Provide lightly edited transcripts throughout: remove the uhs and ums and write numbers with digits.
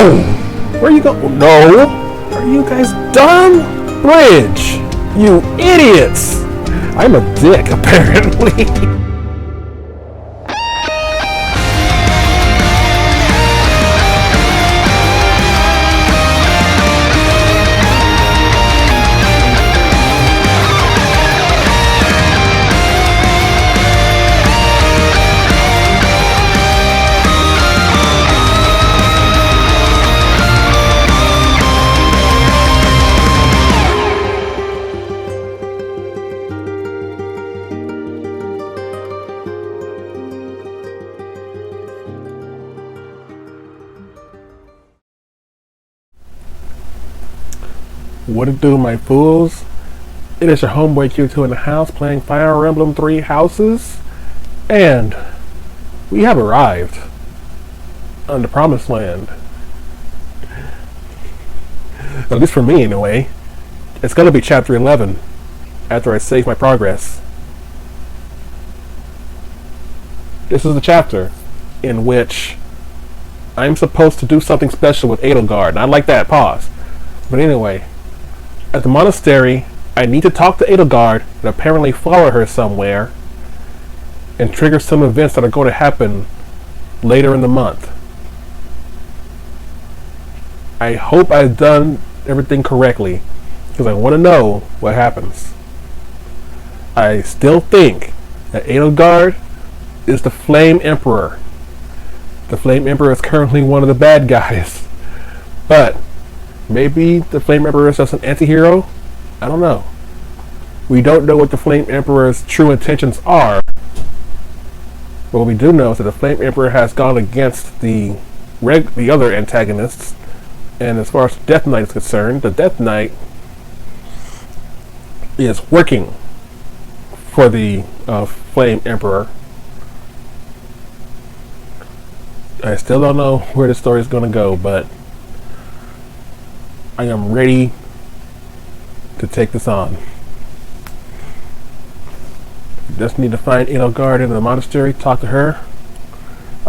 Where are you going? No! Are you guys done? Bridge! You idiots! I'm a dick, apparently. What it do, my fools? It is your homeboy Kyutwo in the house playing Fire Emblem 3 Houses, and we have arrived on the Promised Land. At least for me, anyway. It's gonna be Chapter 11 after I save my progress. This is the chapter in which I'm supposed to do something special with Edelgard, and I like that. Pause. But anyway. At the monastery, I need to talk to Edelgard and apparently follow her somewhere and trigger some events that are going to happen later in the month. I hope I've done everything correctly because I want to know what happens. I still think that Edelgard is the Flame Emperor. The Flame Emperor is currently one of the bad guys, but maybe the Flame Emperor is just an anti-hero? I don't know. We don't know what the Flame Emperor's true intentions are. But what we do know is that the Flame Emperor has gone against the other antagonists. And as far as the Death Knight is concerned, the Death Knight is working for the Flame Emperor. I still don't know where the story is going to go, but I am ready to take this on. Just need to find Edelgard in the monastery, talk to her.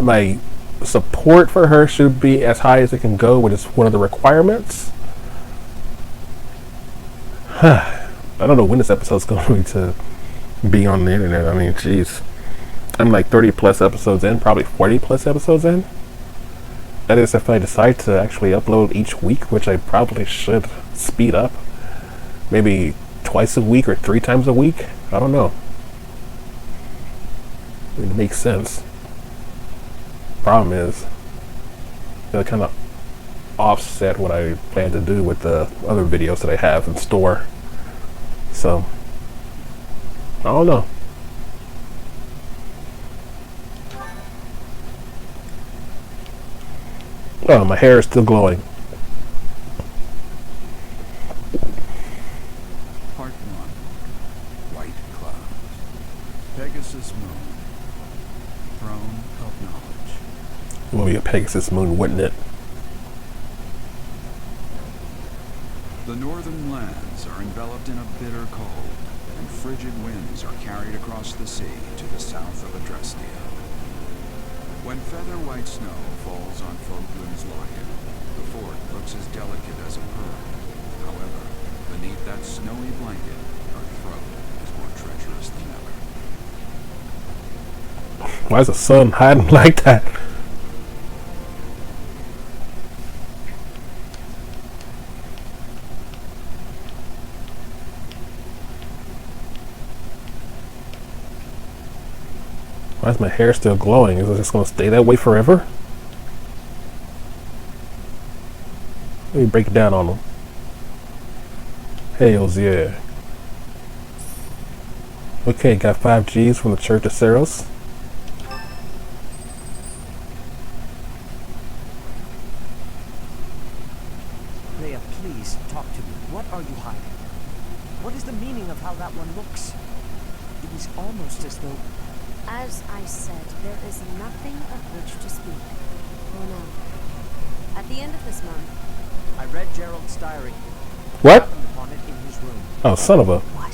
My support for her should be as high as it can go, which is one of the requirements. I don't know when this episode's going to be on the internet. I mean, jeez. I'm like 30 plus episodes in, probably 40 plus episodes in. That is if I decide to actually upload each week, which I probably should speed up. Maybe twice a week or 3 times a week. I don't know. I mean, it makes sense. Problem is, it'll kind of offset what I plan to do with the other videos that I have in store. So, I don't know. Oh, my hair is still glowing. Part 1. White clouds. Pegasus moon. Throne of knowledge. It would be a Pegasus moon, wouldn't it? The northern lands are enveloped in a bitter cold, and frigid winds are carried across the sea to the south of Adrestia. When feather white snow falls on Fódlan's locket, the fort looks as delicate as a pearl. However, beneath that snowy blanket, her throat is more treacherous than ever. Why is the sun hiding like that? Why is my hair still glowing? Is it just going to stay that way forever? Let me break it down on them. Hells yeah. Okay, got 5 G's from the Church of Ceros. Leia, please talk to me. What are you hiding? What is the meaning of how that one looks? It is almost as though... As I said, there is nothing of which to speak. Oh no. At the end of this month... I read Gerald's diary. What? Happened upon it in his room. Oh, son of a... What?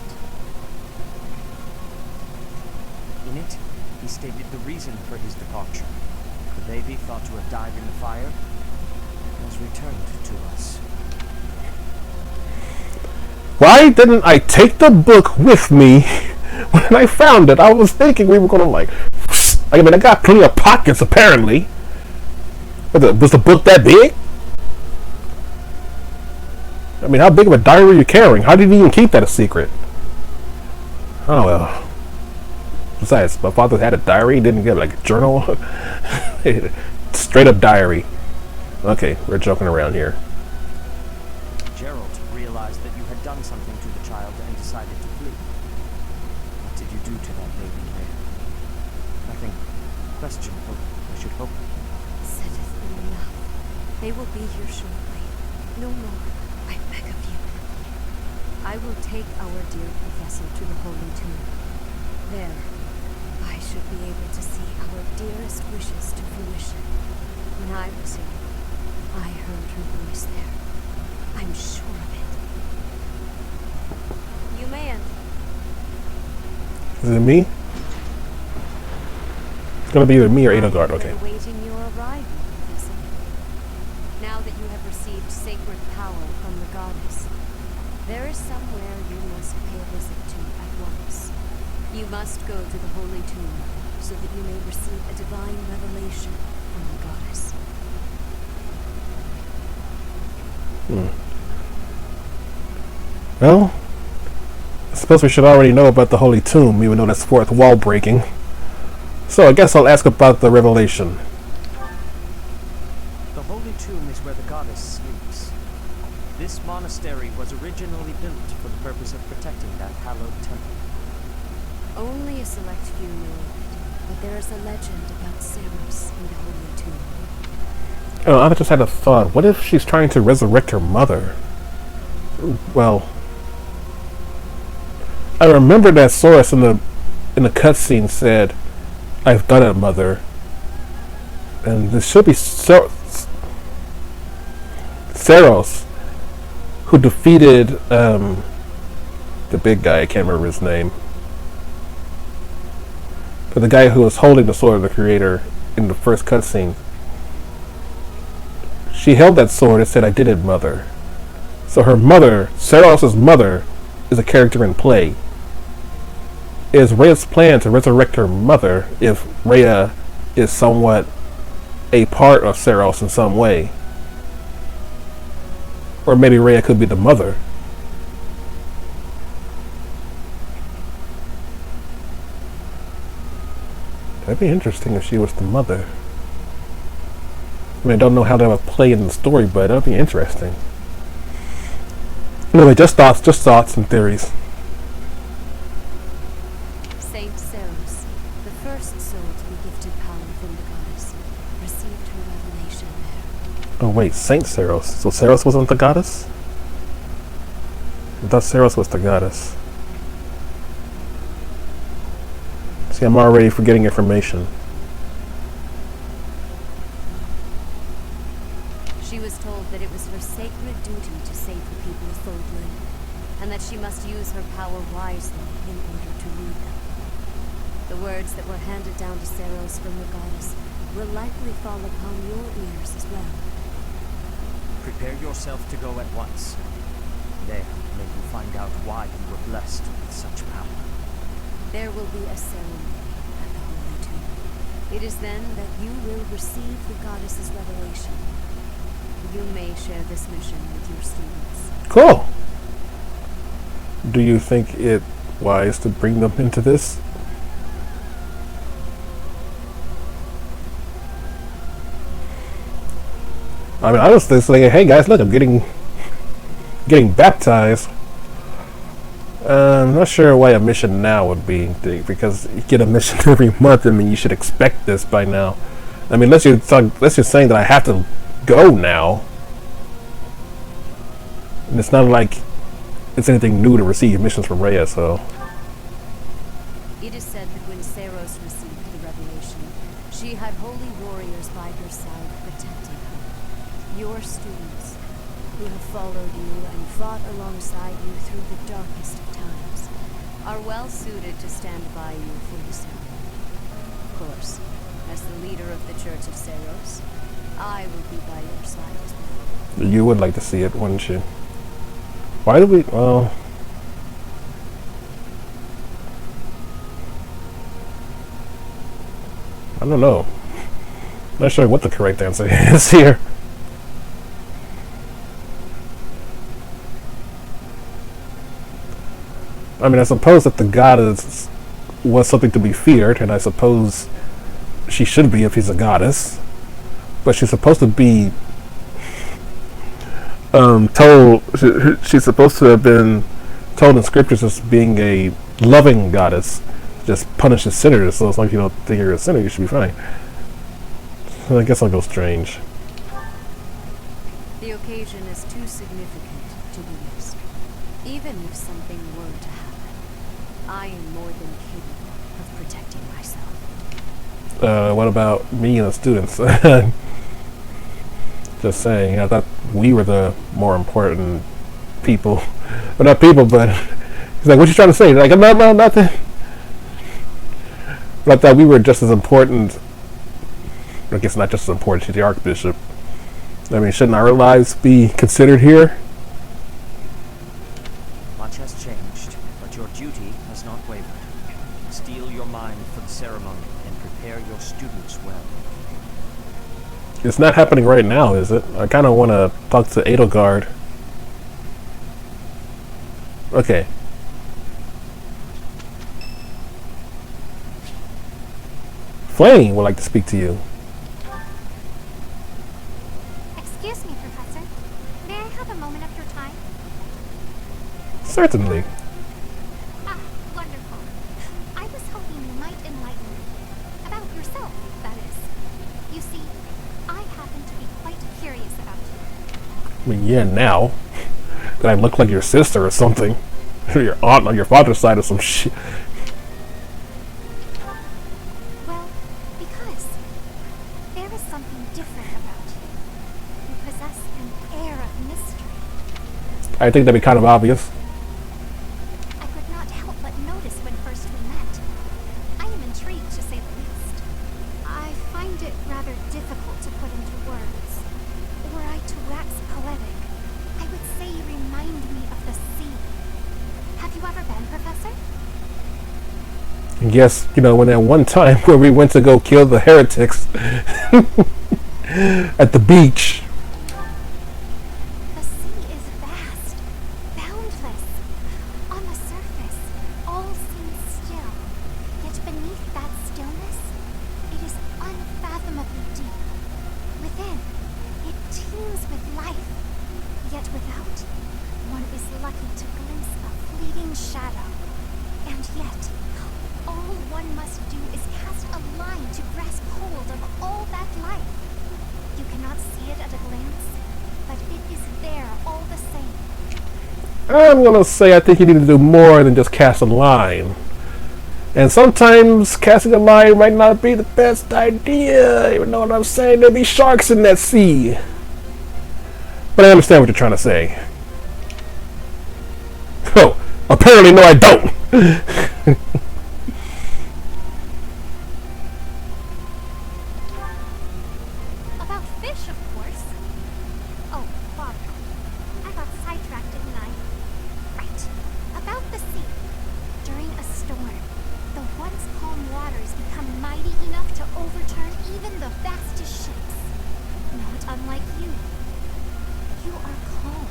In it, he stated the reason for his departure. The baby thought to have died in the fire. has returned to us. Why didn't I take the book with me when I found it? I was thinking we were gonna like. I mean, I got plenty of pockets apparently. Was the book that big? I mean, how big of a diary were you carrying? How did you even keep that a secret? Oh well. Besides, my father had a diary. He didn't get like a journal. Straight up diary. Okay, we're joking around here. Gerald realized that you had done something to the child and decided to flee. What did you do to that baby there? Nothing questionable, I should hope. Saideth them enough. They will be here shortly. No more, I beg of you. I will take our dear professor to the Holy Tomb. There, I should be able to see our dearest wishes to fruition. When I was here, I heard her voice there. I'm sure of it. You may enter. Is it me? It's gonna be either me or Edelgard. Okay. Awaiting your arrival, Professor. Now that you have received sacred power from the goddess, there is somewhere you must pay a visit to at once. You must go to the Holy Tomb so that you may receive a divine revelation from the goddess. Well, I suppose we should already know about the Holy Tomb, even though that's fourth wall breaking. So I guess I'll ask about the revelation. The Holy Tomb is where the goddess sleeps. This monastery was originally built for the purpose of protecting that hallowed temple. Only a select few know of it, but there is a legend about Ceres in the Holy Tomb. Oh, I just had a thought. What if she's trying to resurrect her mother? Well, I remember that Soros in the cutscene said, "I've done it, mother." And this should be Ceros, who defeated the big guy. I can't remember his name, but the guy who was holding the sword of the creator in the first cutscene. She held that sword and said, "I did it, mother." So her mother, Ceros' mother, is a character in play. Is Rhea's plan to resurrect her mother if Rhea is somewhat a part of Ceros in some way? Or maybe Rhea could be the mother. That'd be interesting if she was the mother. I mean, I don't know how that would play in the story, but that'd be interesting. Anyway, just thoughts and theories. Saint Ceres, the first soul to be gifted power from the goddess, received her revelation there. Oh wait, Saint Ceros. So Ceros wasn't the goddess? I thought Ceros was the goddess. See, I'm already forgetting information. She was told that it was her sacred duty to save the people of Fodlan, and that she must use her power wisely in order to lead them. The words that were handed down to Ceros from the goddess will likely fall upon your ears as well. Prepare yourself to go at once. There, may you find out why you were blessed with such power. There will be a ceremony at the Holy Tomb. It is then that you will receive the goddess's revelation. You may share this mission with your students. Cool. Do you think it wise to bring them into this? I mean, I was just thinking, hey guys, look, I'm getting baptized. I'm not sure why a mission now would be, because you get a mission every month. I mean, you should expect this by now. I mean, unless you're saying that I have to go now. And it's not like it's anything new to receive missions from Rhea, so. It is said that when Ceros received the revelation, she had holy warriors by her side protecting her. Your students, who have followed you and fought alongside you through the darkest of times, are well suited to stand by you for the ceremony. Of course, as the leader of the Church of Ceros, I will be by your side as well. You would like to see it, wouldn't you? Why do we... Well... I don't know. Not sure what the correct answer is here. I mean, I suppose that the goddess was something to be feared, and I suppose she should be if she's a goddess. But she's supposed to be told... She's supposed to have been told in scriptures as being a loving goddess. Just punishes sinners, so as long as you don't think you're a sinner, you should be fine. So I guess I'll go strange. The occasion is too significant to be missed. Even if something were to happen, I am more than capable of protecting myself. What about me and the students? Just saying, I thought we were the more important people. Well, not people, but... He's like, what you trying to say? Like, no, nothing. But I thought we were just as important. I guess not just as important to the Archbishop. I mean, shouldn't our lives be considered here? Much has changed, but your duty has not wavered. Steel your mind for the ceremony and prepare your students well. It's not happening right now, is it? I kind of want to talk to Edelgard. Okay. Flame would like to speak to you. Excuse me, Professor. May I have a moment of your time? Certainly. Ah, wonderful. I was hoping you might enlighten me. About yourself, that is. You see, I happen to be quite curious about you. I mean, yeah, now. That I look like your sister or something. Or your aunt on your father's side or some shit. Well, because there is something different about you. You possess an air of mystery. I think that'd be kind of obvious. I could not help but notice when first we met. I am intrigued, to say the least. I find it rather difficult to put into words. Were I to wax poetic, I would say you remind me of the sea. Have you ever been, Professor? Yes, you know, when that one time where we went to go kill the heretics at the beach. The sea is vast, boundless. On the surface, all seems still. Yet beneath that stillness, it is unfathomably deep. Within, it teems with life. Yet without, one is lucky to glimpse a fleeting shadow. And yet, all one must do is cast a line to grasp hold of all that life. You cannot see it at a glance, but it is there all the same. I'm gonna say I think you need to do more than just cast a line. And sometimes casting a line might not be the best idea. You know what I'm saying? There'll be sharks in that sea. But I understand what you're trying to say. Oh, apparently no I don't. About fish, of course. Oh, Fodlan. I got sidetracked, didn't I? Right. About the sea. During a storm, the once calm waters become mighty enough to overturn even the fastest ships. Not unlike you. You are calm.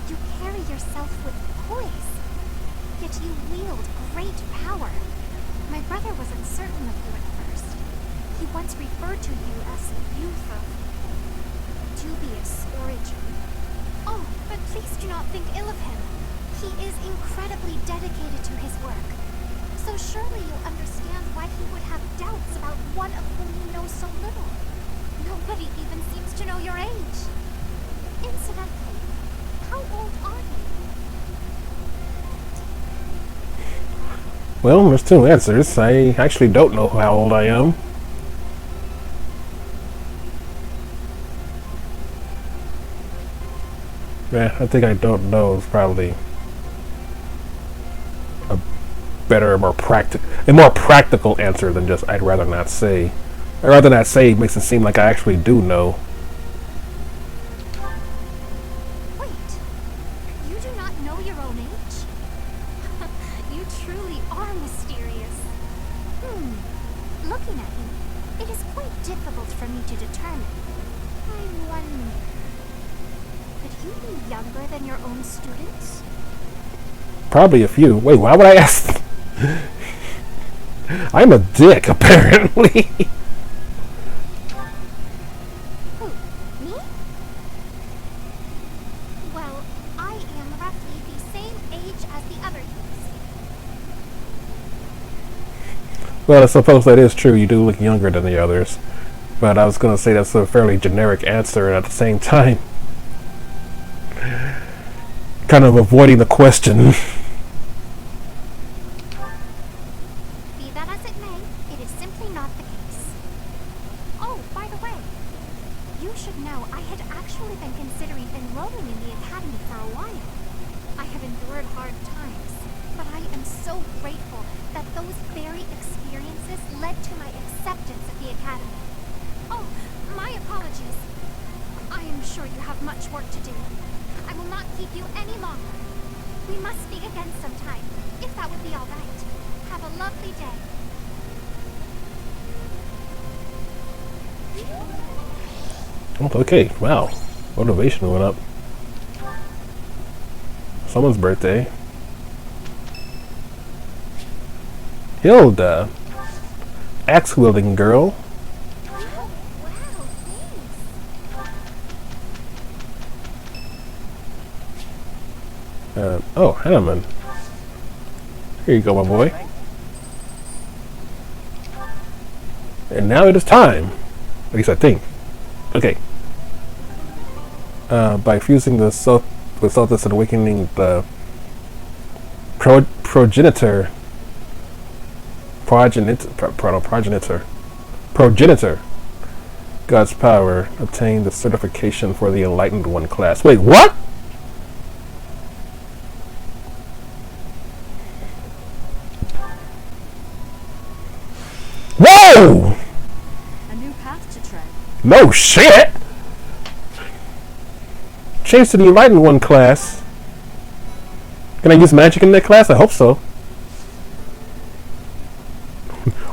You carry yourself with poise. Yet you wield great power. My brother was uncertain of you at first. He once referred to you as a youth of dubious origin. Oh, but please do not think ill of him. He is incredibly dedicated to his work. So surely you'll understand why he would have doubts about one of whom you know so little. Nobody even seems to know your age. Incidentally, how old are you? Well, there's two answers. I actually don't know how old I am. Yeah, I think I don't know is probably a better, more practical answer than just I'd rather not say. Or rather than I say, it makes it seem like I actually do know. Wait, you do not know your own age? You truly are mysterious. Looking at you, it is quite difficult for me to determine. I wonder, could you be younger than your own students? Probably a few. Wait, why would I ask? I'm a dick, apparently. Who, me? Well, I am roughly the same age as the other youths. Well, I suppose that is true. You do look younger than the others. But I was going to say that's a fairly generic answer, and at the same time, kind of avoiding the question. Be that as it may, it is simply not the case. Oh, by the way, you should know I had actually been considering enrolling in the academy for a while. I have endured hard times, but I am so grateful that those very experiences led to my acceptance at the academy. Oh, my apologies. I am sure you have much work to do. I will not keep you any longer. We must speak again sometime, if that would be all right. Have a lovely day. Oh, okay, wow. Motivation went up. Someone's birthday. Hilda. Axe-wielding girl. Oh, wow, thanks. Oh, Hanneman. Here you go, my boy. And now it is time. At least I think. Okay. By fusing the Solstice and awakening the progenitor, God's power, obtain the certification for the Enlightened One class. Wait, what? Whoa! A new path to tread. No shit! Change to the Enlightened One class. Can I use magic in that class? I hope so.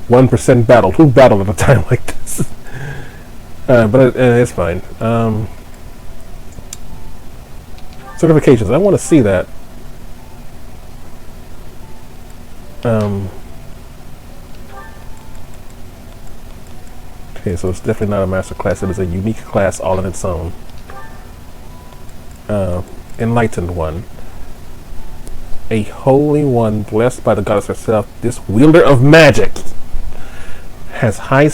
1% battle. Who battled at a time like this? But it's fine. Certifications. I want to see that. Okay, so it's definitely not a master class. It is a unique class all on its own. Enlightened One. A holy one blessed by the goddess herself. This wielder of magic has high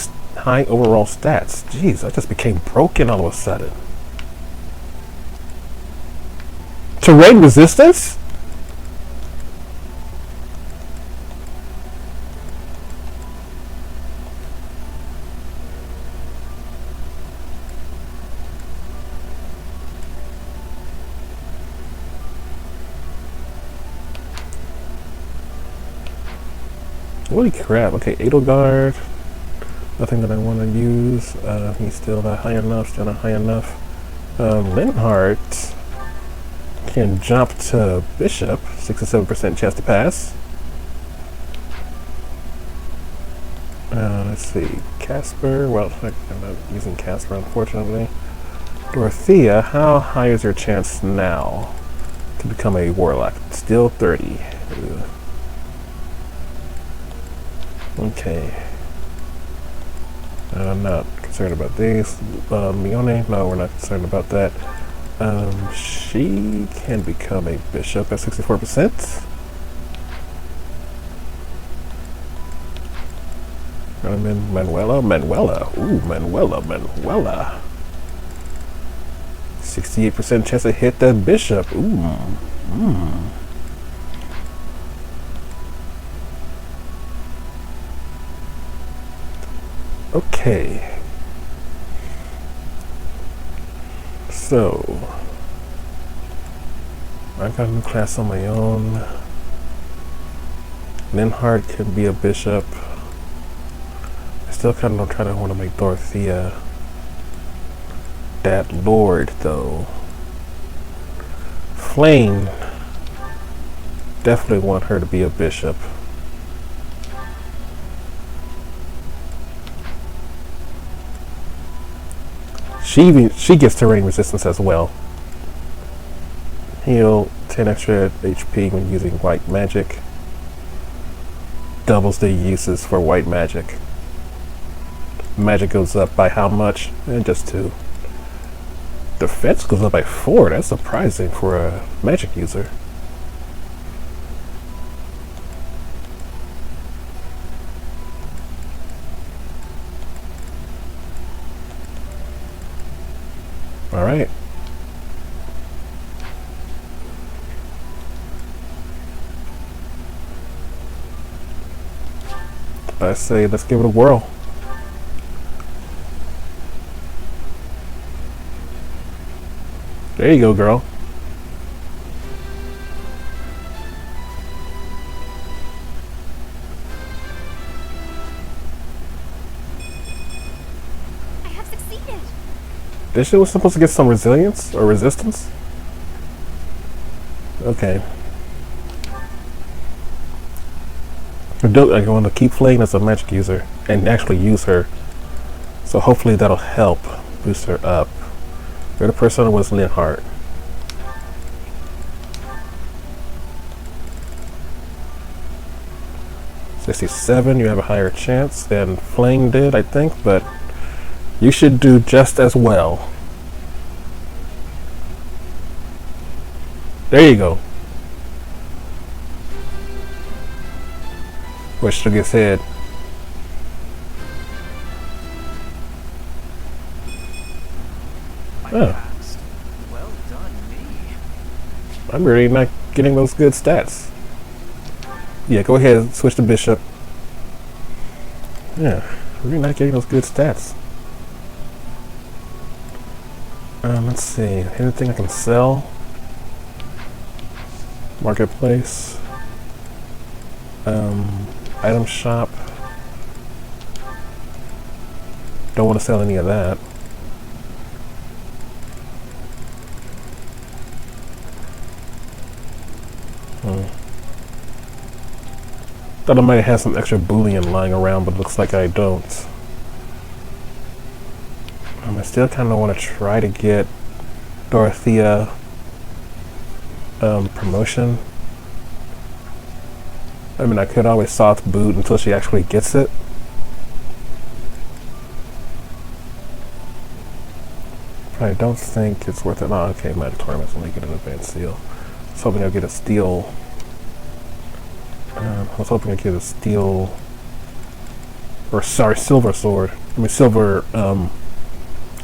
overall stats. Jeez, I just became broken all of a sudden. Terrain resistance? Holy crap. Okay, Edelgard. Nothing that I want to use. He's still not high enough. Linhardt can jump to Bishop. 67% chance to pass. Let's see. Casper. Well, I'm not using Casper, unfortunately. Dorothea, how high is your chance now to become a warlock? Still 30. Ugh. Okay. I'm not concerned about these. Mione, no, we're not concerned about that. She can become a bishop at 64%. Manuela. Ooh, Manuela. 68% chance to hit that bishop. Ooh. Okay. So, I got a new class on my own. Linhardt can be a bishop. I still kind of trying to want to make Dorothea that lord, though. Flame, definitely want her to be a bishop. She gets terrain resistance as well. Heal 10 extra HP when using white magic. Doubles the uses for white magic. Magic goes up by how much? Just 2. Defense goes up by 4. That's surprising for a magic user. Alright. I say let's give it a whirl. There you go, girl. I have succeeded. This shit was supposed to get some resilience or resistance? Okay. I want to keep playing as a magic user and actually use her. So hopefully that'll help boost her up. The other person was Linhardt. $67, you have a higher chance than Flame did, I think, but you should do just as well. There you go. What shook his head? Oh. Well done, me. I'm really not getting those good stats. Yeah, go ahead and switch to bishop. Yeah, really not getting those good stats. Let's see. Anything I can sell? Marketplace. Item shop. Don't want to sell any of that. Thought I might have some extra bullion lying around, but looks like I don't. I still kind of want to try to get Dorothea promotion. I mean, I could always soft boot until she actually gets it. I don't think it's worth it. Oh, okay, my tournament's only get an advanced seal. I was hoping I'd get a steel. I was hoping I'd get a steel, or sorry, silver sword. I mean, silver. I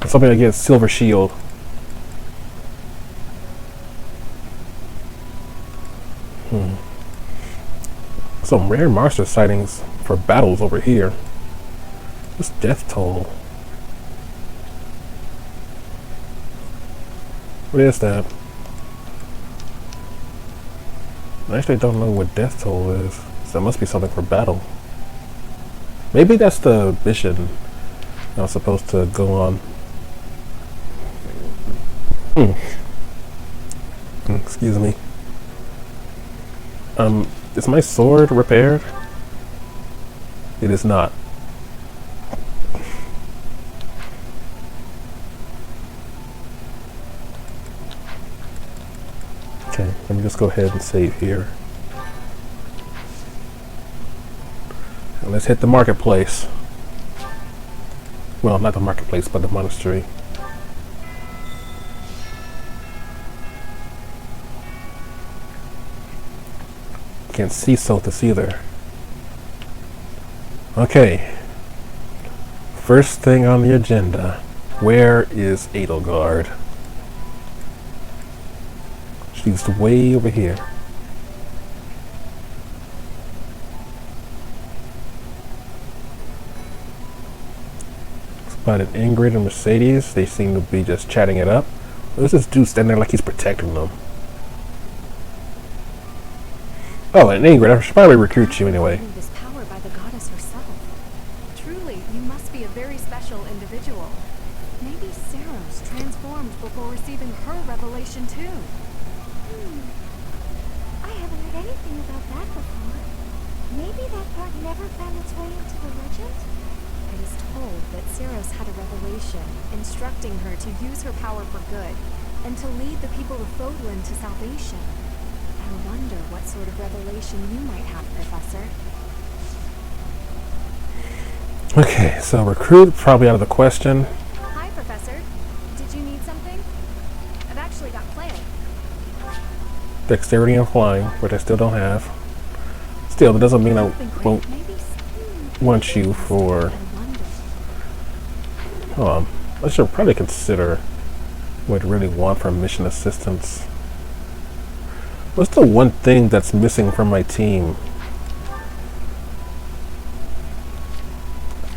was hoping I'd get a silver shield. Some rare monster sightings for battles over here. What's death toll? What is that? I actually don't know what death toll is. So it must be something for battle. Maybe that's the mission I was supposed to go on. Excuse me. Is my sword repaired? It is not. Okay, let me just go ahead and save here. And let's hit the marketplace. Well, not the marketplace, but the monastery. Can't see Sothis either. Okay. First thing on the agenda. Where is Edelgard? She's way over here. Spotted Ingrid and Mercedes. They seem to be just chatting it up. There's this dude standing there like he's protecting them. Oh, and Ingrid, I should probably recruit you anyway. This power by the goddess herself. Truly, you must individual. Maybe Saros transformed before receiving her revelation too. I haven't heard anything about that before. Maybe that part never found its way into the legend? It is told that Saros had a revelation, instructing her to use her power for good, and to lead the people of Fodlan to salvation. I wonder what sort of revelation you might have, Professor. Okay, so recruit probably out of the question. Hi, Professor. Did you need something? I've actually got plans. Dexterity and flying, which I still don't have. Still, that doesn't mean I won't want you for... I should probably consider what I really want from mission assistance. What's the one thing that's missing from my team?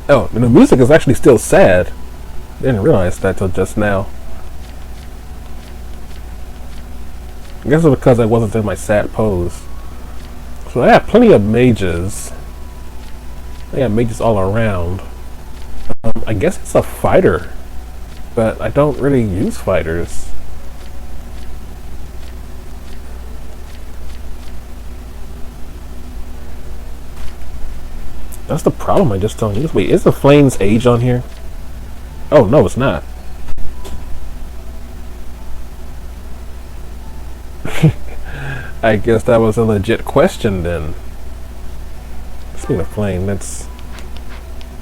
Oh, and the music is actually still sad. Didn't realize that till just now. I guess it's because I wasn't in my sad pose. So I have plenty of mages. I got mages all around. I guess it's a fighter, but I don't really use fighters. That's the problem, I just don't use. Wait, is the Flame's age on here? Oh, no, it's not. I guess that was a legit question then. Speaking of Flame, that's...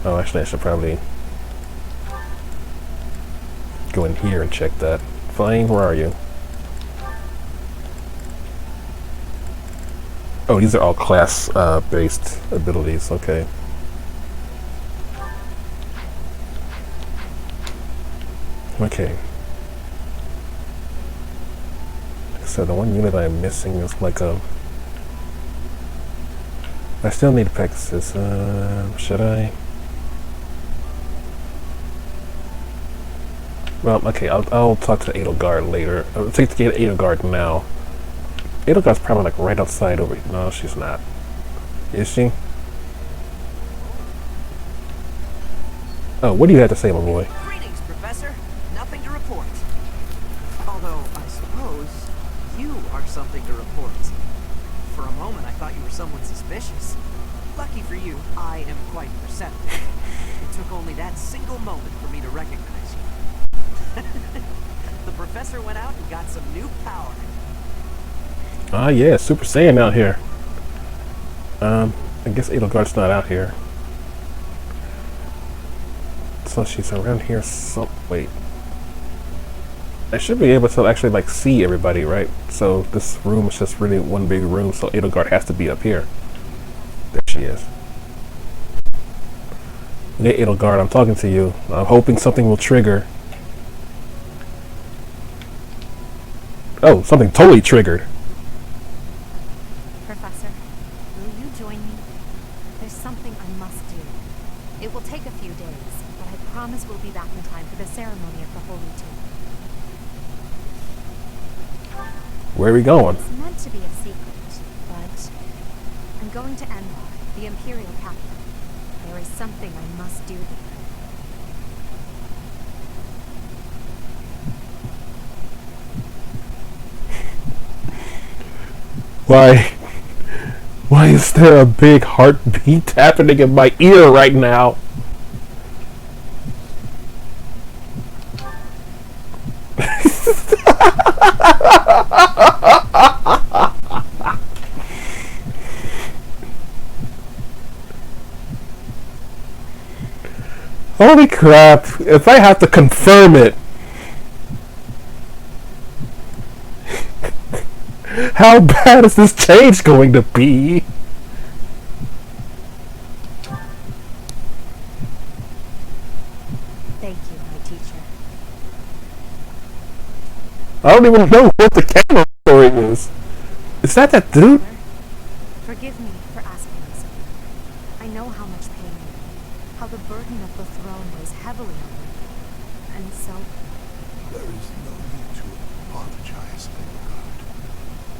Oh, actually, I should probably go in here and check that. Flame, where are you? Oh, these are all class-based abilities, okay. Okay. So the one unit I'm missing is like a... I still need Pegasus. Should I? Well, okay, I'll talk to Edelgard later. I'll take to get Edelgard now. Edelgard's probably like right outside over here. No, she's not. Is she? Oh, what do you have to say, my boy? Greetings, Professor. Nothing to report. Although, I suppose, you are something to report. For a moment, I thought you were someone suspicious. Lucky for you, I am quite perceptive. It took only that single moment for me to recognize you. The Professor went out and got some new power. Ah, yeah, Super Saiyan out here. I guess Edelgard's not out here. So she's around here wait. I should be able to actually, like, see everybody, right? So this room is just really one big room, so Edelgard has to be up here. There she is. Hey, Edelgard, I'm talking to you. I'm hoping something will trigger. Oh, something totally triggered. Professor, will you join me? There's something I must do. It will take a few days, but I promise we'll be back in time for the ceremony of the Holy Tomb. Where are we going? It's meant to be a secret, but I'm going to Emblem, the Imperial capital. There is something I must do there. Why is there a big heartbeat happening in my ear right now? Holy crap, if I have to confirm it. How bad is this change going to be? Thank you, my teacher. I don't even know what the camera story is. Is that dude? Forgive me for asking this of you. I know how much pain you have, how the burden of the throne weighs heavily on you. And so... There is no need to apologize, Edelgard.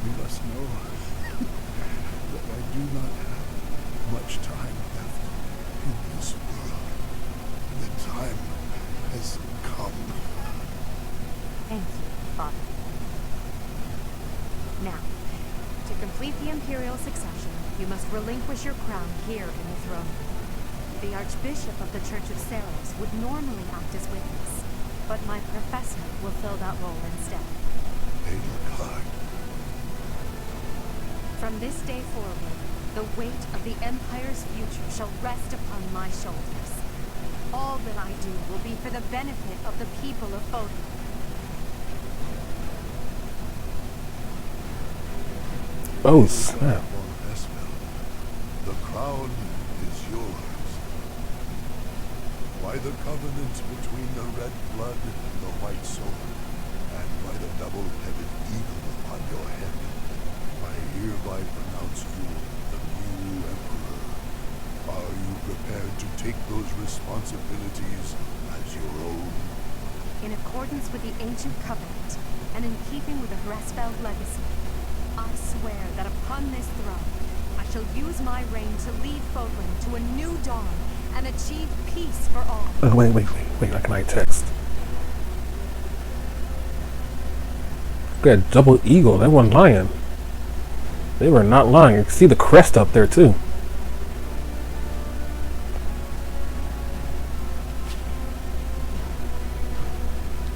You must know that I do not have much time left in this world. The time Thank you, Father. Now, to complete the imperial succession, you must relinquish your crown here in the throne room. The Archbishop of the Church of Seros would normally act as witness, but my professor will fill that role instead. Edelgard. From this day forward, the weight of the Empire's future shall rest upon my shoulders. All that I do will be for the benefit of the people of Fodlan. Oh, snap. The crown is yours. By the covenant between the red blood and the white sword, and by the double-headed eagle upon your head, I hereby pronounce you the new emperor. Are you prepared to take those responsibilities as your own? In accordance with the ancient covenant, and in keeping with the Hresfeld legacy, I swear that upon this throne, I shall use my reign to lead Fodlan to a new dawn and achieve peace for all. Oh, wait, I can text. Got double eagle, that wasn't lying. They were not lying. You can see the crest up there too.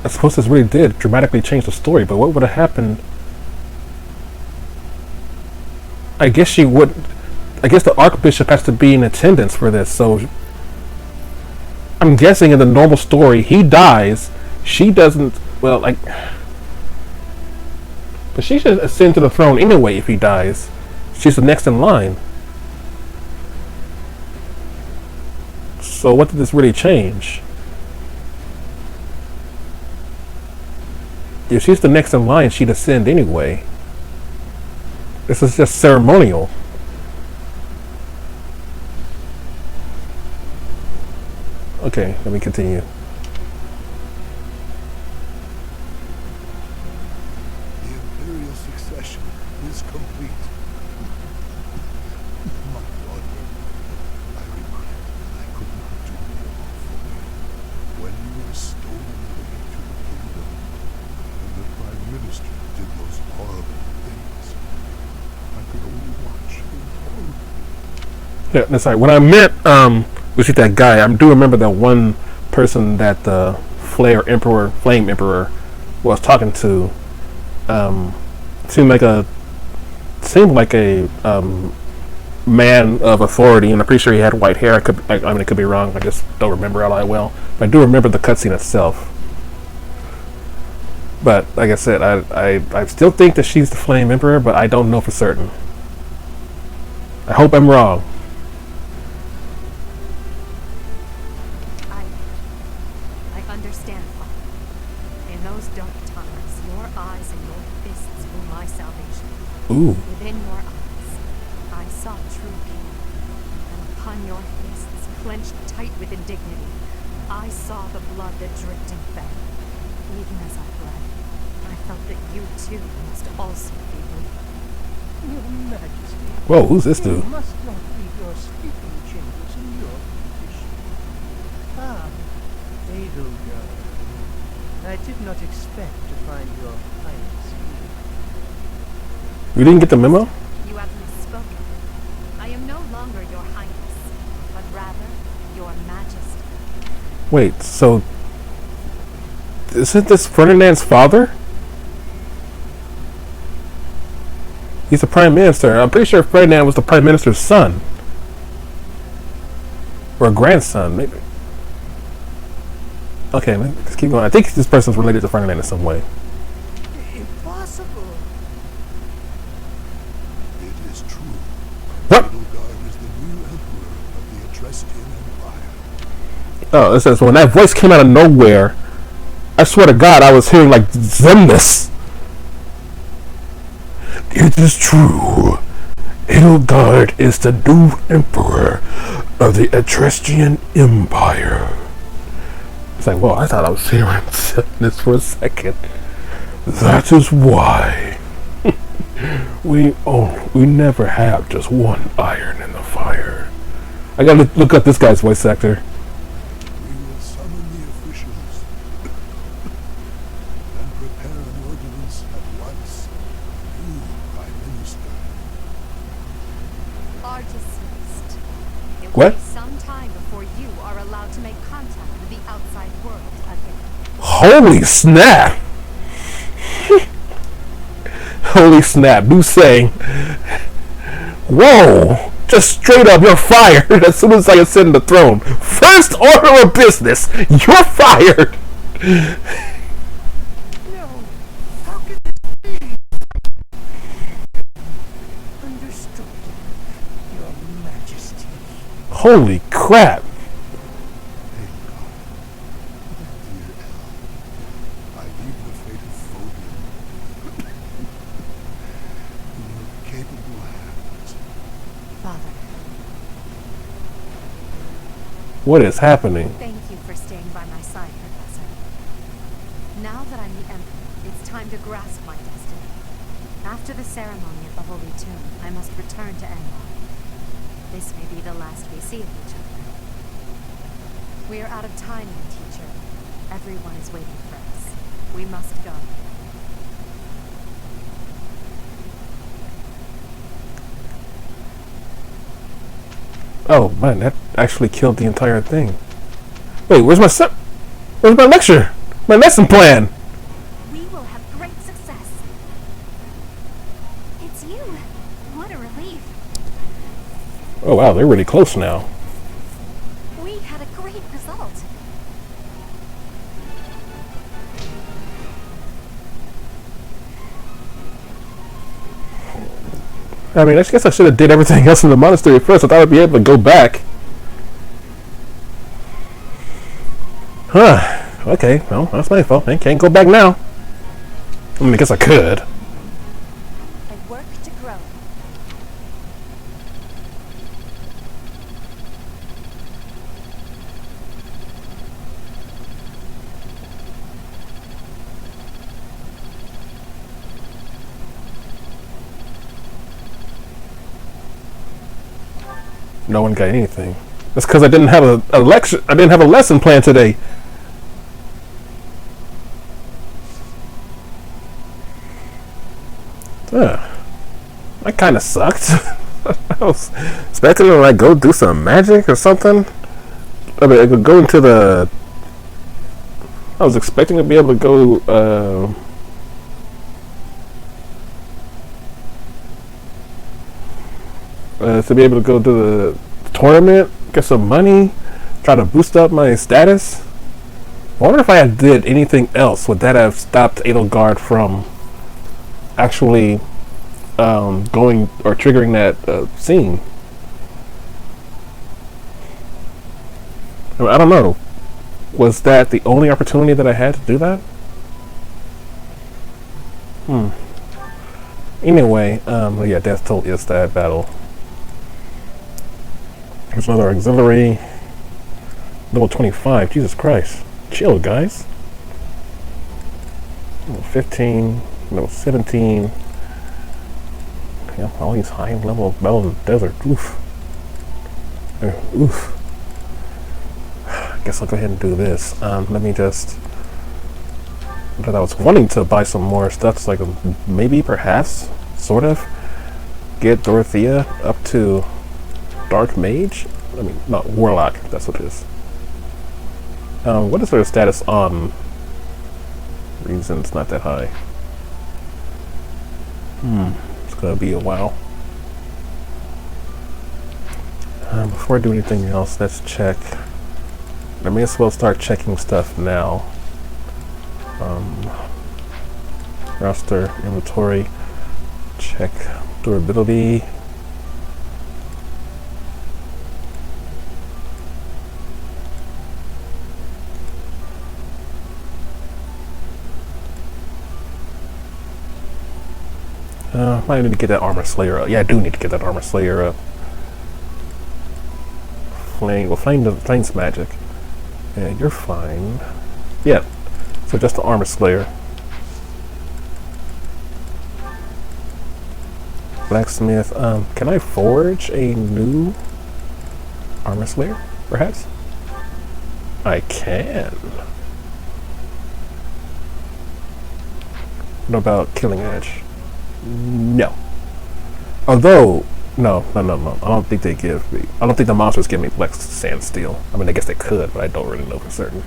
I suppose this really did dramatically change the story, but what would have happened? I guess the Archbishop has to be in attendance for this, so I'm guessing in the normal story he dies, she doesn't, well, like, but she should ascend to the throne anyway if he dies. She's the next in line. So what did this really change? If she's the next in line, she'd ascend anyway. This is just ceremonial. Okay, let me continue. The imperial succession is complete. My daughter, I regret that I could not do more for you. When you were stolen away to the kingdom, and the Prime Minister did those horrible things, I could only watch and hope. Yeah, that's right. When I met was it that guy? I do remember that one person that the Flame Emperor was talking to. Seemed like a man of authority, and I'm pretty sure he had white hair. I mean, it could be wrong. I just don't remember all that well. But I do remember the cutscene itself. But like I said, I still think that she's the Flame Emperor, but I don't know for certain. I hope I'm wrong. I understand, Father. In those dark times, your eyes and your fists were my salvation. Ooh. Within your eyes, I saw true king. And upon your fists, clenched tight with indignity, I saw the blood that dripped and fell. Even as I bled, I felt that you too must also be bleeding. Your Majesty. Whoa, who's this dude? You must not leave your sleeping chambers in your condition. Ah, Edelgard. I did not expect to find your highness here. You didn't get the memo? You have misspoken. I am no longer your highness, but rather your majesty. Wait, so isn't this Ferdinand's father? He's the prime minister. I'm pretty sure Ferdinand was the prime minister's son. Or a grandson, maybe. Okay, let's keep going. I think this person's related to Ferdinand in some way. Impossible. It is true. What? Edelgard is the new emperor of the Etruscan Empire. Oh, it says when that voice came out of nowhere, I swear to God, I was hearing like Zemnis. It is true. Edelgard is the new emperor of the Etruscan Empire. It's like, well, I thought I was hearing this for a second. That is why we never have just one iron in the fire. I gotta look up this guy's voice actor. We will summon the officials and prepare an ordinance at once. You, Prime Minister. Artist list. It will What? be some time before you are allowed to make contact with the outside world again. Holy snap! Holy snap, do say. Whoa! Just straight up, you're fired as soon as I ascend the throne. First order of business, you're fired! No. How can this be? Understood, Your Majesty. Holy crap! Dear El, I leave the fate of Fodlan in your capable hands. Father, What is happening? thank you for staying by my side, Professor. Now that I'm the Emperor, it's time to grasp my destiny. After the ceremony at the Holy Tomb, I must return to Emblem. This may be the last we see of each other. We are out of time, my teacher. Everyone is waiting for us. We must go. Oh man, that actually killed the entire thing. Wait, where's my where's my lecture? My lesson plan? We will have great success. It's you. What a relief. Oh wow, they're really close now. We had a great result. I mean, I guess I should have did everything else in the monastery first. I thought I'd be able to go back. Huh. Okay, well, that's my fault. I can't go back now. I mean, I guess I could. I work to grow. No one got anything. That's because I didn't have a lecture. I didn't have a lesson plan today. That kind of sucked. I was expecting to like go do some magic or something. I mean, I could go into the. I was expecting to be able to go. To be able to go to the tournament, get some money, try to boost up my status. I wonder if I had did anything else, would that have stopped Edelgard from actually going or triggering that scene? I mean, I don't know. Was that the only opportunity that I had to do that? Anyway, yeah, Death Toll is that battle. There's another auxiliary. Level 25. Jesus Christ. Chill, guys. Level 15. Level 17. Yeah, all these high level battles in the desert. Oof. Oof. I guess I'll go ahead and do this. Let me just. But I was wanting to buy some more stuff, so I could maybe, perhaps, sort of, get Dorothea up to Dark Mage? I mean, not Warlock, that's what it is. What is her status on reason it's not that high? It's gonna be a while. Before I do anything else, let's check. I may as well start checking stuff now. Roster, inventory, check durability. Might need to get that Armor Slayer up. Yeah, I do need to get that Armor Slayer up. Flame's magic. Yeah, you're fine. Yeah, so just the Armor Slayer. Blacksmith, can I forge a new Armor Slayer, perhaps? I can. What about Killing Edge? No. Although, no. I don't think they give me. I don't think the monsters give me Black Sand Steel. I mean, I guess they could, but I don't really know for certain.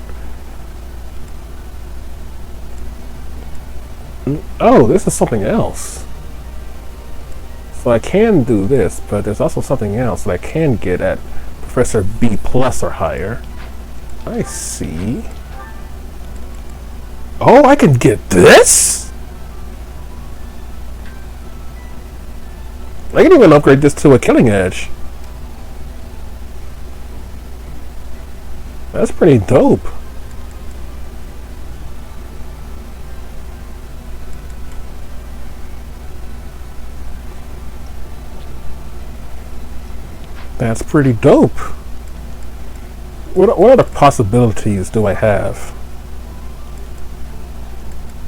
Oh, this is something else. So I can do this, but there's also something else that I can get at Professor B+ or higher. I see. Oh, I can get this? I can even upgrade this to a Killing Edge. That's pretty dope. That's pretty dope. What other possibilities do I have?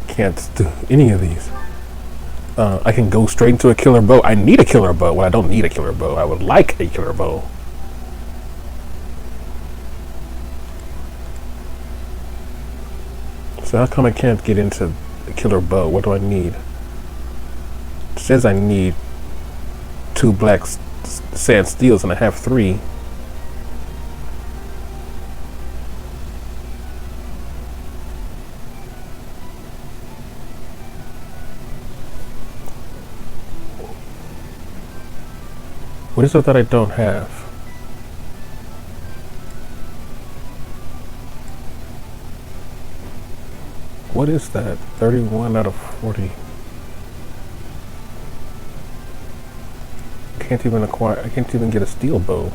Can't do any of these. I can go straight into a killer bow. I need a killer bow. Well, I don't need a killer bow. I would like a killer bow. So how come I can't get into a killer bow? What do I need? It says I need 2 Black Sand Steels and I have 3. What is it that I don't have? What is that? 31 out of 40. I can't even get a steel bow.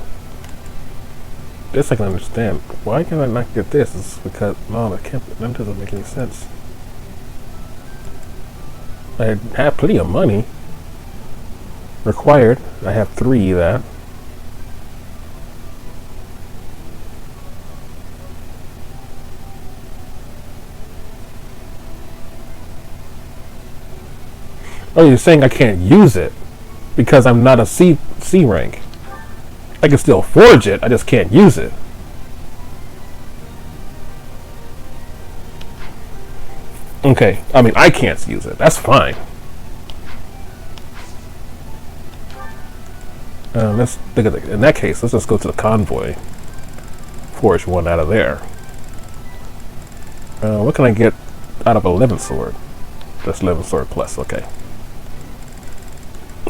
This I can understand. Why can I not get this? It's because, no, that doesn't make any sense. I have plenty of money. Required, I have 3 of that. Oh, you're saying I can't use it because I'm not a C rank. I can still forge it, I just can't use it. Okay, I mean, I can't use it. That's fine. Let's look at in that case, let's just go to the convoy. Forge 1 out of there. What can I get out of a 11 sword? That's 11 sword plus, okay.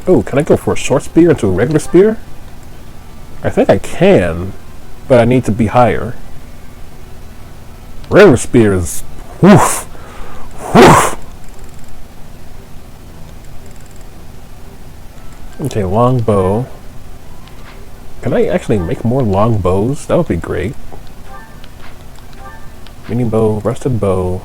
Oh, can I go for a short spear into a regular spear? I think I can, but I need to be higher. Regular spear is woof, woof. Okay, long bow. Can I actually make more long bows? That would be great. Mini bow, rusted bow.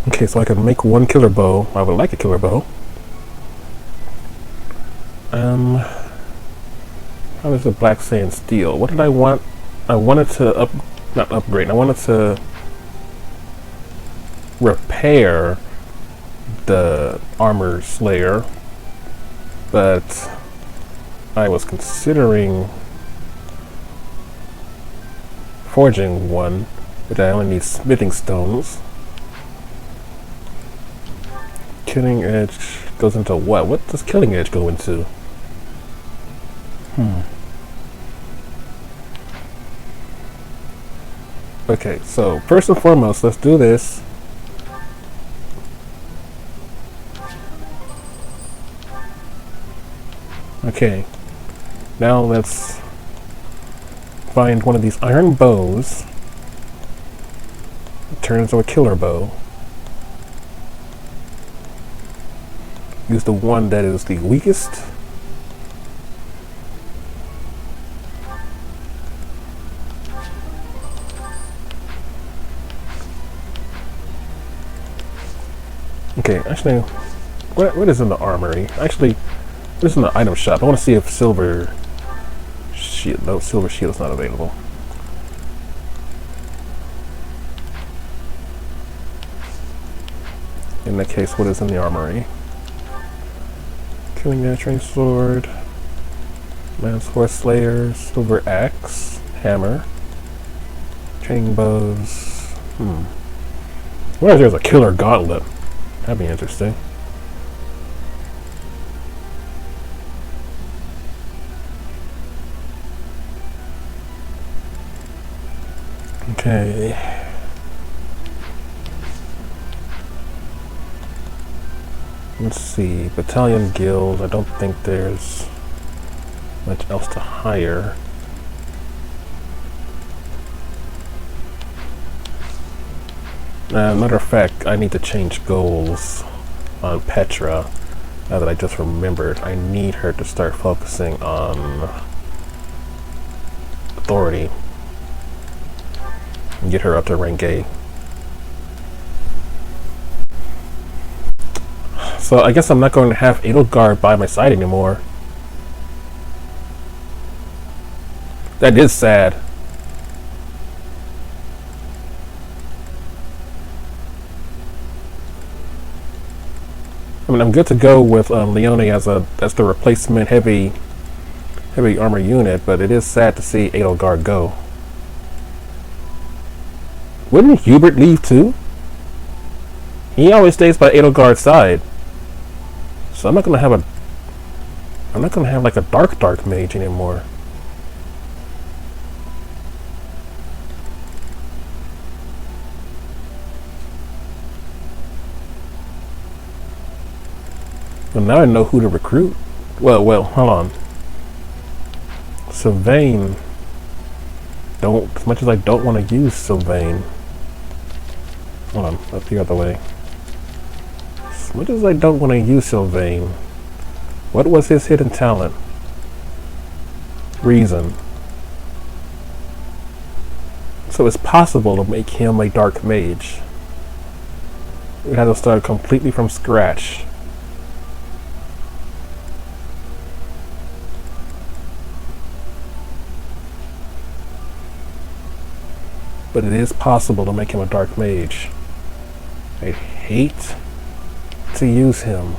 Okay, so I can make 1 killer bow. I would like a killer bow. How is the Black Sand Steel? What did I want? I wanted to not upgrade. I wanted to repair the armor slayer, but I was considering forging 1, but I only need smithing stones. Killing Edge goes into what? What does Killing Edge go into? Okay, so first and foremost, let's do this. Okay, now let's find one of these iron bows. Turn into a killer bow. Use the one that is the weakest. Okay, actually, what is in the armory? Actually, what is in the item shop? I want to see if silver shield. No, silver shield is not available. In that case, what is in the armory? Killing Edge sword, Man's Horse Slayer, silver axe, hammer, Training bows. What if there's a killer gauntlet? That'd be interesting. Okay. Let's see. Battalion guild. I don't think there's much else to hire. Matter of fact, I need to change goals on Petra. Now that I just remembered, I need her to start focusing on authority and get her up to rank A. So I guess I'm not going to have Edelgard by my side anymore. That is sad. I mean, I'm good to go with Leone as the replacement heavy armor unit, but it is sad to see Edelgard go. Wouldn't Hubert leave too? He always stays by Edelgard's side, so I'm not gonna have like a dark mage anymore. Well, now I know who to recruit. Well, hold on. Sylvain. As much as I don't want to use Sylvain. Hold on, up the other way. As much as I don't want to use Sylvain, what was his hidden talent? Reason. So it's possible to make him a dark mage. We had to start completely from scratch. But it is possible to make him a dark mage. I hate to use him,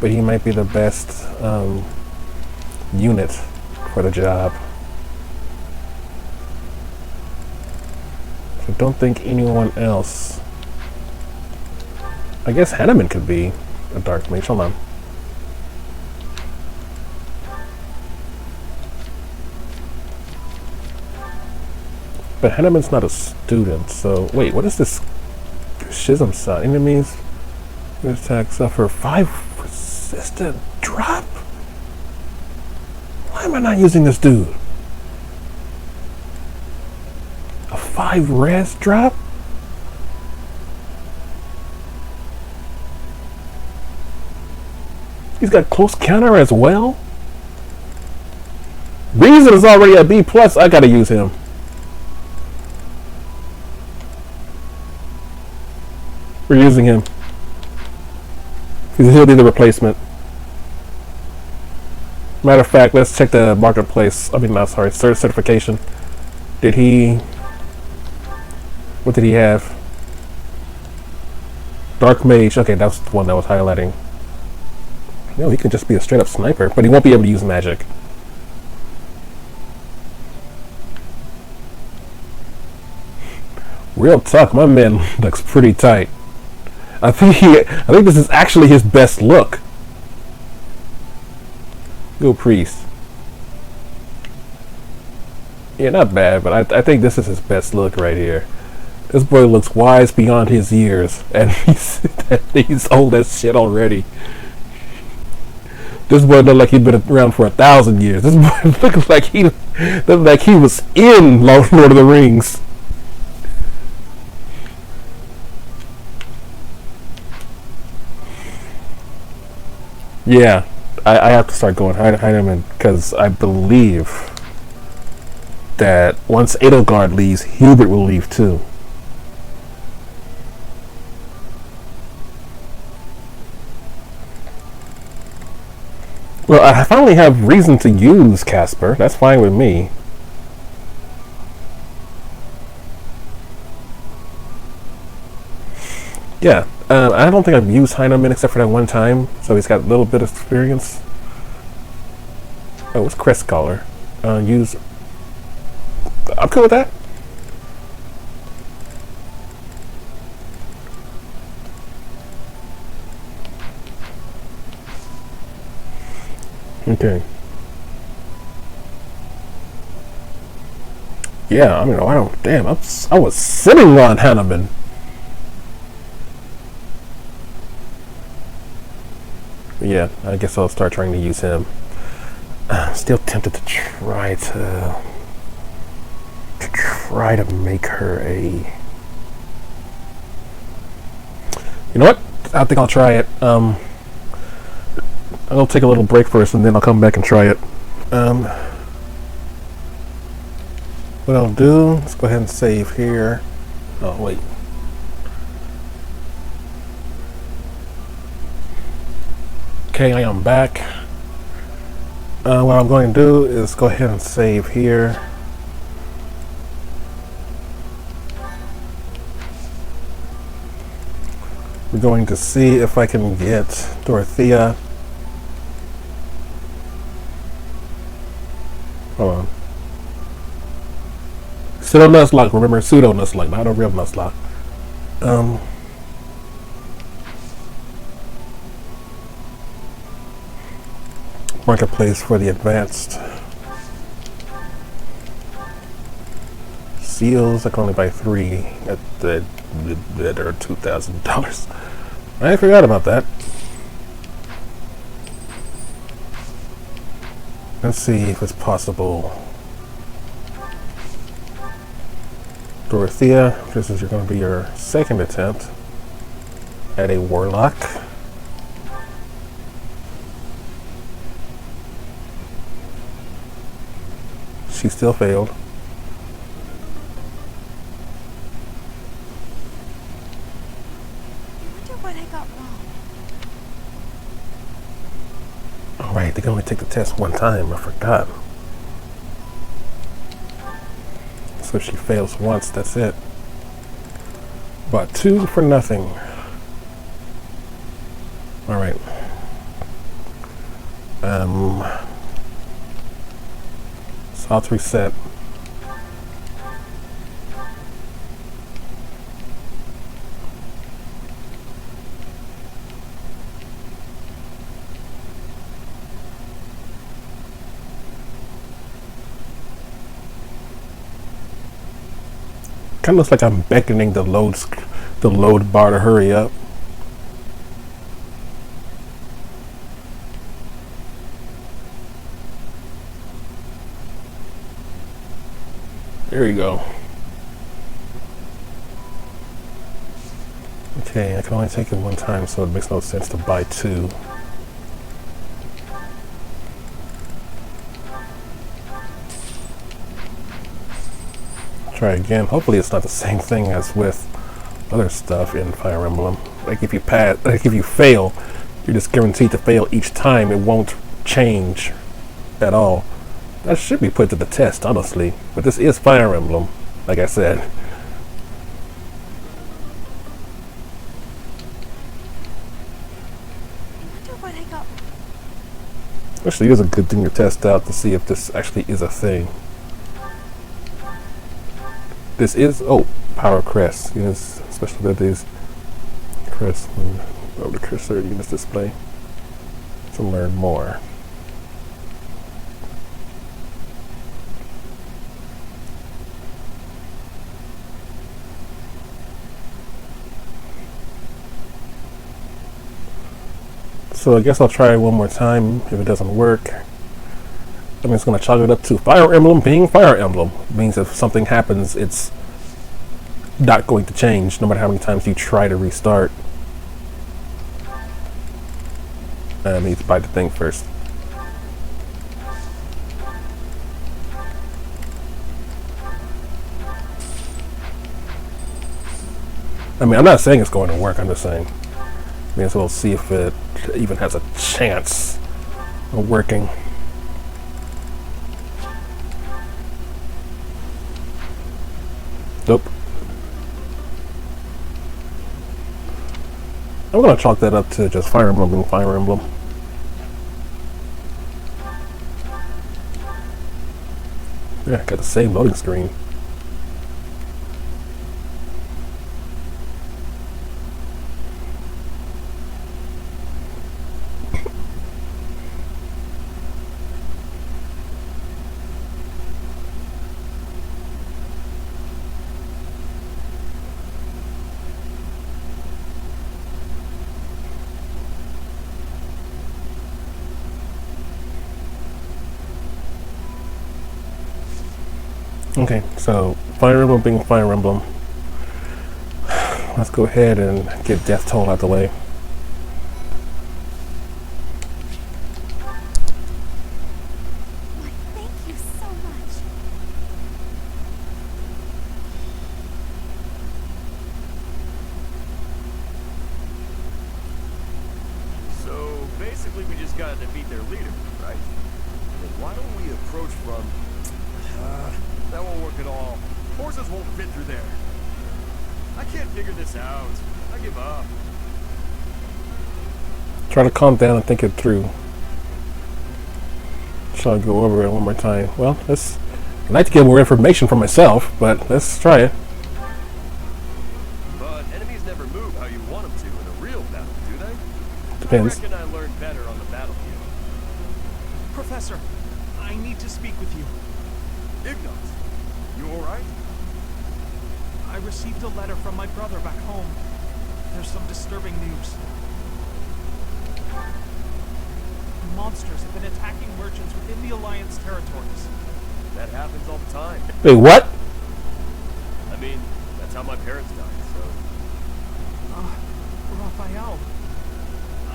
but he might be the best unit for the job. I don't think anyone else. I guess Hanneman could be a dark mage. Hold on. But Hanneman's not a student, so wait, what is this schism sign? Enemies attack suffer 5 resistant drop? Why am I not using this dude? A 5 res drop? He's got close counter as well? Reason is already a B+, I gotta use him. We're using him. He'll be the replacement. Matter of fact, let's check the marketplace. I mean, not sorry, certification. Did he? What did he have? Dark Mage. Okay, that's the one that was highlighting. No, he could just be a straight up sniper, but he won't be able to use magic. Real talk, my man looks pretty tight. I think this is actually his best look. Go Priest. Yeah, not bad, but I think this is his best look right here. This boy looks wise beyond his years, and he's old as shit already. This boy looked like he'd been around for 1,000 years. This boy looked like he was in Lord of the Rings. Yeah, I have to start going Heinemann because I believe that once Edelgard leaves, Hubert will leave too. Well, I finally have reason to use Casper. That's fine with me. Yeah. I don't think I've used Heinemann except for that one time, so he's got a little bit of experience. Oh, it's Crest Caller. I I'm cool with that. Okay. Yeah, I mean, I don't. Damn, I was sitting on Hanneman. Yeah, I guess I'll start trying to use him. Still tempted to try to make her a. You know what? I think I'll try it. I'll take a little break first, and then I'll come back and try it. What I'll do, let's go ahead and save here. Oh, wait. Okay, I am back. What I'm going to do is go ahead and save here. We're going to see if I can get Dorothea. Hold on. Pseudo Nuzlocke, remember pseudo Nuzlocke, not a real Nuzlocke. Marketplace for the advanced seals. I can only buy 3 at that are $2,000. I forgot about that. Let's see if it's possible. Dorothea, this is going to be your second attempt at a warlock. She still failed. I wonder what I got wrong. Alright, they can only take the test one time. I forgot. So if she fails once, that's it. But 2 for nothing. Alright. So I'll reset. Kind of looks like I'm beckoning the load bar to hurry up. There you go. Okay, I can only take it one time, so it makes no sense to buy 2. Try again. Hopefully it's not the same thing as with other stuff in Fire Emblem. Like if you fail, you're just guaranteed to fail each time. It won't change at all. That should be put to the test, honestly. But this is Fire Emblem, like I said. I wonder what I got wrong. Actually, it is a good thing to test out to see if this actually is a thing. This is, Power Crest. Yes, special abilities. Crest. Over the cursor in this display. To learn more. So I guess I'll try one more time. If it doesn't work, I'm just going to chalk it up to Fire Emblem being Fire Emblem. It means if something happens, it's not going to change no matter how many times you try to restart. I need to buy the thing first. I mean, I'm not saying it's going to work, I'm just saying. May as well see if it even has a chance of working. Nope. I'm gonna chalk that up to just Fire Emblem being Fire Emblem. Yeah, got the same loading screen. Okay, so Fire Emblem being Fire Emblem. Let's go ahead and get Death Toll out the way. Why, thank you so much. So basically we just gotta defeat their leader, right? Then why don't we approach from... that won't work at all. Horses won't fit through there. I can't figure this out. I give up. Try to calm down and think it through. Shall I go over it one more time? Well, I'd like to get more information for myself, but let's try it. But enemies never move how you want them to in a real battle, do they? Depends. I reckon I learned better on the battlefield. Professor, I need to speak with you. Ignatz, you alright? I received a letter from my brother back home. There's some disturbing news. Monsters have been attacking merchants within the Alliance territories. That happens all the time. Wait, what? I mean, that's how my parents died, so... Raphael,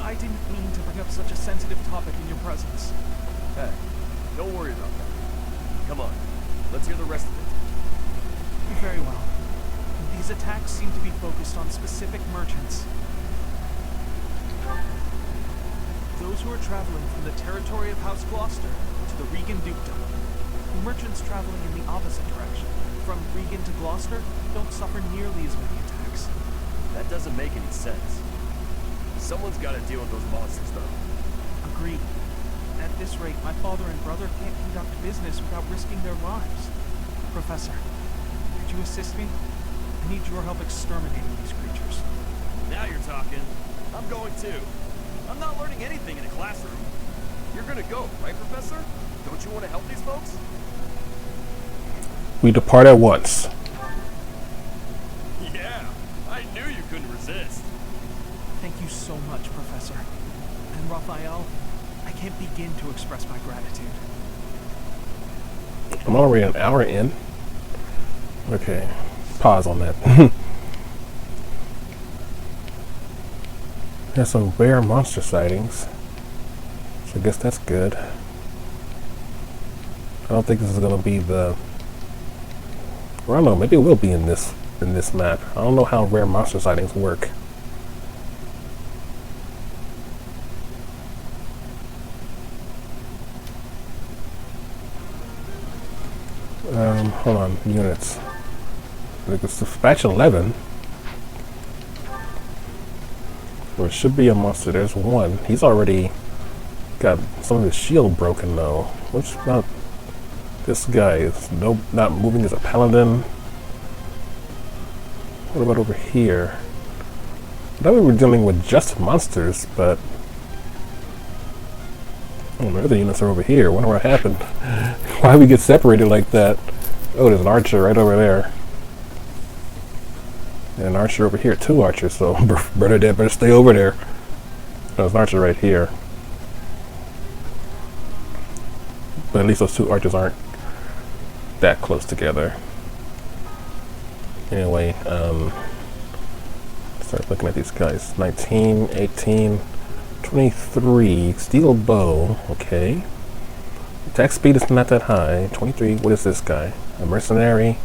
I didn't mean to bring up such a sensitive topic in your presence. Hey, don't worry about that. Come on, let's hear the rest of it. Very well. These attacks seem to be focused on specific merchants. Those who are traveling from the territory of House Gloucester to the Regan Dukedom. Merchants traveling in the opposite direction, from Regan to Gloucester, don't suffer nearly as many attacks. That doesn't make any sense. Someone's got to deal with those monsters, though. Agreed. At this rate, my father and brother can't conduct business without risking their lives. Professor, could you assist me? I need your help exterminating these creatures. Now you're talking. I'm going too. I'm not learning anything in a classroom. You're gonna go, right, Professor? Don't you want to help these folks? We depart at once. Yeah, I knew you couldn't resist. Thank you so much, Professor. And Raphael, I can't begin to express my gratitude. I'm already an hour in. Okay, pause on that. There's some rare monster sightings, so I guess that's good. I don't think this is gonna be the... Well, I don't know, maybe it will be in this map. I don't know how rare monster sightings work. Hold on, units. Like it's the batch 11. There should be a monster. There's one. He's already got some of his shield broken though. Which about this guy is not moving as a paladin. What about over here? I thought we were dealing with just monsters, but oh, the other units are over here. Wonder what happened. Why we get separated like that? Oh, there's an archer right over there. And an archer over here, 2 archers, so Bernadette better stay over there. There's an archer right here. But at least those 2 archers aren't that close together. Anyway, start looking at these guys. 19, 18, 23, steel bow, okay. Attack speed is not that high. 23, what is this guy? A mercenary.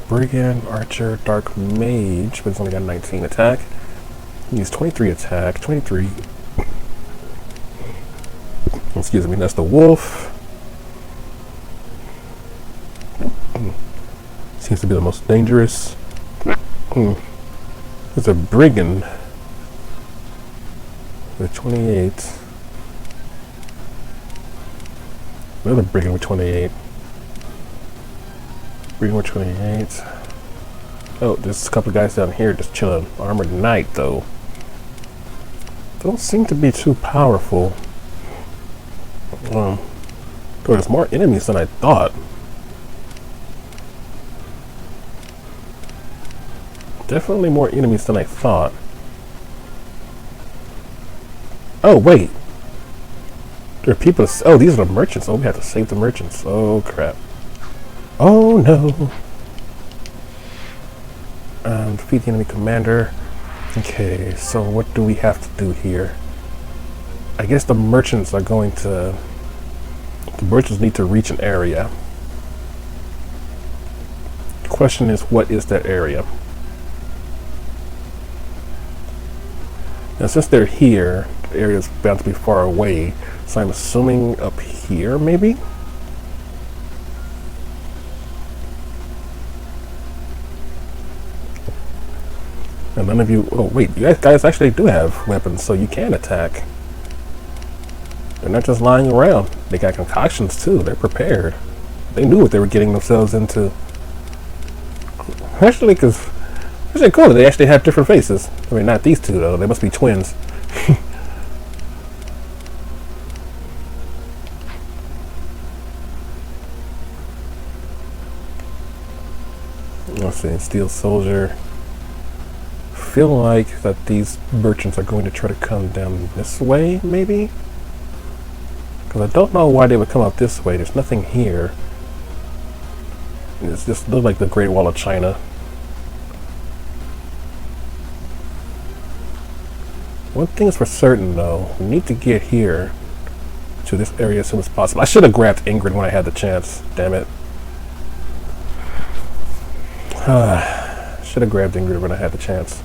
Brigand, archer, dark mage, but he's only got 19 attack. He's 23 attack, 23. Excuse me, that's the wolf. Seems to be the most dangerous. It's a brigand with 28. Another Brigand with 28. Brigand with 28. Oh, there's a couple of guys down here just chilling. Armored Knight, though. Don't seem to be too powerful. There's more enemies than I thought. Definitely more enemies than I thought. Oh, wait. There are people. Oh, these are the merchants. Oh, we have to save the merchants. Oh, crap. Oh, no. Defeat the enemy commander. Okay, so what do we have to do here? I guess the merchants are going to... The merchants need to reach an area. The question is, what is that area? Now, since they're here, the area is bound to be far away, so I'm assuming up here, maybe? And none of you... Oh, wait, you guys actually do have weapons, so you can attack. They're not just lying around. They got concoctions, too. They're prepared. They knew what they were getting themselves into. Actually, because... It's really cool that they actually have different faces. I mean, not these two, though. They must be twins. Let's see. Steel Soldier. Feel like that these merchants are going to try to come down this way, maybe? Because I don't know why they would come up this way. There's nothing here. It's just look like the Great Wall of China. One thing's for certain, though. We need to get here to this area as soon as possible. I should have grabbed Ingrid when I had the chance. Damn it. Should have grabbed Ingrid when I had the chance.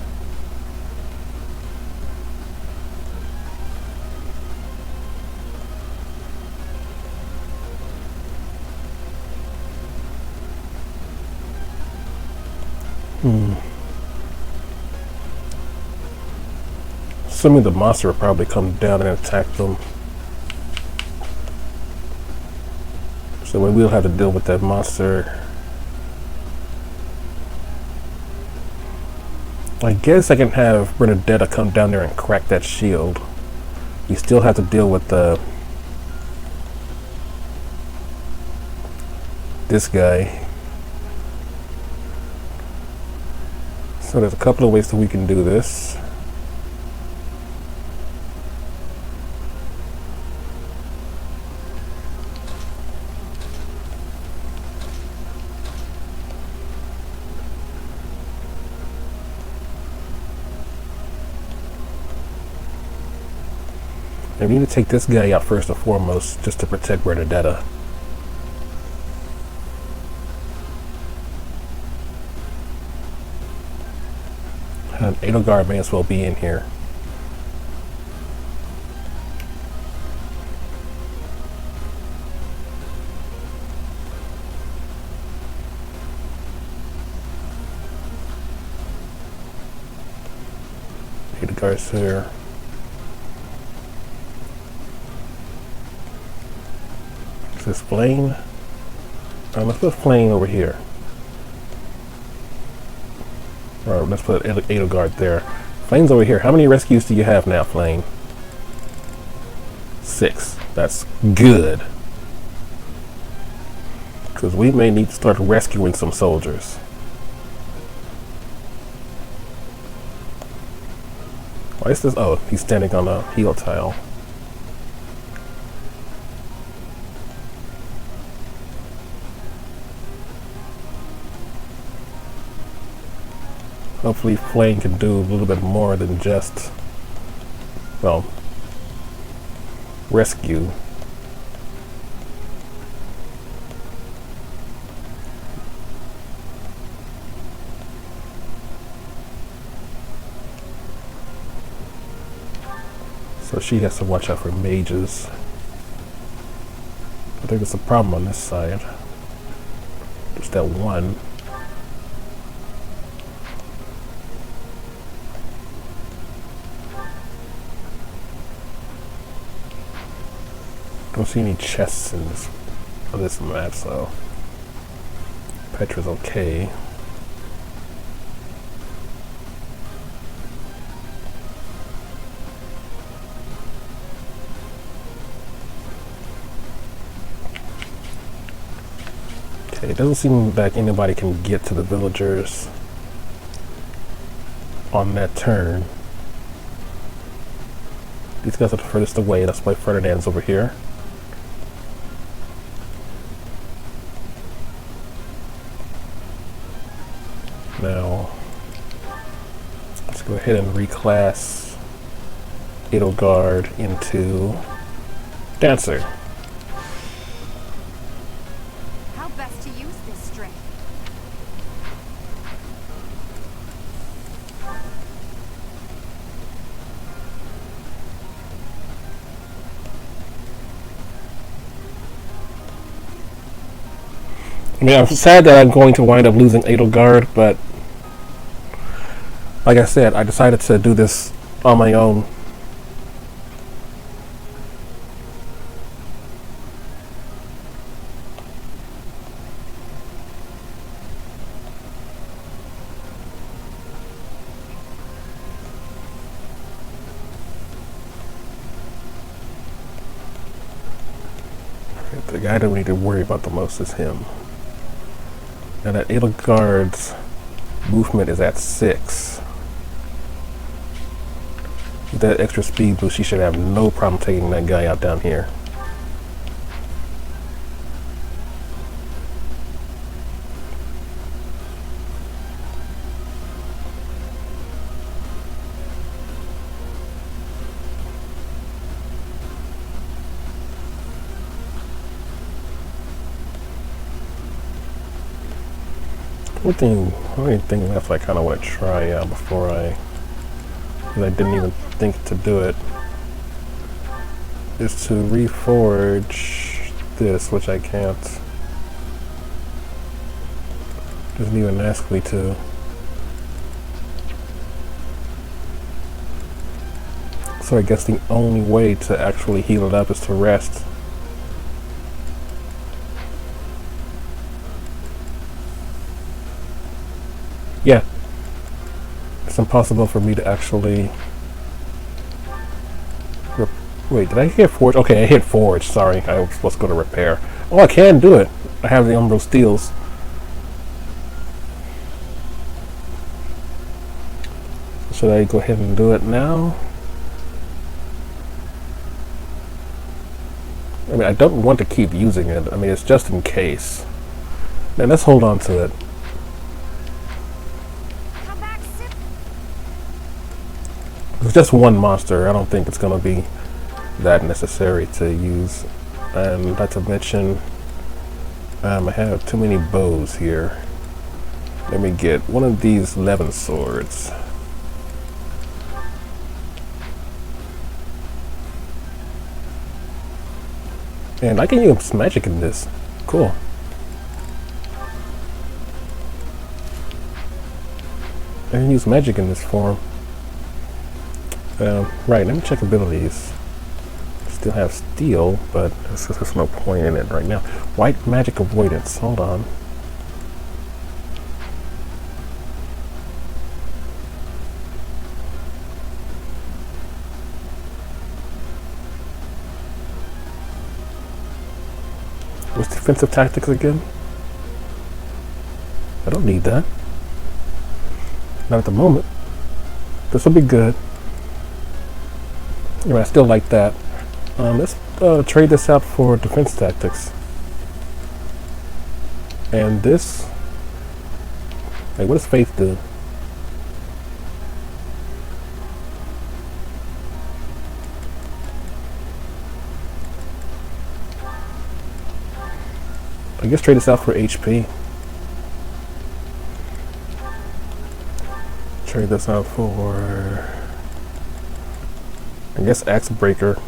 Assuming the monster will probably come down and attack them. So we'll have to deal with that monster. I guess I can have Bernadetta come down there and crack that shield. We still have to deal with this guy. So there's a couple of ways that we can do this. And we need to take this guy out first and foremost, just to protect Bernadetta. And Edelgard may as well be in here. Edelgard's here. Is this Flame? Let's put Flame over here. Alright, let's put Edelgard there. Flame's over here. How many rescues do you have now, Flame? 6. That's good. Because we may need to start rescuing some soldiers. Why is this? Oh, he's standing on a heal tile. Hopefully Flame can do a little bit more than just, well, rescue. So she has to watch out for mages. I think there's a problem on this side. There's that one. Don't see any chests in this on this map, so Petra's okay. Okay, it doesn't seem like anybody can get to the villagers on that turn. These guys are the furthest away. That's why Ferdinand's over here. Now, let's go ahead and reclass Edelgard into Dancer. How best to use this strength? I mean, I'm sad that I'm going to wind up losing Edelgard, but like I said, I decided to do this on my own. The guy that we need to worry about the most is him. Now that Edelgard's movement is at 6. With that extra speed boost, she should have no problem taking that guy out down here. Only thing left I kind of want to try out before because I didn't even think to do it, is to reforge this, which I can't. Doesn't even ask me to. So I guess the only way to actually heal it up is to rest. Yeah, it's impossible for me to actually. Wait, did I hit forge? Okay, I hit forge. Sorry, I was supposed to go to repair. Oh, I can do it. I have the Umbral Steels. Should I go ahead and do it now? I mean, I don't want to keep using it. I mean, it's just in case. Now let's hold on to it. It's just one monster. I don't think it's going to be that necessary to use. And not to mention, I have too many bows here. Let me get one of these Levin swords. And I can use magic in this. Cool. I can use magic in this form. Right, let me check abilities. Still have steel, but there's no point in it right now. White magic avoidance, hold on. What's defensive tactics again? I don't need that. Not at the moment. This will be good. Anyway, I still like that. Let's trade this out for defense tactics. And this. Hey, what does faith do? I guess trade this out for HP. Trade this out for, I guess, Axe Breaker.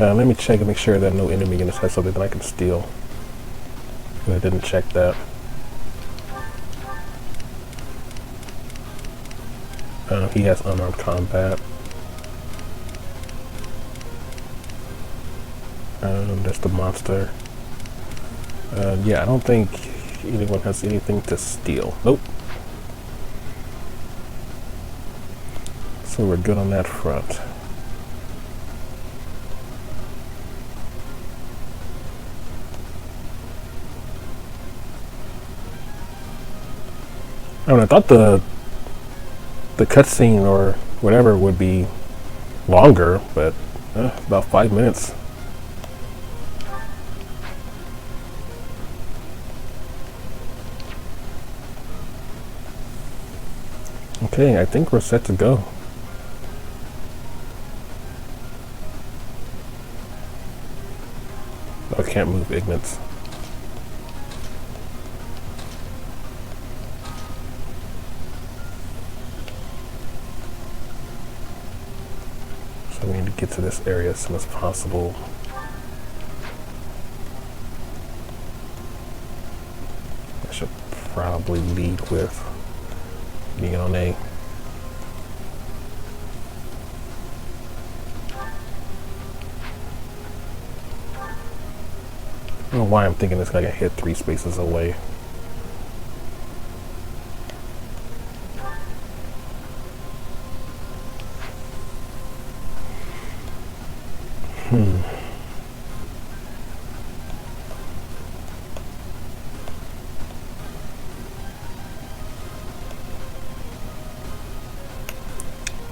Let me check and make sure that no enemy units has something that I can steal. I didn't check that. He has unarmed combat. That's the monster. Yeah, I don't think anyone has anything to steal. Nope. So we're good on that front. I thought the cutscene or whatever would be longer, but about 5 minutes. Okay, I think we're set to go. I can't move Ignatz. So we need to get to this area as soon as possible. I should probably lead with being on A. I don't know why I'm thinking this guy can hit 3 spaces away.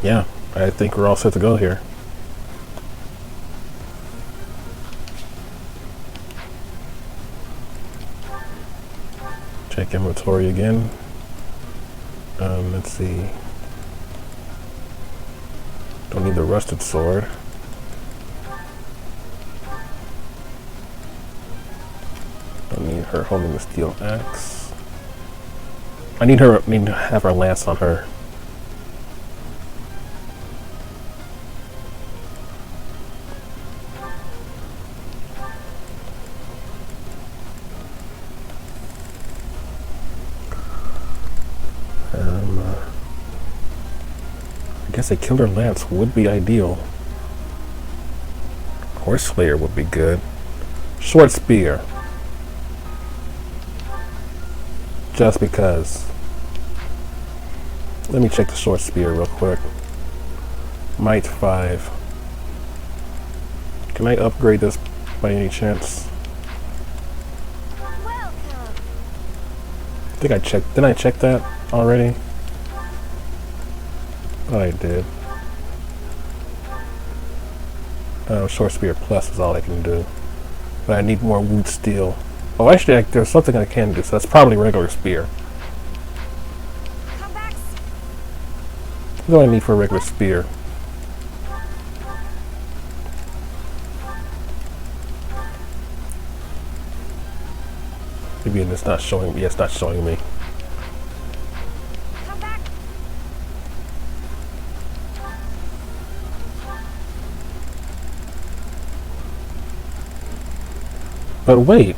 Yeah, I think we're all set to go here. Check inventory again. Let's see. Don't need the rusted sword. Don't need her holding the steel axe. I need to have her lance on her. I guess a killer lance would be ideal. Horse slayer would be good. Short spear. Just because. Let me check the short spear real quick. Might 5. Can I upgrade this by any chance? Welcome. I think I checked. Didn't I check that already? Oh, I did. Short spear plus is all I can do. But I need more wood steel. Oh, actually, there's something I can do, so that's probably regular spear. Comebacks. What do I need for a regular spear? Maybe it's not showing me. Yeah, it's not showing me. Come back. But wait.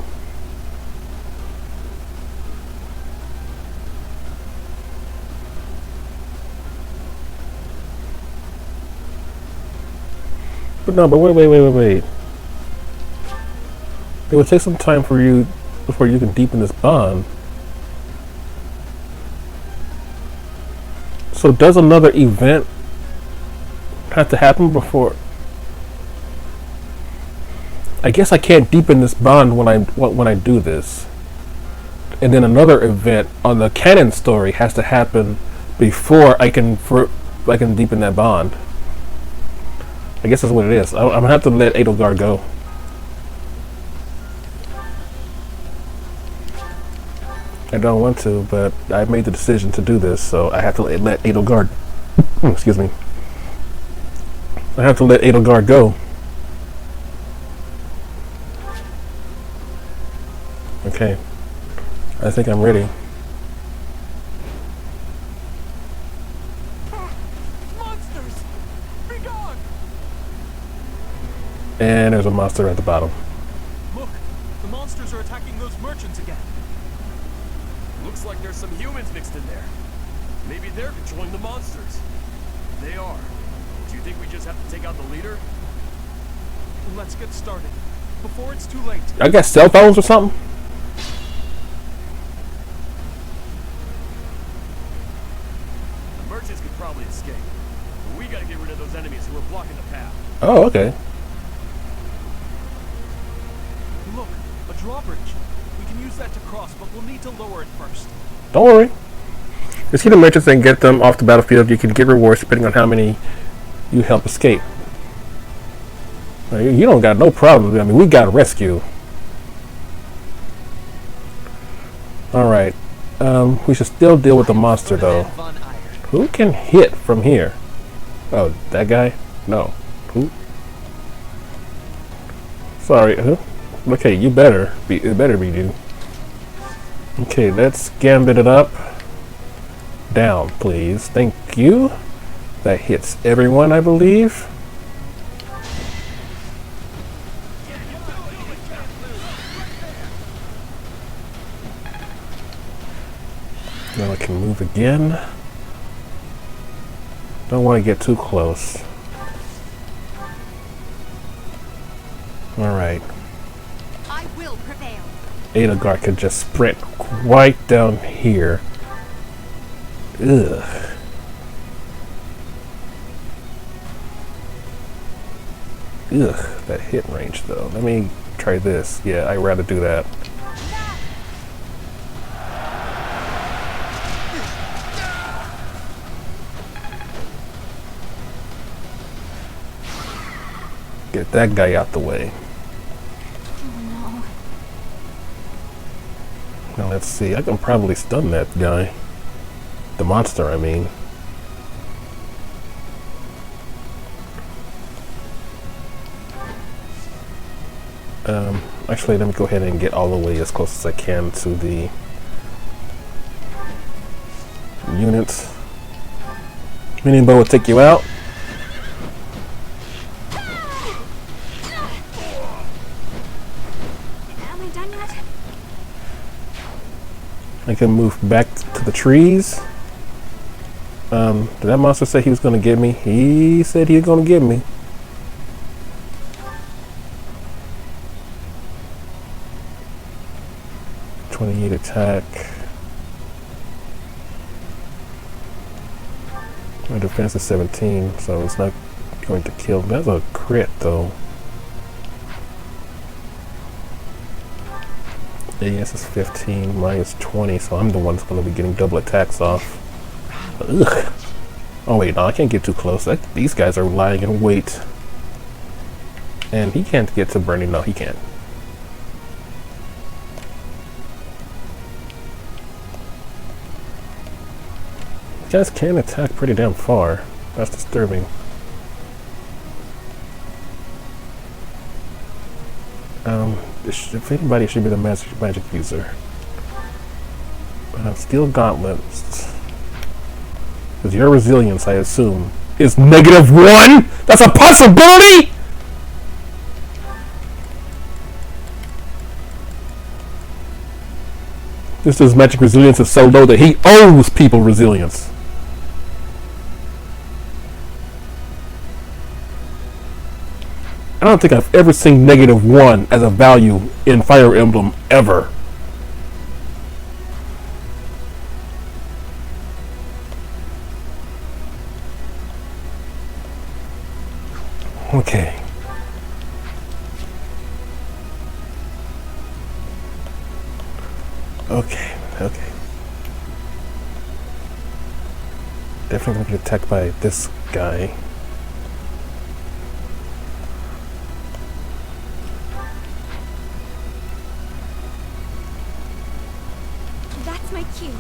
But no, but wait. It would take some time for you before you can deepen this bond. So does another event have to happen before? I guess I can't deepen this bond when I do this. And then another event on the canon story has to happen before I can deepen that bond. I guess that's what it is. I'm gonna have to let Edelgard go. I don't want to, but I made the decision to do this, so I have to let Edelgard. Excuse me. I have to let Edelgard go. Okay. I think I'm ready. Monsters! Be gone! And there's a monster at the bottom. Look, the monsters are attacking those merchants again. Looks like there's some humans mixed in there. Maybe they're controlling the monsters. They are. Do you think we just have to take out the leader? Let's get started before it's too late. I got cell phones or something? The merchants could probably escape. But we gotta get rid of those enemies who are blocking the path. Oh, okay. Look, a drawbridge. We can use that to cross, but we'll need to lower it first. Don't worry. Just hit the merchants and get them off the battlefield. You can get rewards depending on how many you help escape. You don't got no problems. I mean, we got rescue. Alright. We should still deal with the monster, though. Who can hit from here? Oh, that guy? No. Who? Sorry. Okay, you better be. It better be you. Okay, let's gambit it up. Down, please. Thank you. That hits everyone, I believe. Now I can move again. Don't want to get too close. Alright. I will prevail. Edelgard could just sprint right down here. Ugh. Ugh, that hit range though. Let me try this. Yeah, I'd rather do that. Get that guy out the way. Oh Now let's see. I can probably stun that guy. The monster, I mean. Actually, let me go ahead and get all the way as close as I can to the units. Minion bow will take you out. Am I done yet? I can move back to the trees. Did that monster say he was going to get me? He said he was going to get me. .28 attack. My defense is 17, so it's not going to kill. That's a crit, though. AS is 15, mine is 20, so I'm the one that's going to be getting double attacks off. Ugh. Oh wait, no, I can't get too close. These guys are lying in wait. And he can't get to Bernie. No, he can't. These guys can attack pretty damn far. That's disturbing. If anybody, should be the magic user. Steel gauntlets. Because your resilience, I assume, is -1? That's a possibility? This is magic resilience is so low that he owes people resilience. I don't think I've ever seen -1 as a value in Fire Emblem, ever. Okay. Okay. Definitely gonna get attacked by this guy. That's my cue.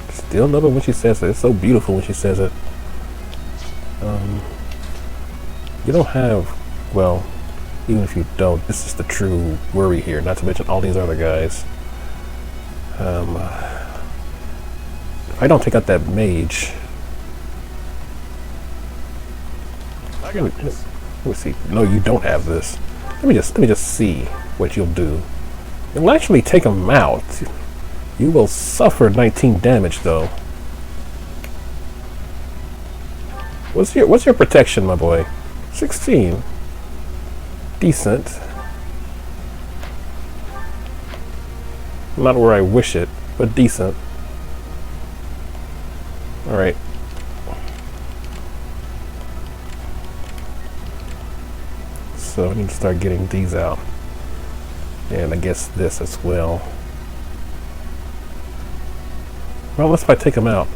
Still love it when she says it. It's so beautiful when she says it. You don't have, well, even if you don't, this is the true worry here, not to mention all these other guys. If I don't take out that mage... I got this. Let me see. No, you don't have this. Let me just see what you'll do. You'll actually take him out. You will suffer 19 damage though. What's your protection, my boy? 16. Decent. Not where I wish it, but decent. Alright. So I need to start getting these out. And I guess this as well. Well, let's if I take them out.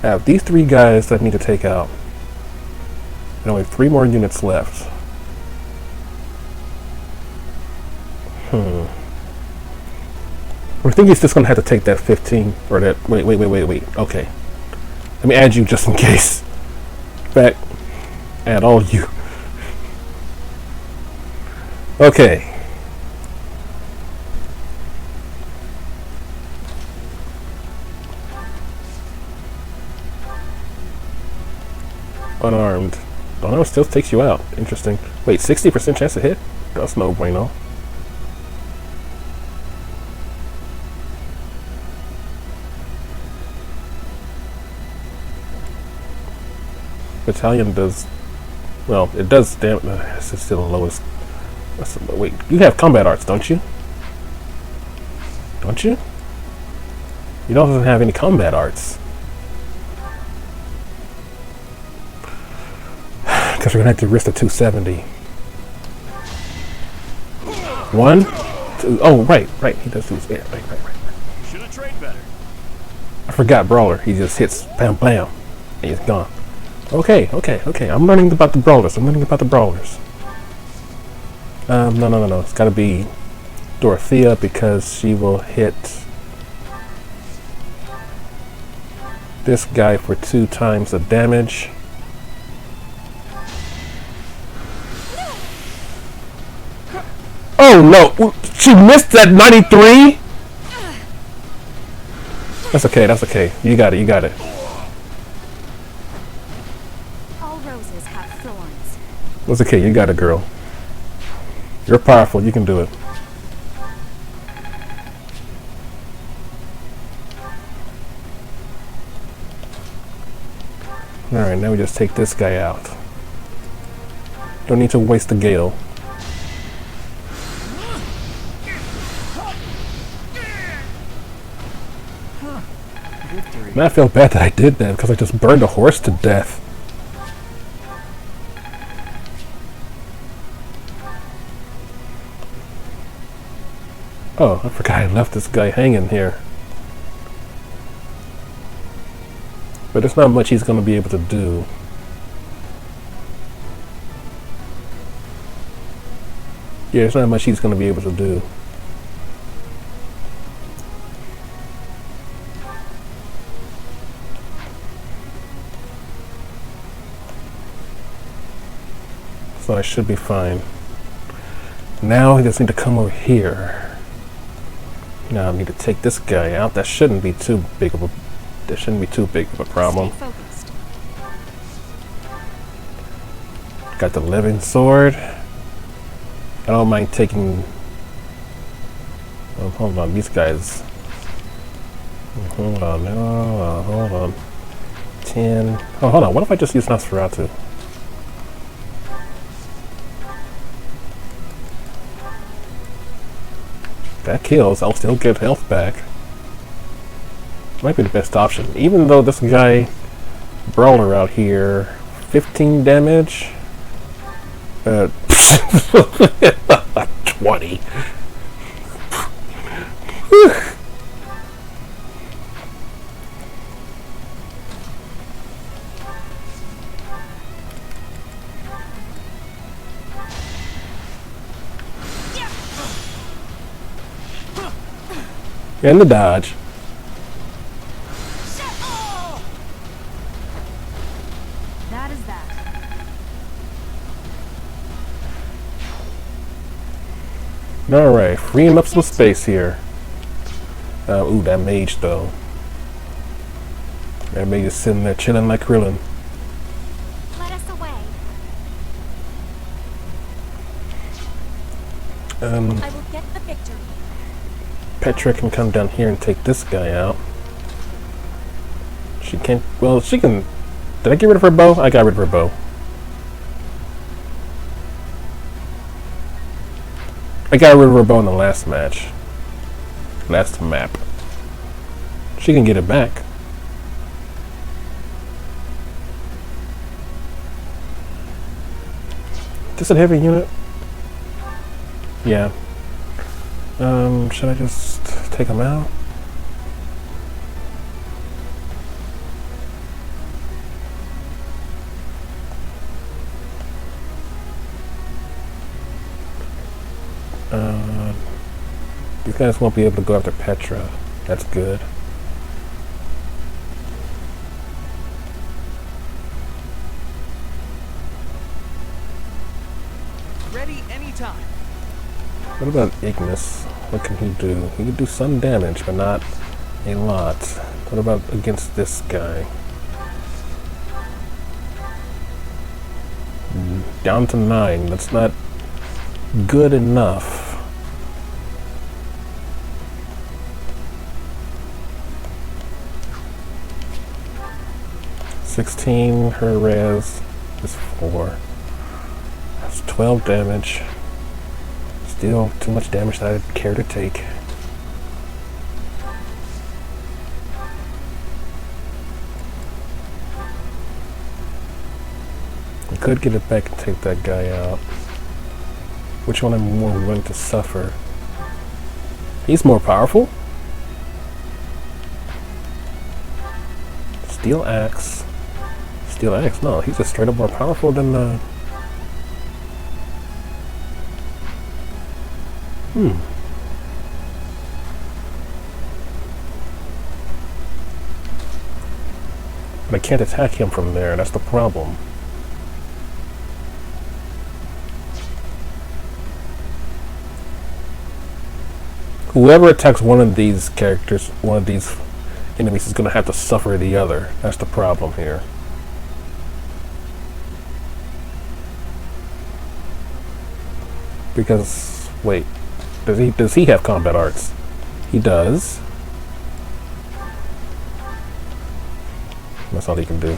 I have these 3 guys that I need to take out. And only 3 more units left. I think he's just gonna have to take that 15 or that. Wait. Okay. Let me add you just in case. Back. Add all you. Okay. Unarmed. Unarmed still takes you out. Interesting. Wait, 60% chance to hit? That's no bueno. Battalion does, well, it does damage. It's still the lowest. Wait, you have combat arts, don't you? Don't you? You don't have any combat arts. Because we're gonna have to risk the 270. 1, 2. Oh, right. He does do. Yeah, right. Should have trained better. I forgot Brawler. He just hits bam, and he's gone. Okay. I'm learning about the brawlers. No. It's got to be Dorothea because she will hit this guy for 2 times the damage. Oh no! She missed that 93. That's okay. You got it. That's okay, you got it, girl. You're powerful, you can do it. Alright, now we just take this guy out. Don't need to waste the gale. Man, I feel bad that I did that because I just burned a horse to death. Oh, I forgot I left this guy hanging here. But there's not much he's going to be able to do. Yeah, there's not much he's going to be able to do. So I should be fine. Now I just need to come over here. Now I need to take this guy out. That shouldn't be too big of a problem. Got the living sword. I don't mind taking. Oh, hold on, these guys. Hold on. 10. Oh, hold on. What if I just use Nosferatu? That kills, I'll still get health back. Might be the best option. Even though this guy, Brawler out here, 15 damage. 20. And the dodge. That is that. Alright, freeing up some space here. Ooh, that mage though. That mage is sitting there chilling like Krillin. Let us away. I will get the victory. Petra can come down here and take this guy out. She can't. Well, she can. Did I get rid of her bow? I got rid of her bow. I got rid of her bow in the last match. Last map. She can get it back. This a heavy unit? Yeah. Should I just take him out? These guys won't be able to go after Petra. That's good. Ready anytime. What about Ignatz? What can he do? He can do some damage, but not a lot. What about against this guy? Down to 9. That's not good enough. $16. Her res is 4. That's 12 damage. Still too much damage that I'd care to take. I could get it back and take that guy out. Which one I'm more willing to suffer? He's more powerful. Steel axe. Steel axe? No, he's just straight up more powerful than But I can't attack him from there, that's the problem. Whoever attacks one of these characters, one of these enemies, is going to have to suffer the other. That's the problem here. Because, wait, does he have combat arts? He does. That's all he can do.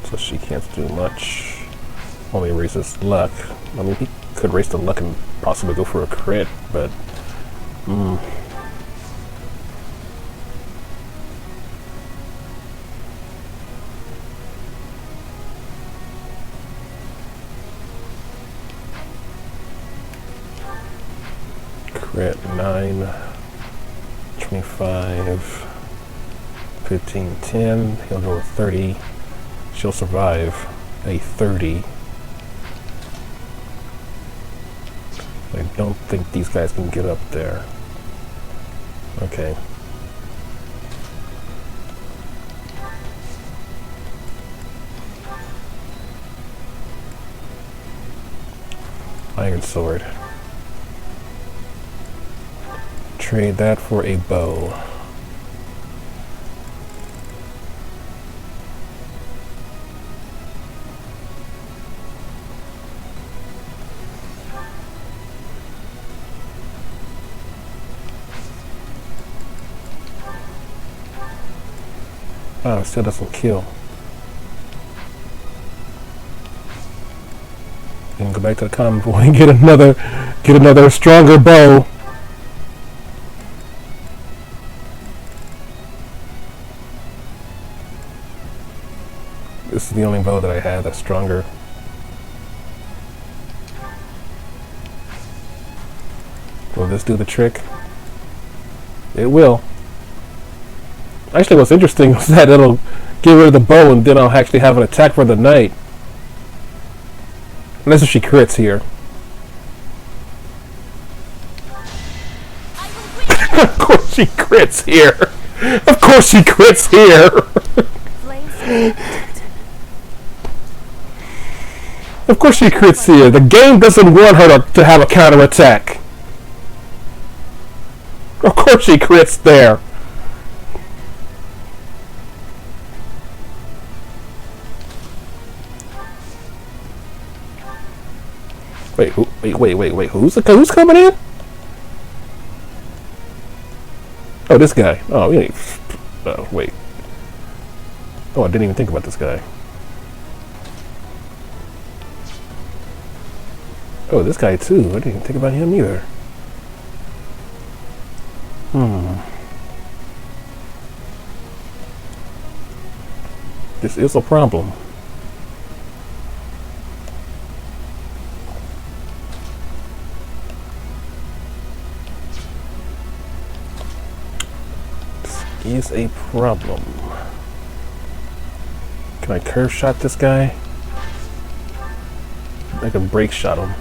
So she can't do much. Only raises luck. I mean, he could raise the luck and possibly go for a crit, but crit 9, 25, 15, 10. He'll go with 30. She'll survive a 30. I don't think these guys can get up there. Okay. Iron sword. Trade that for a bow. Wow, it still doesn't kill. You can go back to the convoy and get another stronger bow. This is the only bow that I have that's stronger. Will this do the trick? It will. Actually, what's interesting is that it'll get rid of the bow and then I'll actually have an attack for the knight. Unless if she crits here. Of course she crits here. Of course she crits here. Of course she crits here. The game doesn't want her to have a counterattack. Of course she crits there. Wait. Who's coming in? Oh, this guy. Oh, wait. Oh, I didn't even think about this guy. Oh, this guy too. I didn't even think about him either. This is a problem. This is a problem. Can I curve shot this guy? I can break shot him.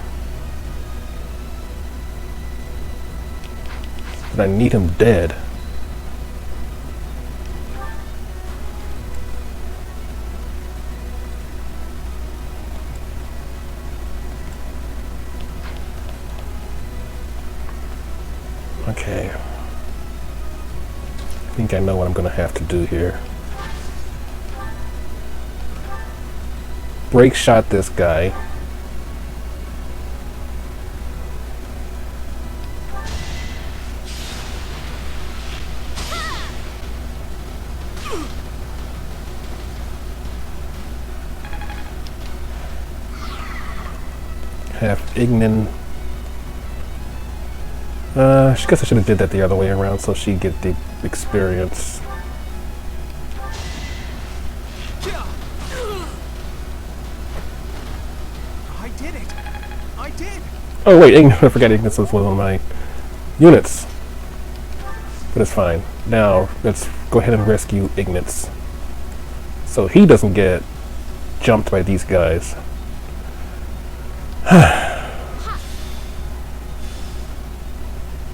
But I need him dead. Okay. I think I know what I'm gonna have to do here. Break shot this guy. Have Ignan. I guess I should have did that the other way around so she'd get the experience. I did it. I did. Oh wait, I forgot Ignatz was one of my units. But it's fine. Now let's go ahead and rescue Ignatz, so he doesn't get jumped by these guys.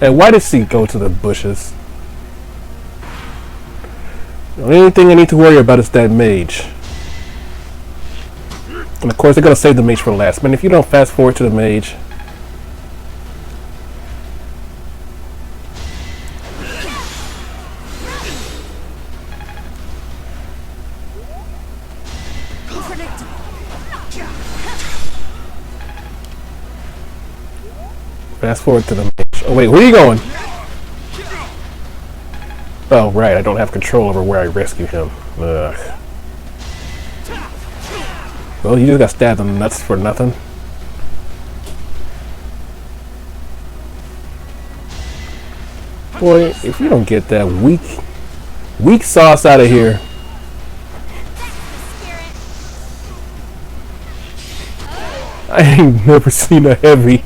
And why does he go to the bushes? The only thing I need to worry about is that mage. And of course, they're gonna save the mage for last. Man, if you don't fast forward to the mage. Fast forward to the mage. Oh wait, where are you going? Oh right, I don't have control over where I rescue him. Ugh. Well, you just got stabbed in the nuts for nothing. Boy, if you don't get that weak sauce out of here. I ain't never seen a heavy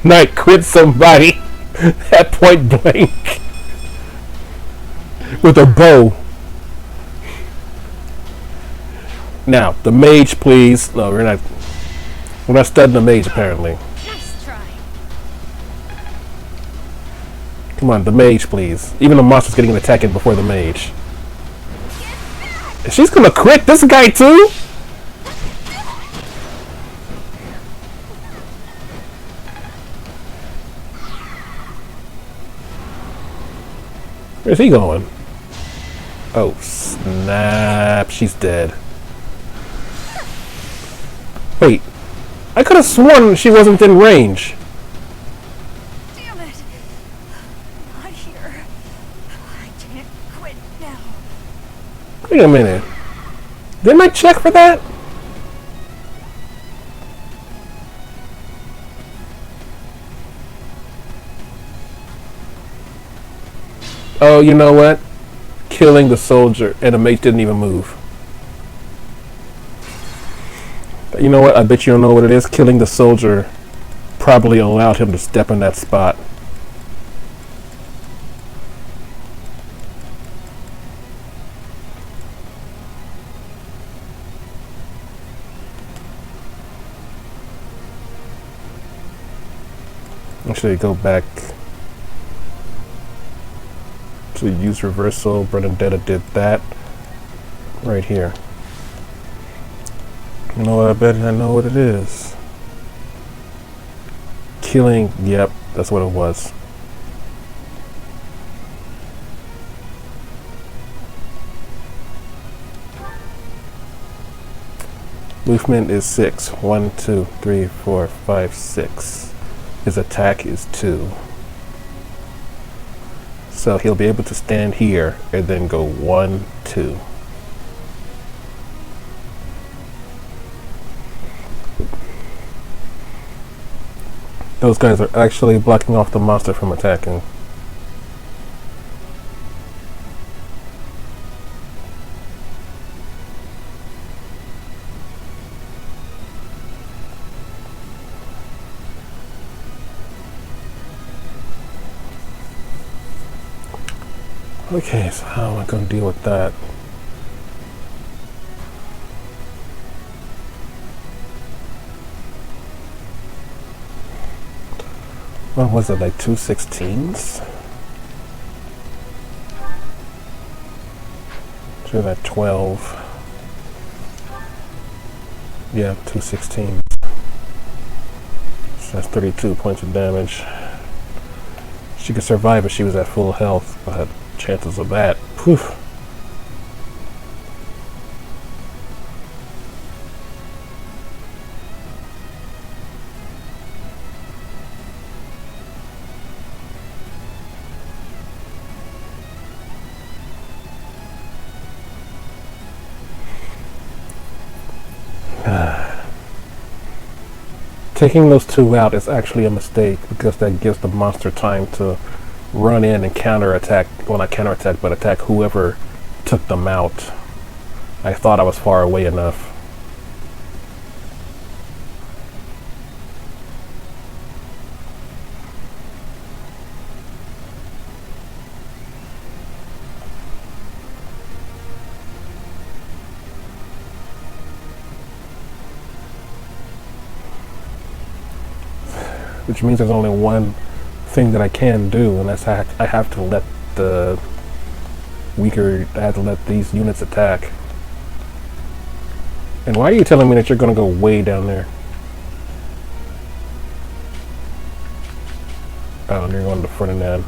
knight quit somebody at point blank with a bow. Now, the mage, please. No, we're not studying the mage apparently. Nice try. Come on, the mage, please. Even the monster's getting an attack in before the mage. She's gonna crit this guy too? Where's he going? Oh, snap. She's dead. Wait. I could have sworn she wasn't in range. Damn it. Not here. I can't quit now. Wait a minute. Didn't I check for that? Oh, you know what? Killing the soldier and the mage didn't even move. You know what? I bet you don't know what it is. Killing the soldier probably allowed him to step in that spot. Actually, go back. Actually, use reversal. Brenadetta did that right here. You know what? I bet I know what it is. Killing. Yep, that's what it was. Movement is 6. 1, 2, 3, 4, 5, 6. His attack is 2. So he'll be able to stand here and then go 1, 2. Those guys are actually blocking off the monster from attacking. Okay, so how am I going to deal with that? What was it, like 2 16s? So that 12. Yeah, 2 16s. So that's 32 points of damage. She could survive if she was at full health, but chances of that, poof. Taking those two out is actually a mistake because that gives the monster time to run in and counterattack, well not counterattack, but attack whoever took them out. I thought I was far away enough. Which means there's only one thing that I can do, and that's I have to let the weaker, I have to let these units attack. And why are you telling me that you're going to go way down there? Oh, and you're going to Ferdinand.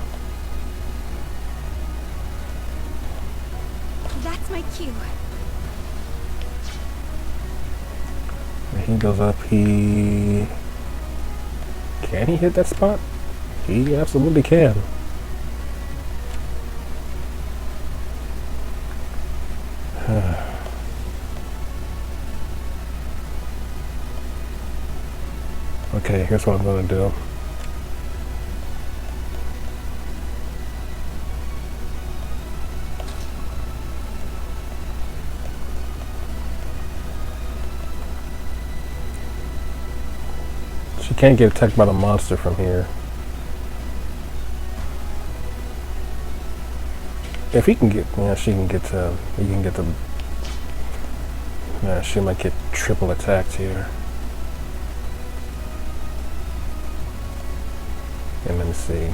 That's my cue. When he goes up, can he hit that spot? He absolutely can. Okay, here's what I'm going to do. She can't get attacked by the monster from here. If he can get, yeah, she can get to, he can get to, yeah, she might get triple attacked here. And let me see,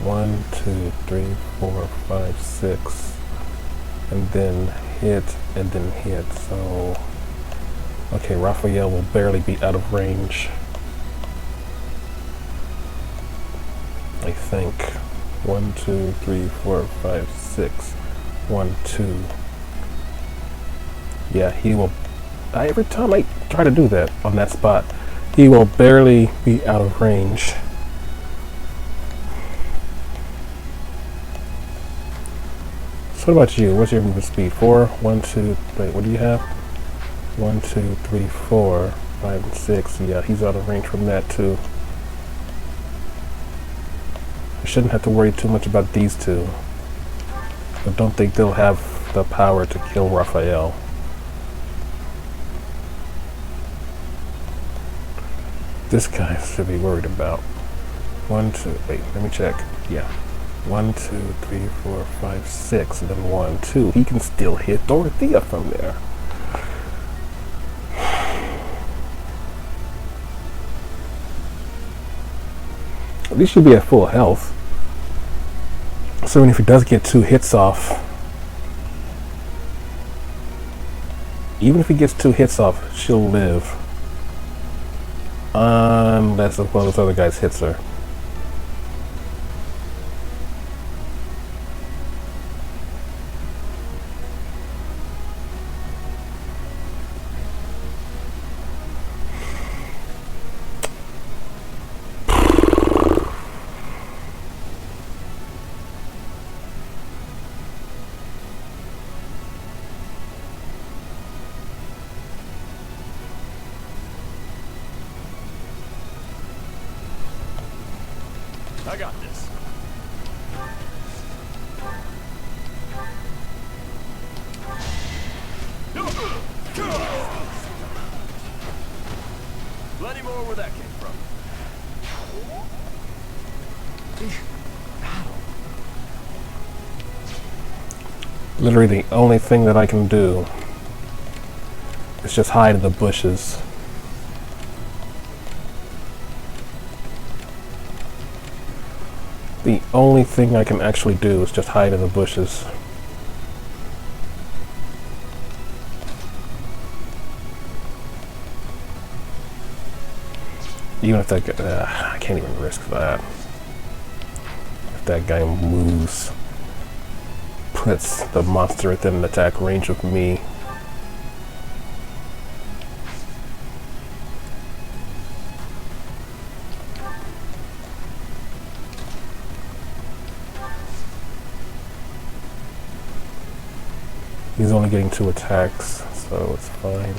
1, 2, 3, 4, 5, 6, and then hit, and then hit, so, okay, Raphael will barely be out of range. I think 1, 2, 3, 4, 5, 6. 1, 2. Yeah, he will. Every time I try to do that on that spot, he will barely be out of range. So what about you? What's your movement speed? 4, 1, 2. Wait, what do you have? 1, 2, 3, 4, 5, and 6. Yeah, he's out of range from that too. I shouldn't have to worry too much about these two. I don't think they'll have the power to kill Raphael. This guy should be worried about. 1, 2, wait, let me check. Yeah. 1, 2, 3, 4, 5, 6, and then 1, 2. He can still hit Dorothea from there. At least she'll be at full health. So even if he does get 2 hits off, even if he gets 2 hits off, she'll live. Unless one of those other guys hits her. I got this. Plenty more where that came from. Literally the only thing that I can do is just hide in the bushes. The only thing I can actually do is just hide in the bushes. Even if that guy, I can't even risk that. If that guy moves, puts the monster within an attack range of me. He's only getting 2 attacks, so it's fine.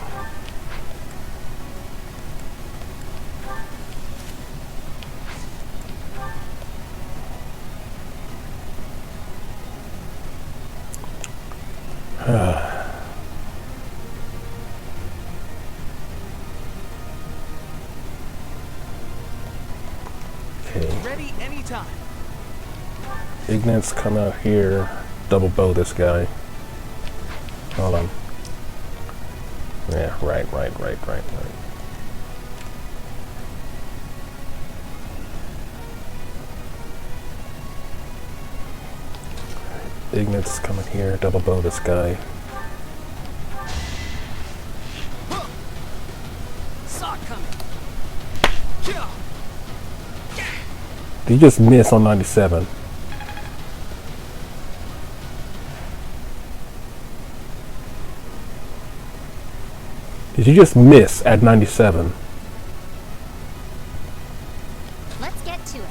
Okay. Ready anytime. Ignatz, come out here. Double bow this guy. Hold on. Yeah, right. Ignatz coming here, double bow this guy. Saw it coming. Did you just miss on 97? Did you just miss at 97? Let's get to it.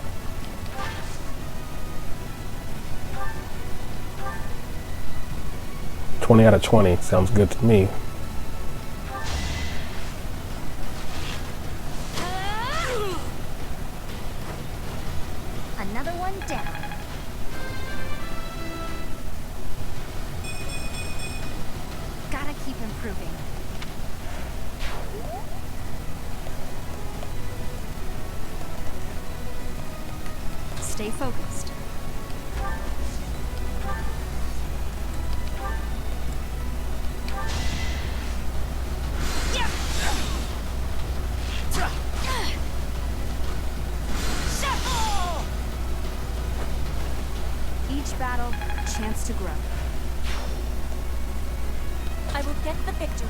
$20 out of 20 sounds good to me. Another one down. Gotta keep improving. Stay focused. Each battle, chance to grow. I will get the victory.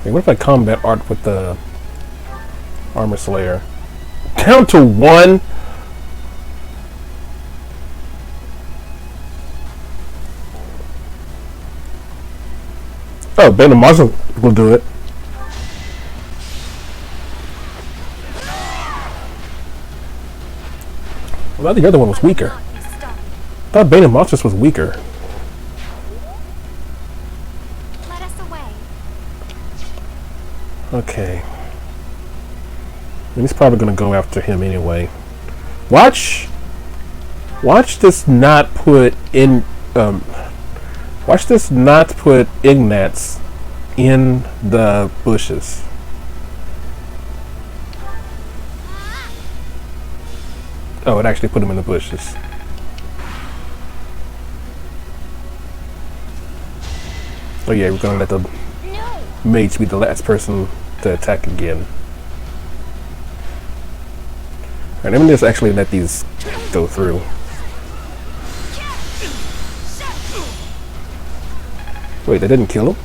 Hey, what if I combat art with the Armor Slayer? Down to 1? Oh, Bane of Muzzle will do it. Well, the other one was weaker. I thought Bane of Monsters was weaker. Let us away. Okay. And he's probably gonna go after him anyway. Watch this not put in. Watch this not put Ignatz in the bushes. Oh, it actually put him in the bushes. Oh yeah, we're gonna let the mage be the last person to attack again. Alright, let me just actually let these go through. Wait, they didn't kill him?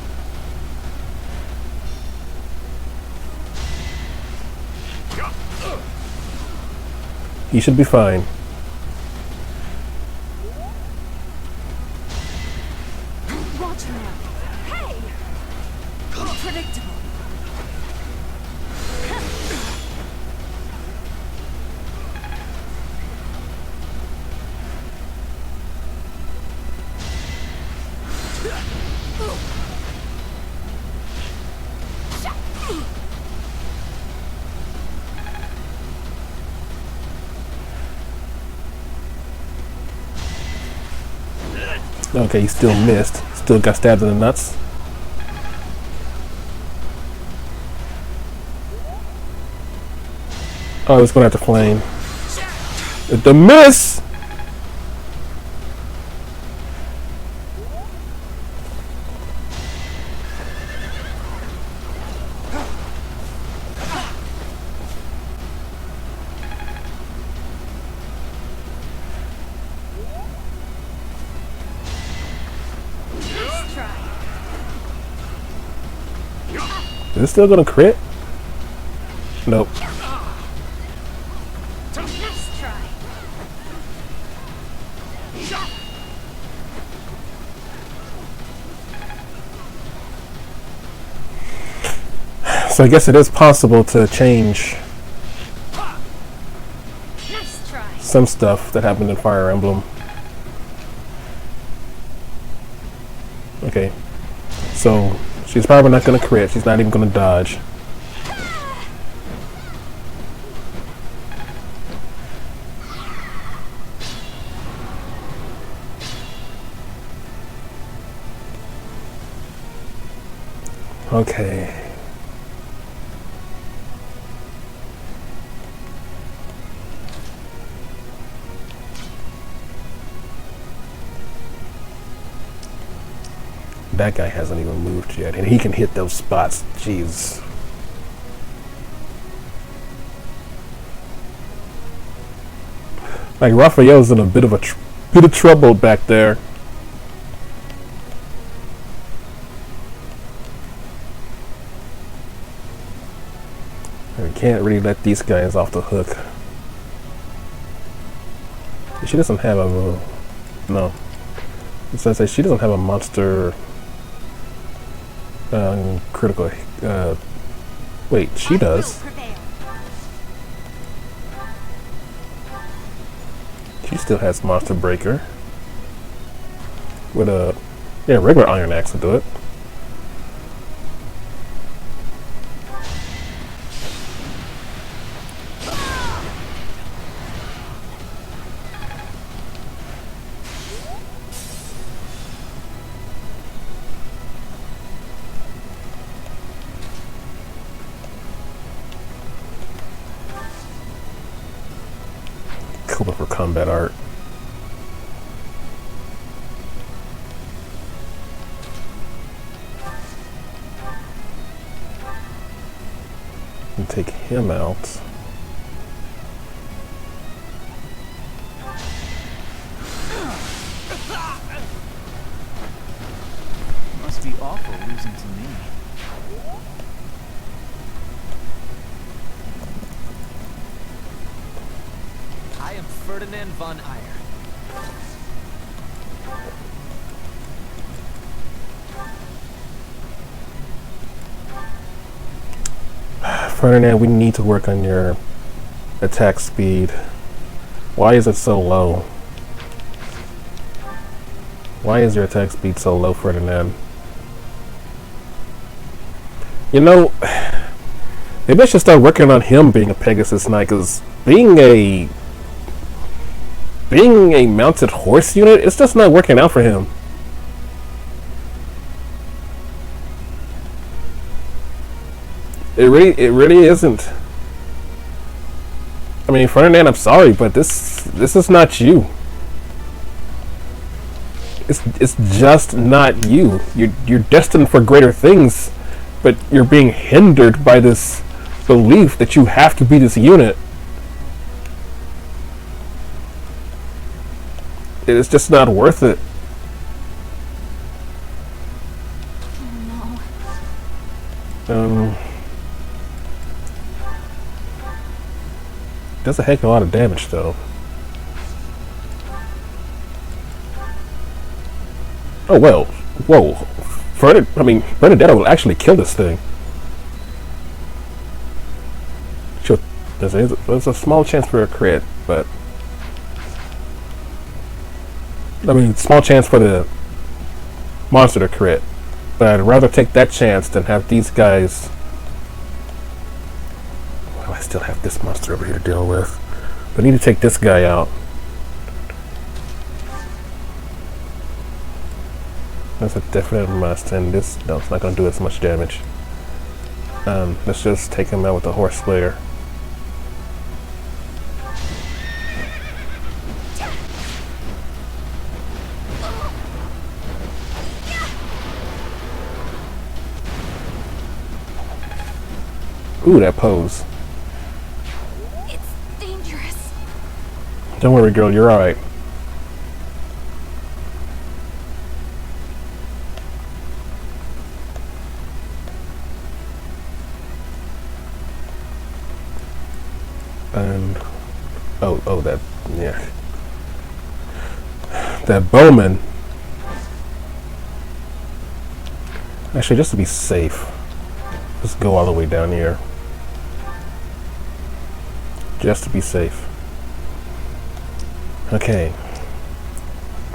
He should be fine. Watch now. Hey! Predictable. Okay, he still missed. Still got stabbed in the nuts. Oh, it's going after flame. The miss! Is it still gonna crit? Nope. So I guess it is possible to change some stuff that happened in Fire Emblem. Okay. So she's probably not gonna crit. She's not even gonna dodge. Okay. That guy hasn't even moved yet, and he can hit those spots. Jeez. Like Raphael's in a bit of trouble back there. And we can't really let these guys off the hook. She doesn't have a no. It says that she doesn't have a monster. Critical. Wait, she does. She still has Monster Breaker. With a regular Iron Axe to do it. For combat art. And take him out. Must be awful losing to me. I am Ferdinand von Eyre. Ferdinand, we need to work on your attack speed. Why is it so low? Why is your attack speed so low, Ferdinand? You know, maybe I should start working on him being a Pegasus Knight, because being a mounted horse unit, it's just not working out for him. It really isn't. I mean, Ferdinand, I'm sorry, but this is not you. It's just not you. You're destined for greater things, but you're being hindered by this belief that you have to be this unit. It's just not worth it. Does a heck of a lot of damage though. Oh well, whoa. Bernadetta will actually kill this thing. Sure, there's a small chance for a crit, but small chance for the monster to crit. But I'd rather take that chance than have these guys. Well, I still have this monster over here to deal with. But I need to take this guy out. That's a definite must, and this, no, it's not going to do as much damage. Let's just take him out with the horse slayer. Ooh, that pose. It's dangerous. Don't worry, girl, you're alright. And oh, that, yeah, that bowman. Actually, just to be safe, let's go all the way down here. Just to be safe. Okay.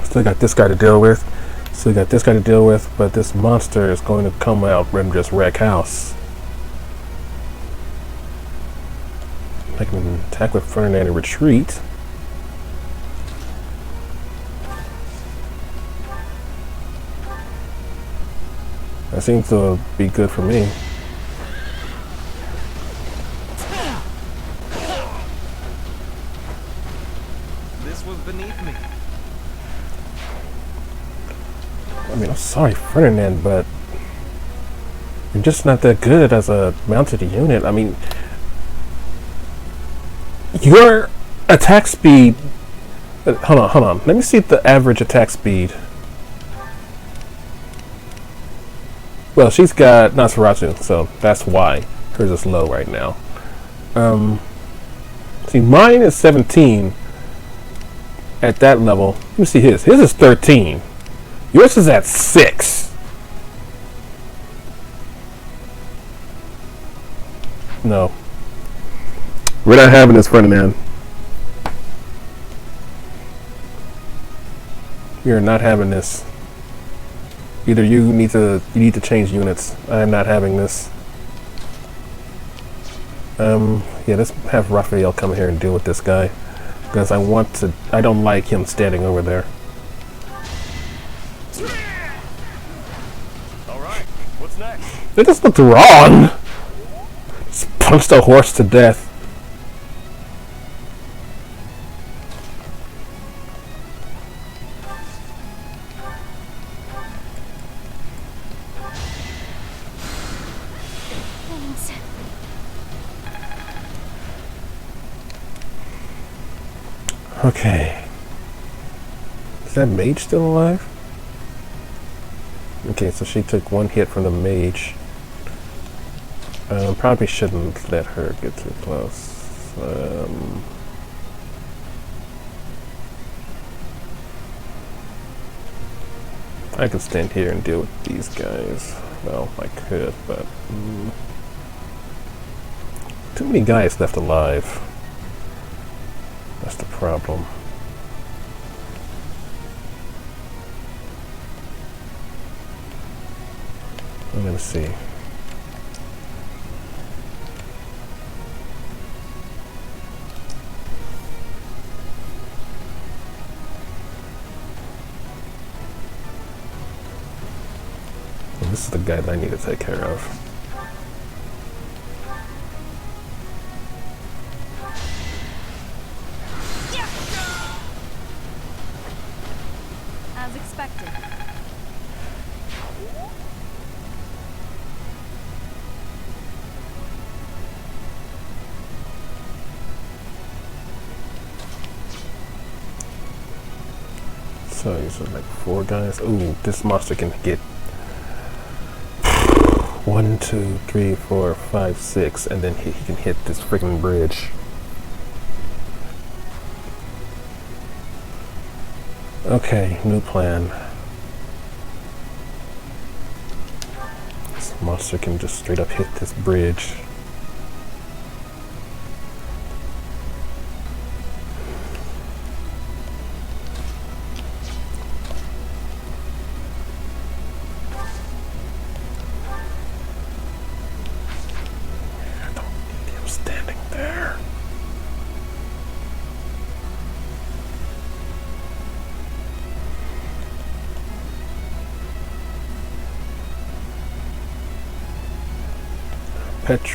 Still got this guy to deal with. Still got this guy to deal with, but this monster is going to come out and just wreck house. I can attack with Ferdinand and retreat. That seems to be good for me. This was beneath me. I mean, I'm sorry, Ferdinand, but you're just not that good as a mounted unit. I mean, your attack speed. Hold on. Let me see the average attack speed. Well, she's got Nosferatu, so that's why hers is low right now. See, mine is 17 at that level. Let me see his. His is 13. Yours is at 6. No. We're not having this, Ferdinand. We are not having this. Either you need to change units. I am not having this. Yeah, let's have Raphael come here and deal with this guy, because I don't like him standing over there. Alright, what's next? It just looked wrong. Just punched a horse to death. Okay. Is that mage still alive? Okay, so she took one hit from the mage. Probably shouldn't let her get too close. I could stand here and deal with these guys. Well, I could, but too many guys left alive. That's the problem. Let me see. Well, this is the guy that I need to take care of. As expected. So these are like 4 guys. Ooh, this monster can get 1, 2, 3, 4, 5, 6, and then he can hit this freaking bridge. Okay, new plan. This monster can just straight up hit this bridge. I don't need him standing there.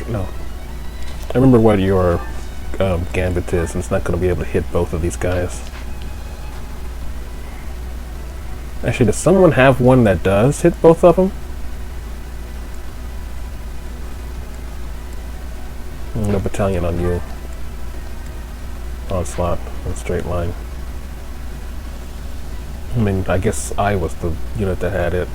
No. I remember what your gambit is, and it's not going to be able to hit both of these guys. Actually, does someone have one that does hit both of them? No battalion on you. Onslaught in straight line. I mean, I guess I was the unit that had it.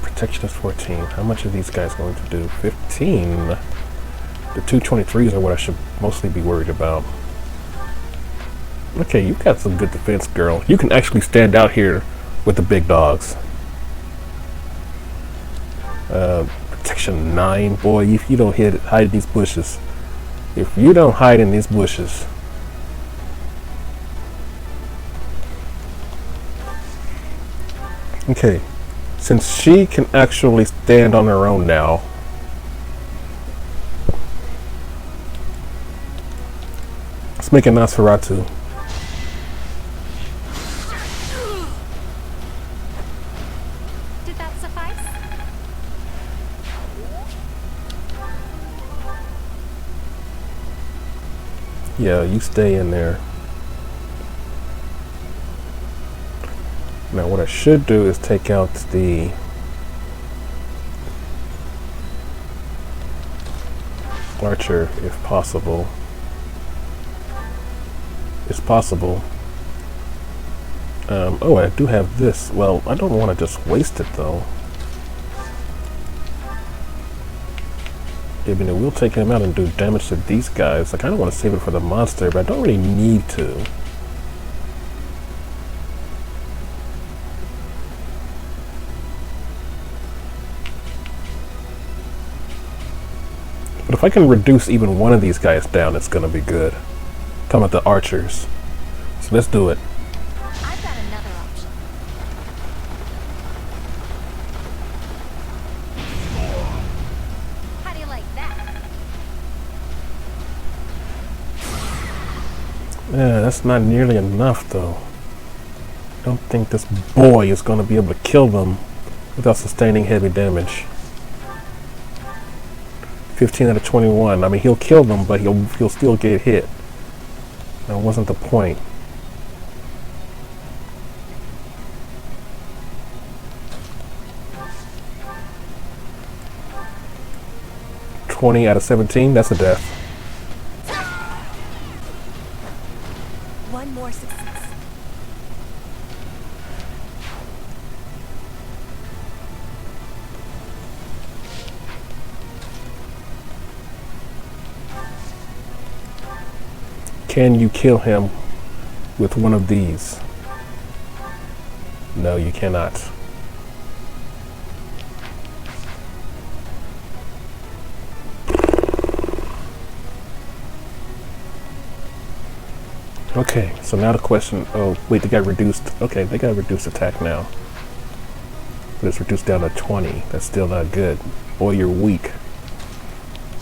Protection is 14. How much are these guys going to do? 15? The 223s are what I should mostly be worried about. Okay, you've got some good defense, girl. You can actually stand out here with the big dogs. Protection 9, boy, if you don't hide in these bushes. If you don't hide in these bushes. Okay, since she can actually stand on her own now, let's make a Nosferatu. Yeah, you stay in there. Now what I should do is take out the archer if possible. It's possible. Oh, I do have this. Well, I don't want to just waste it though. I mean, it will take him out and do damage to these guys. I kind of want to save it for the monster, but I don't really need to. But if I can reduce even one of these guys down, it's going to be good. I'm talking about the archers. So let's do it. I've got another option. How do you like that? Yeah, that's not nearly enough though. I don't think this boy is going to be able to kill them without sustaining heavy damage. 15 out of 21. I mean, he'll kill them, but he'll still get hit. That wasn't the point. $20 out of 17. That's a death. One more success. Can you kill him with one of these? No, you cannot. Okay, so now the question, oh wait, they got reduced. Okay, they got reduced attack now. But it's reduced down to 20. That's still not good. Boy, you're weak.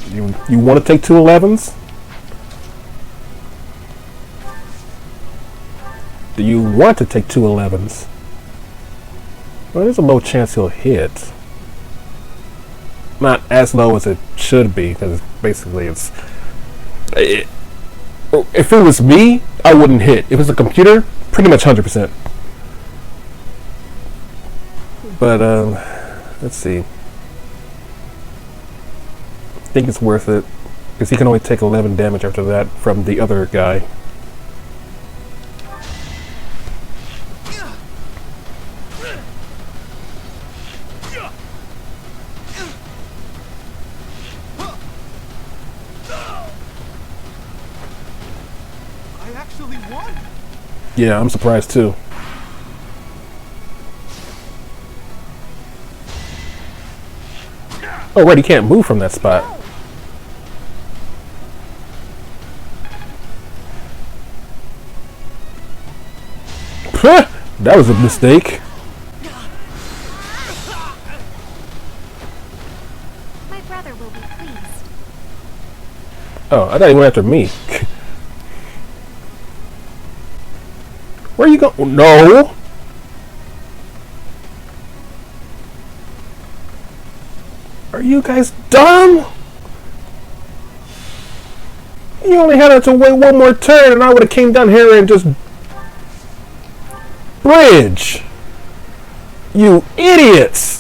You want to take 2 11s? Do you want to take 2 11s? Well, there's a low chance he'll hit. Not as low as it should be, because basically if it was me, I wouldn't hit. If it was a computer, pretty much 100%. But let's see. I think it's worth it, because he can only take 11 damage after that from the other guy. Yeah, I'm surprised too. Oh, right, he can't move from that spot. That was a mistake. My brother will be pleased. Oh, I thought he went after me. Where are you going? No! Are you guys dumb? You only had to wait one more turn and I would have came down here and just... Bridge! You idiots!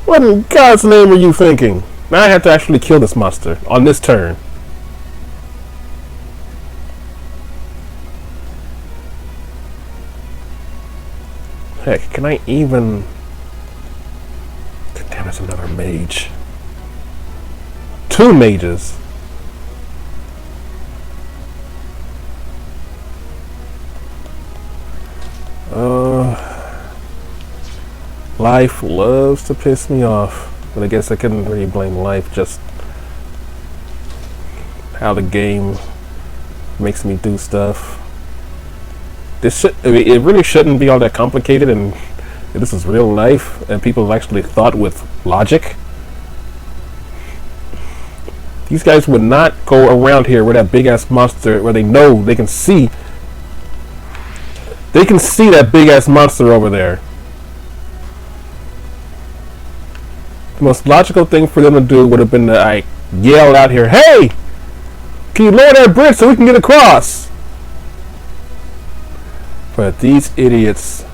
What in God's name are you thinking? Now I have to actually kill this monster on this turn. Heck, can I even... God damn, it's another mage. 2 mages. Life loves to piss me off, but I guess I couldn't really blame life, just how the game makes me do stuff. It really shouldn't be all that complicated, and this is real life, and people have actually thought with logic. These guys would not go around here where that big ass monster, where they know they can see that big ass monster over there. The most logical thing for them to do would have been to yell out here, "Hey! Can you lower that bridge so we can get across?" But these idiots,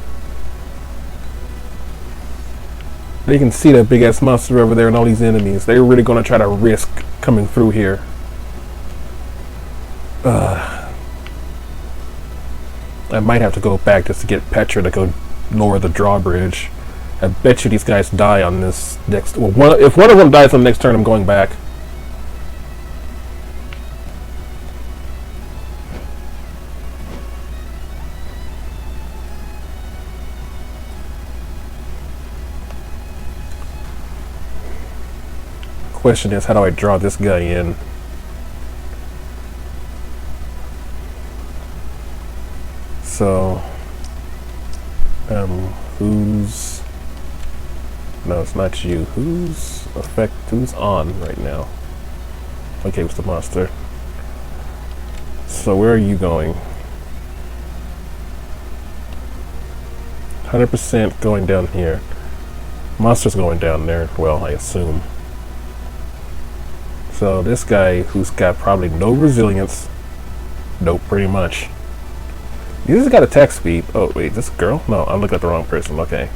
they can see that big ass monster over there and all these enemies. They're really going to try to risk coming through here. I might have to go back just to get Petra to go lower the drawbridge. I bet you these guys die on this next... Well, if one of them dies on the next turn, I'm going back. Question is, how do I draw this guy in? So, who's... No, it's not you. Who's on right now? Okay, it's the monster. So where are you going? 100% going down here. Monster's going down there, well, I assume. So this guy, who's got probably no resilience. Nope, pretty much. He's got attack speed. Oh, wait, this girl? No, I'm looking at the wrong person. Okay.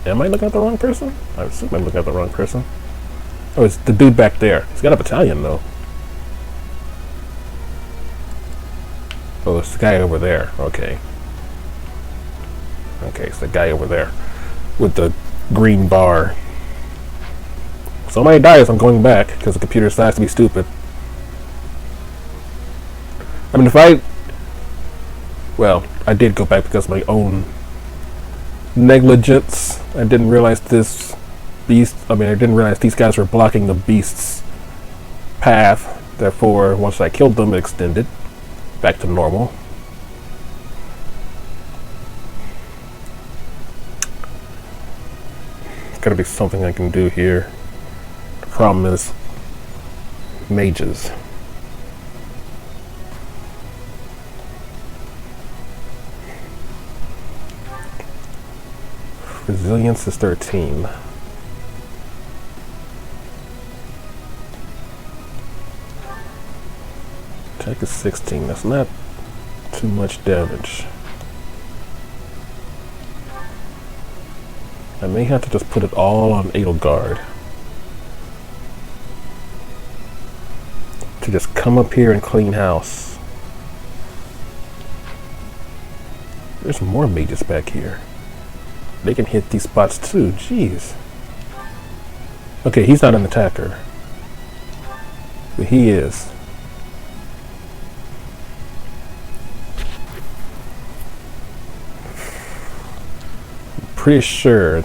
Am I looking at the wrong person? I assume I'm looking at the wrong person. Oh, it's the dude back there. He's got a battalion, though. Oh, it's the guy over there. Okay. Okay, it's the guy over there with the green bar. Somebody dies, I'm going back because the computer decides to be stupid. I mean, well, I did go back because of my own negligence. I didn't realize this beast, I didn't realize these guys were blocking the beast's path. Therefore, once I killed them, it extended back to normal. There's gotta be something I can do here. The problem is mages. Resilience is 13. Attack is 16. That's not too much damage. I may have to just put it all on Edelgard. To just come up here and clean house. There's more mages back here. They can hit these spots too, jeez. Okay, he's not an attacker. But he is. I'm pretty sure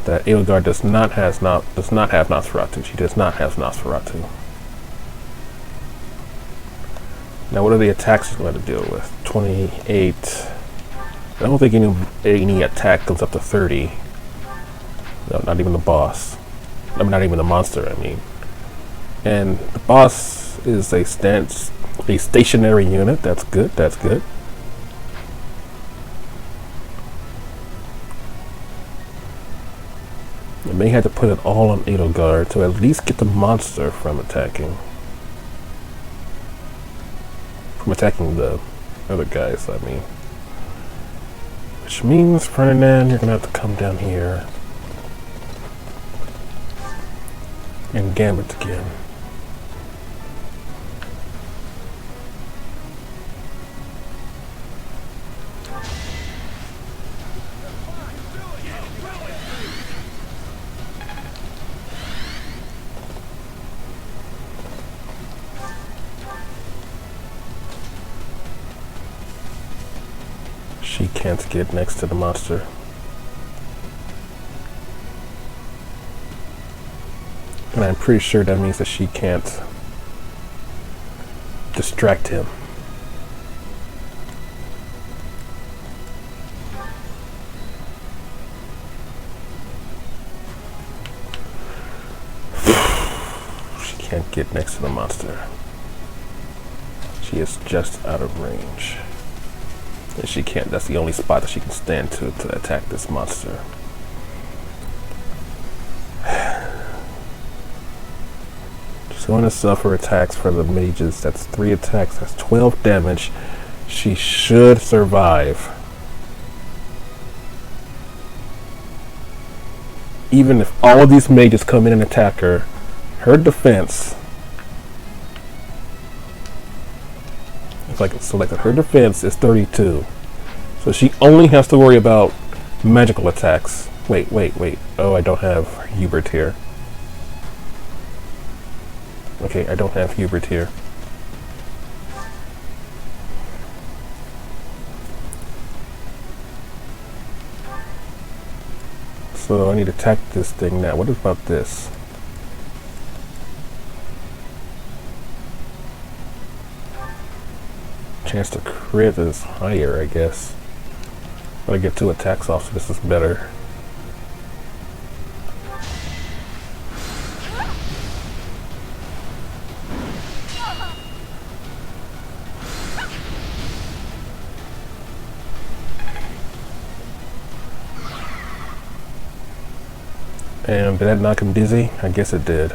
that Edelgard does not have Nosferatu. She does not have Nosferatu. Now what are the attacks she's going to deal with? 28. I don't think any attack goes up to 30. No, not even the boss. I'm not even the monster, I mean. And the boss is a stationary unit. That's good, that's good. I may have to put it all on Edelgard to at least get the monster from attacking. From attacking the other guys, I mean. Which means, Ferdinand, you're gonna have to come down here and gambit again. She can't get next to the monster. And I'm pretty sure that means that she can't distract him. She can't get next to the monster. She is just out of range. And she can't, that's the only spot that she can stand to attack this monster. She's going to suffer attacks for the mages. That's 3 attacks, that's 12 damage. She should survive. Even if all of these mages come in and attack her, her defense, if I can select it, her defense is 32. So she only has to worry about magical attacks. Wait. Oh, I don't have Hubert here. Okay, I don't have Hubert here. So I need to attack this thing now. What about this? Chance to crit is higher, I guess. But I get 2 attacks off, so this is better. And did that knock him dizzy? I guess it did.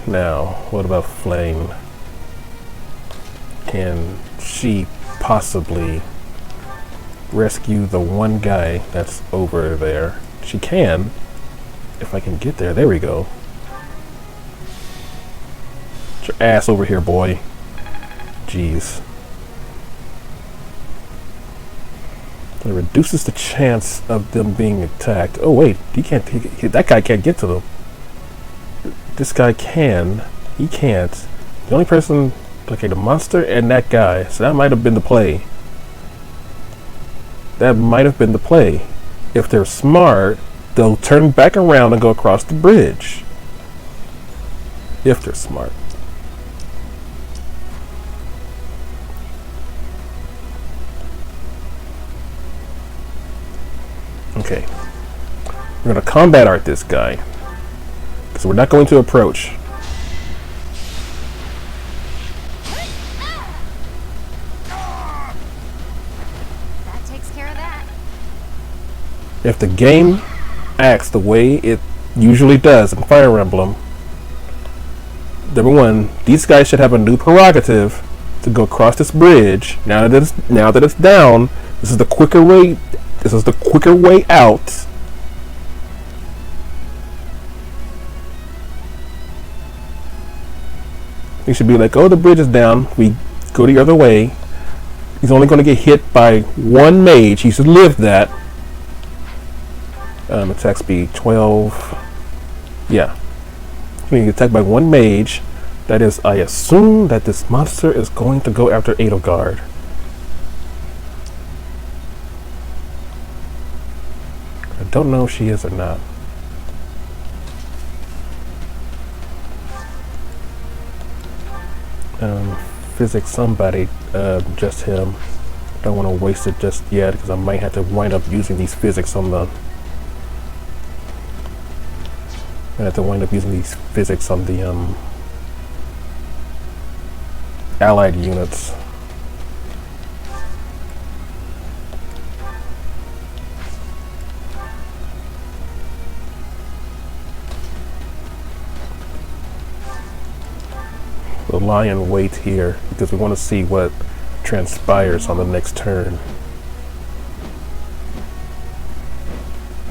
Now, what about Flame? Can she possibly rescue the one guy that's over there? She can, if I can get there. There we go. Get your ass over here, boy. Jeez. It reduces the chance of them being attacked. Oh wait, that guy can't get to them. This guy can. He can't. The only person... Okay, the monster and that guy. So that might have been the play. That might have been the play. If they're smart, they'll turn back around and go across the bridge. If they're smart. Okay. We're going to combat art this guy. Because we're not going to approach. If the game acts the way it usually does in Fire Emblem, number 1, these guys should have a new prerogative to go across this bridge. Now that it's down, this is the quicker way. This is the quicker way out. He should be like, oh, the bridge is down. We go the other way. He's only going to get hit by 1 mage. He should live that. Attack speed 12. Yeah. He gets attacked by 1 mage. That is, I assume that this monster is going to go after Edelgard. I don't know if she is or not. Physics somebody, just him. Don't want to waste it just yet because I might have to wind up using these physics on the I have to wind up using these physics on the allied units. We'll lie in wait here because we want to see what transpires on the next turn.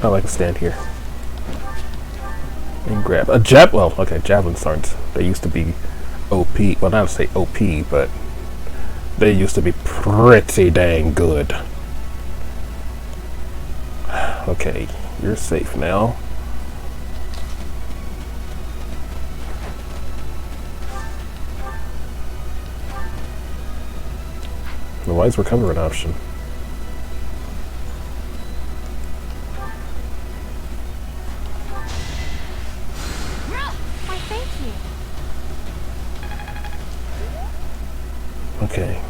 I like to stand here and grab a well, okay, javelins aren't. They used to be OP. Well, not to say OP, but they used to be pretty dang good. Okay, you're safe now. Why is recover an option? Why, thank you. Okay.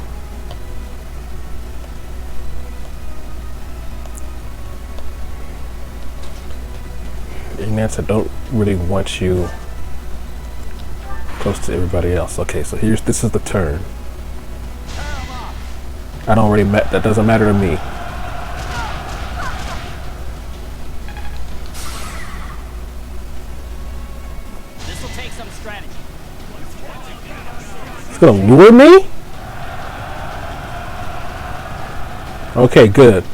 Ignatz, I don't really want you close to everybody else. Okay, so this is the turn. I don't really that doesn't matter to me. This will take some strategy. It's gonna lure me? Okay, good.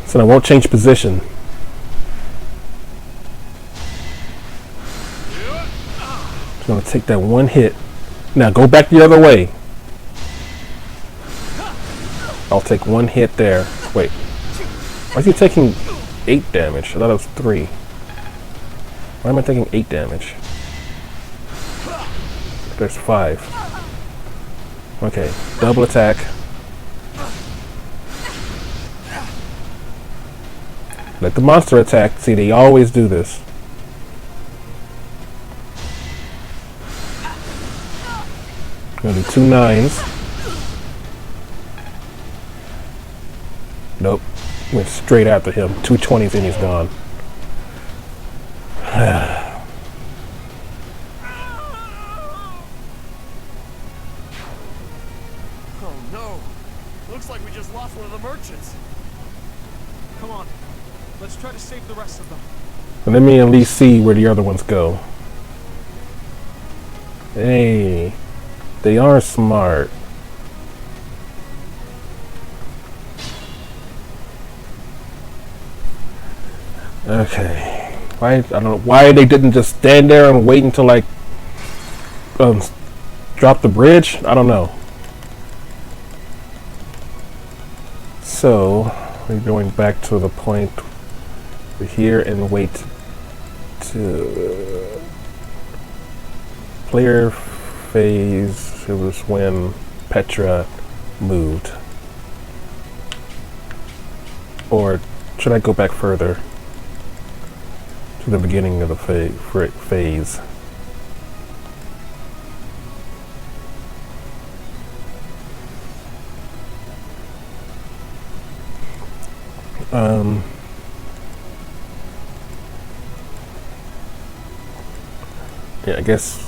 So I won't change position. It's gonna take that one hit. Now go back the other way. I'll take one hit there. Wait. Why is he taking 8 damage? I thought it was 3. Why am I taking 8 damage? There's 5. Okay. Double attack. Let the monster attack. See, they always do this. I'm gonna do 2 9s. Nope. Went straight after him. 2 20s and he's gone. Oh no! Looks like we just lost one of the merchants. Come on. Let's try to save the rest of them. And let me at least see where the other ones go. Hey. They are smart. Okay. Why? I don't know why they didn't just stand there and wait until like drop the bridge. I don't know. So we're going back to the point here and wait to player phase. It was when Petra moved. Or should I go back further? To the beginning of the phase. Yeah, I guess.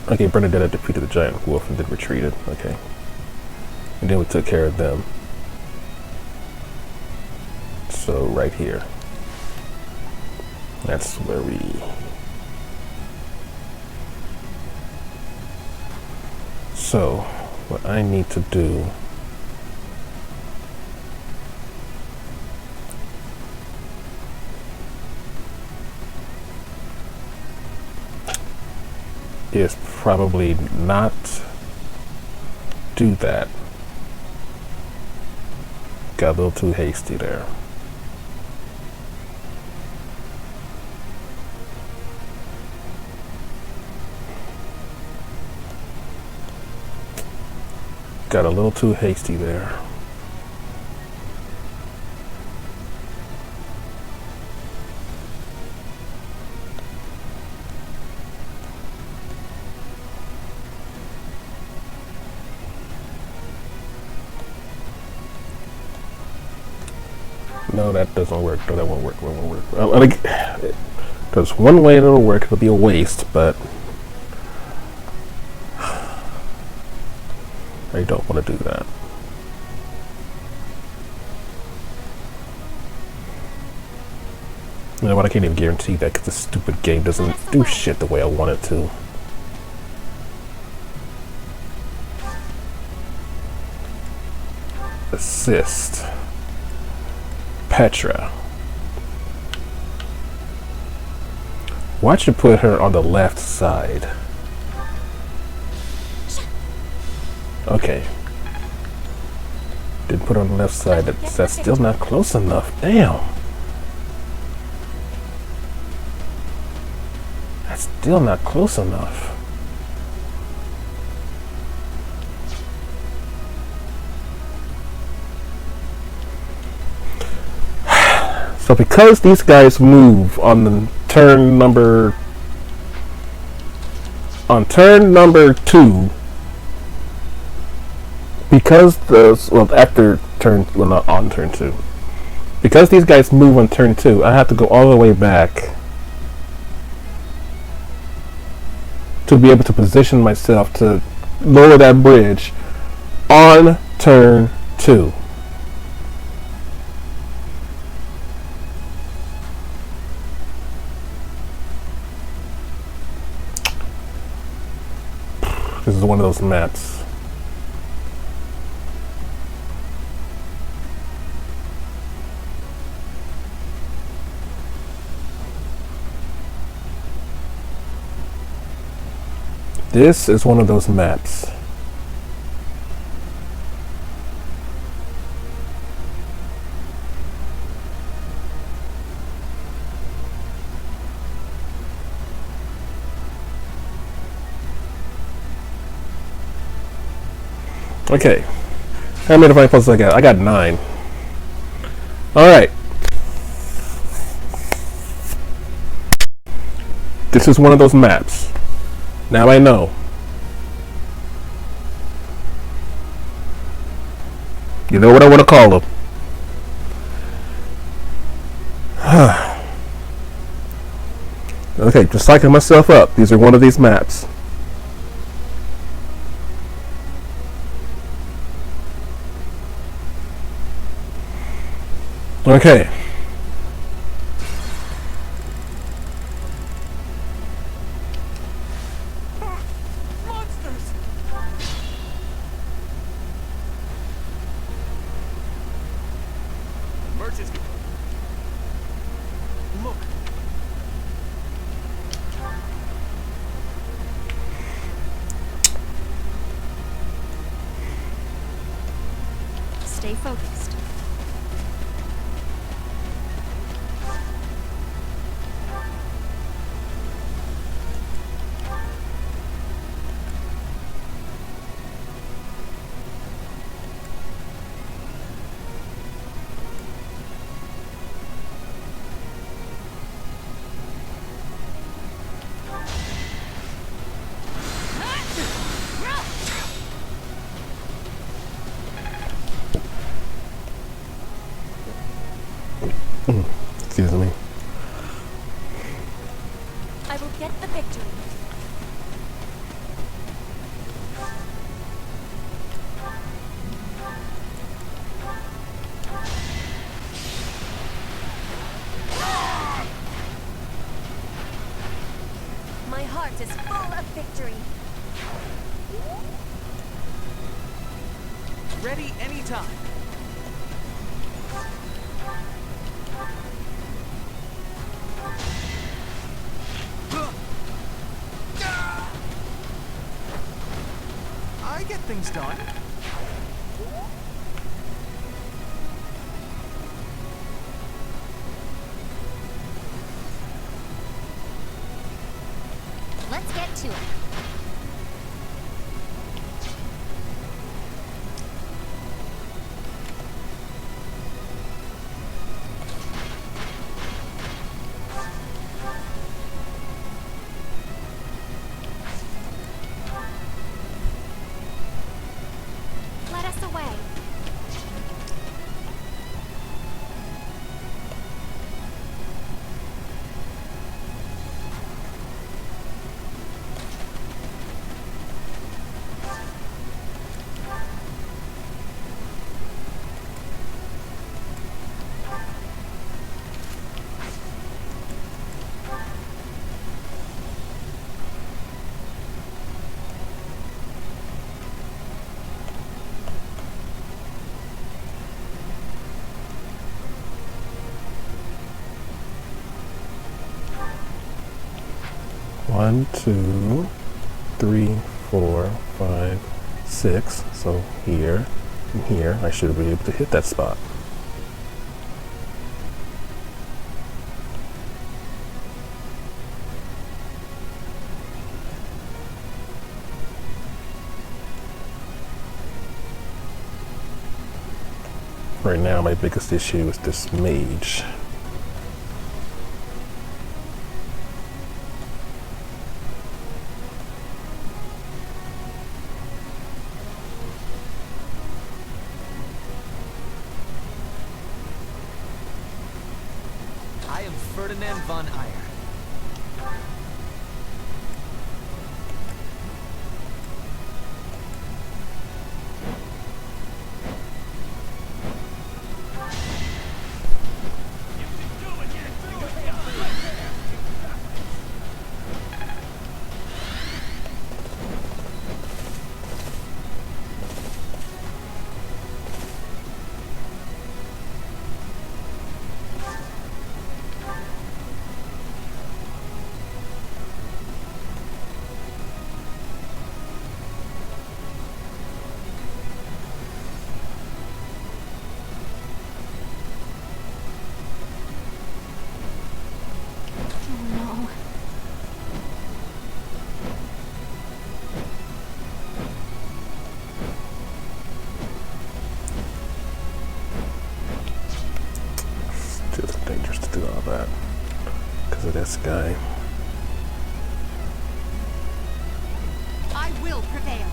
Okay, Bernadette defeated the giant wolf and then retreated. Okay. And then we took care of them. So right here. That's where we... So, what I need to do... is probably not do that. Got a little too hasty there. Got a little too hasty there. No, that doesn't work. No, that won't work. That won't work. Like, there's one way it'll work. It'll be a waste, but I don't want to do that. You know what? I can't even guarantee that because this stupid game doesn't do shit the way I want it to. Assist. Petra. Why'd you put her on the left side? Okay. Didn't put her on the left side. That's still not close enough. Damn. That's still not close enough. So because these guys move on the turn number 2, because after turn, well, not on turn 2, because these guys move on turn 2, I have to go all the way back to be able to position myself to lower that bridge on turn 2. This is one of those maps. This is one of those maps. Okay. How many defining puzzles I got? I got 9. Alright. This is one of those maps. Now I know. You know what I want to call them. Okay, just psyching myself up. These are one of these maps. Okay. Monsters! Merchants. Look, Stay focused. Excuse me. I will get the victory. My heart is full of victory. ready anytime. I get things done. Let's get to it. Let us away. 1, 2, 3, 4, 5, 6. So here and here, I should be able to hit that spot. Right now, my biggest issue is this mage. I am Ferdinand von Eyre. Dangerous to do all that because of this guy. I will prevail.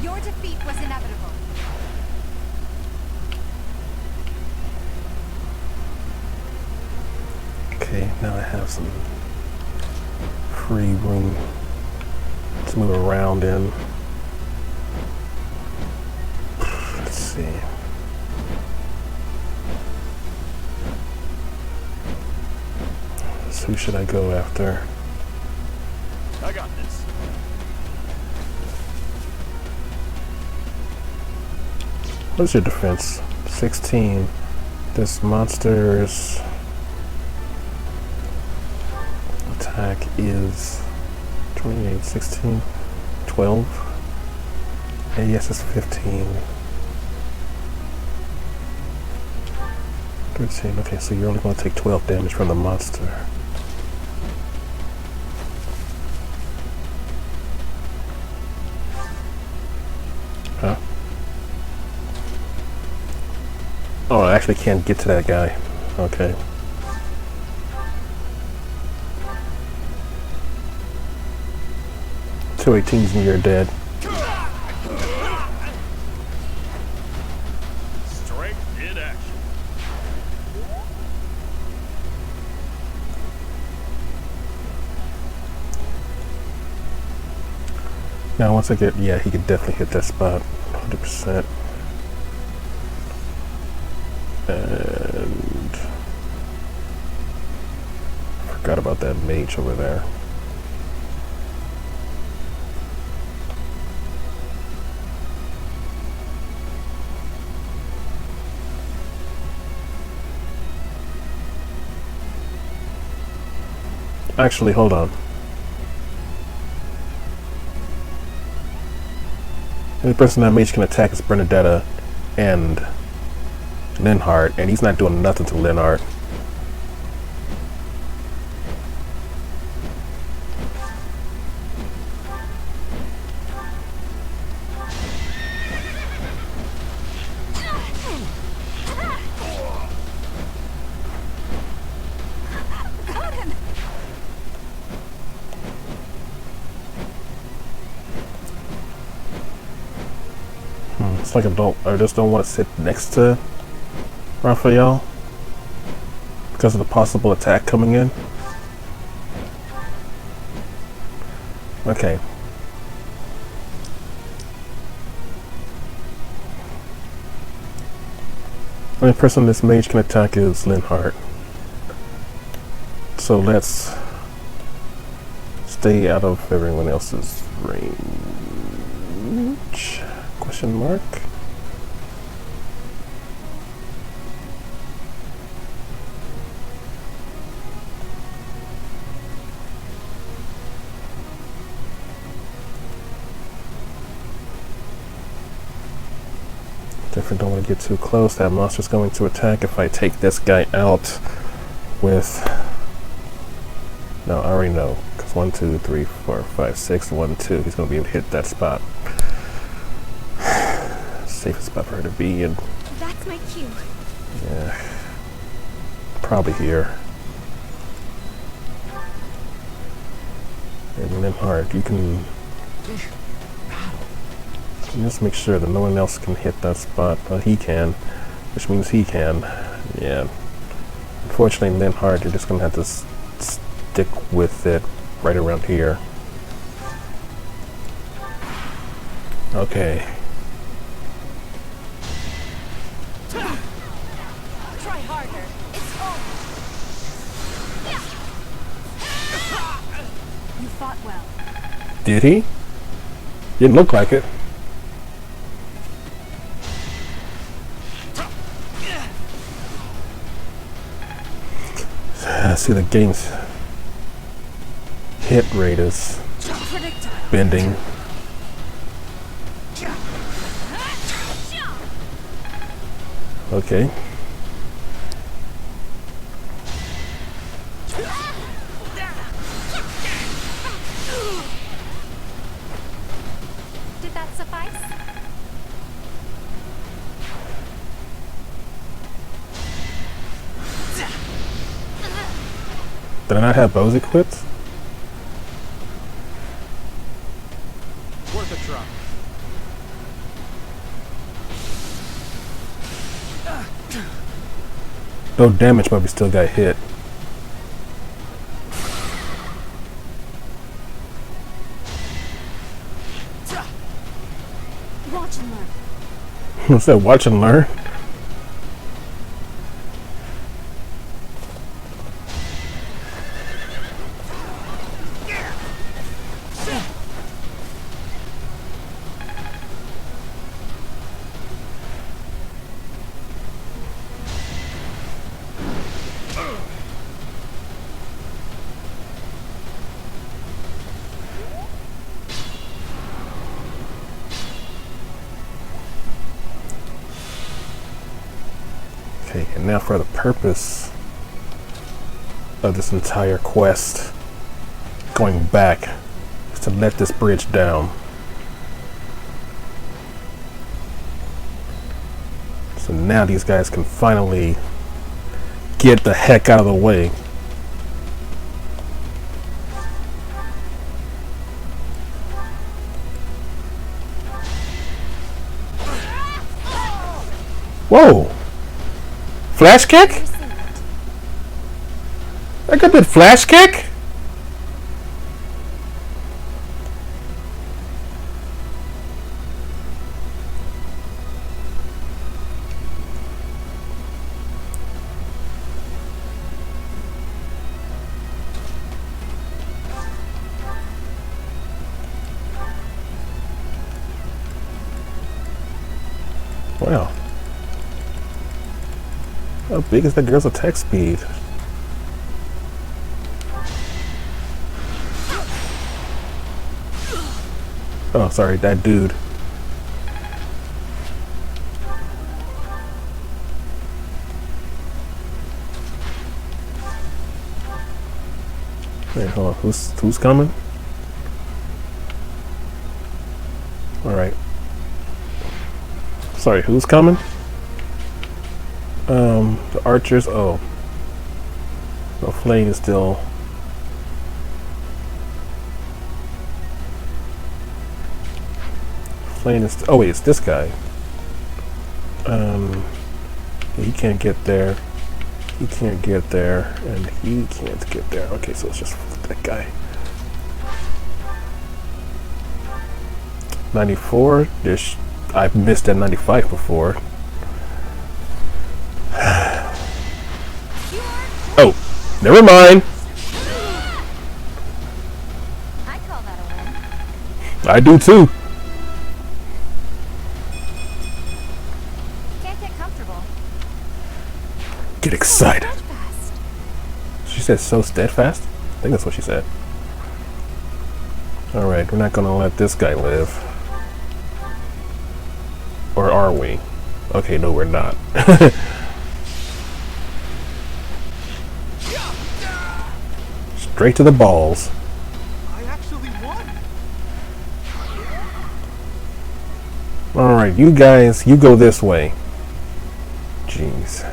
Your defeat was inevitable. Okay, now I have some free room to move around in. Let's see. So who should I go after? I got this. What's your defense? 16. This monster's attack is 28, 16, 12. AS is 15. 13. Okay, so you're only going to take 12 damage from the monster. Huh? Oh, I actually can't get to that guy. Okay. Two 18s and you're dead. Strength in action. Now once I get, yeah, he could definitely hit that spot, 100%. And forgot about that mage over there. Actually, hold on. The person that mage can attack is Bernadetta and Linhardt, and he's not doing nothing to Linhardt. It's like I just don't want to sit next to Raphael because of the possible attack coming in. Okay. Only person this mage can attack is Linhardt. So let's stay out of everyone else's range. Question mark. Definitely don't want to get too close. That monster's going to attack if I take this guy out with... No, I already know. Because 1, 2, 3, 4, 5, 6, 1, 2. He's going to be able to hit that spot. Safest spot for her to be in. That's my cue. Yeah. Probably here. And Linhardt, you can... Just make sure that no one else can hit that spot. Well, he can, which means he can. Yeah. Unfortunately, Linhardt, you're just gonna have to stick with it right around here. Okay. Try harder. It's over. You fought well. Did he? Didn't look like it. See, the game's hit rate is bending. Okay. Did that suffice? Did I not have bows equipped? Worth a try. No damage, but we still got hit. Watch and learn. What's that? Watch and learn? Okay, and now for the purpose of this entire quest, going back, is to let this bridge down. So now these guys can finally get the heck out of the way. Whoa! Flash kick? That guy did flash kick? Wow. How big is that girl's attack speed? Oh, sorry, that dude. Wait, hold on. Who's coming? All right. Sorry, who's coming? The archers. Oh, no, Flame is still. Flame is. Oh wait, it's this guy. He can't get there. He can't get there, and he can't get there. Okay, so it's just that guy. 94. I've missed that 95 before. Never mind. I call that a win. I do too. Can't get comfortable. Get excited. Steadfast. She said so steadfast? I think that's what she said. Alright, we're not gonna let this guy live. Or are we? Okay, no, we're not. Straight to the balls. I actually won. Alright, you guys, you go this way. Jeez.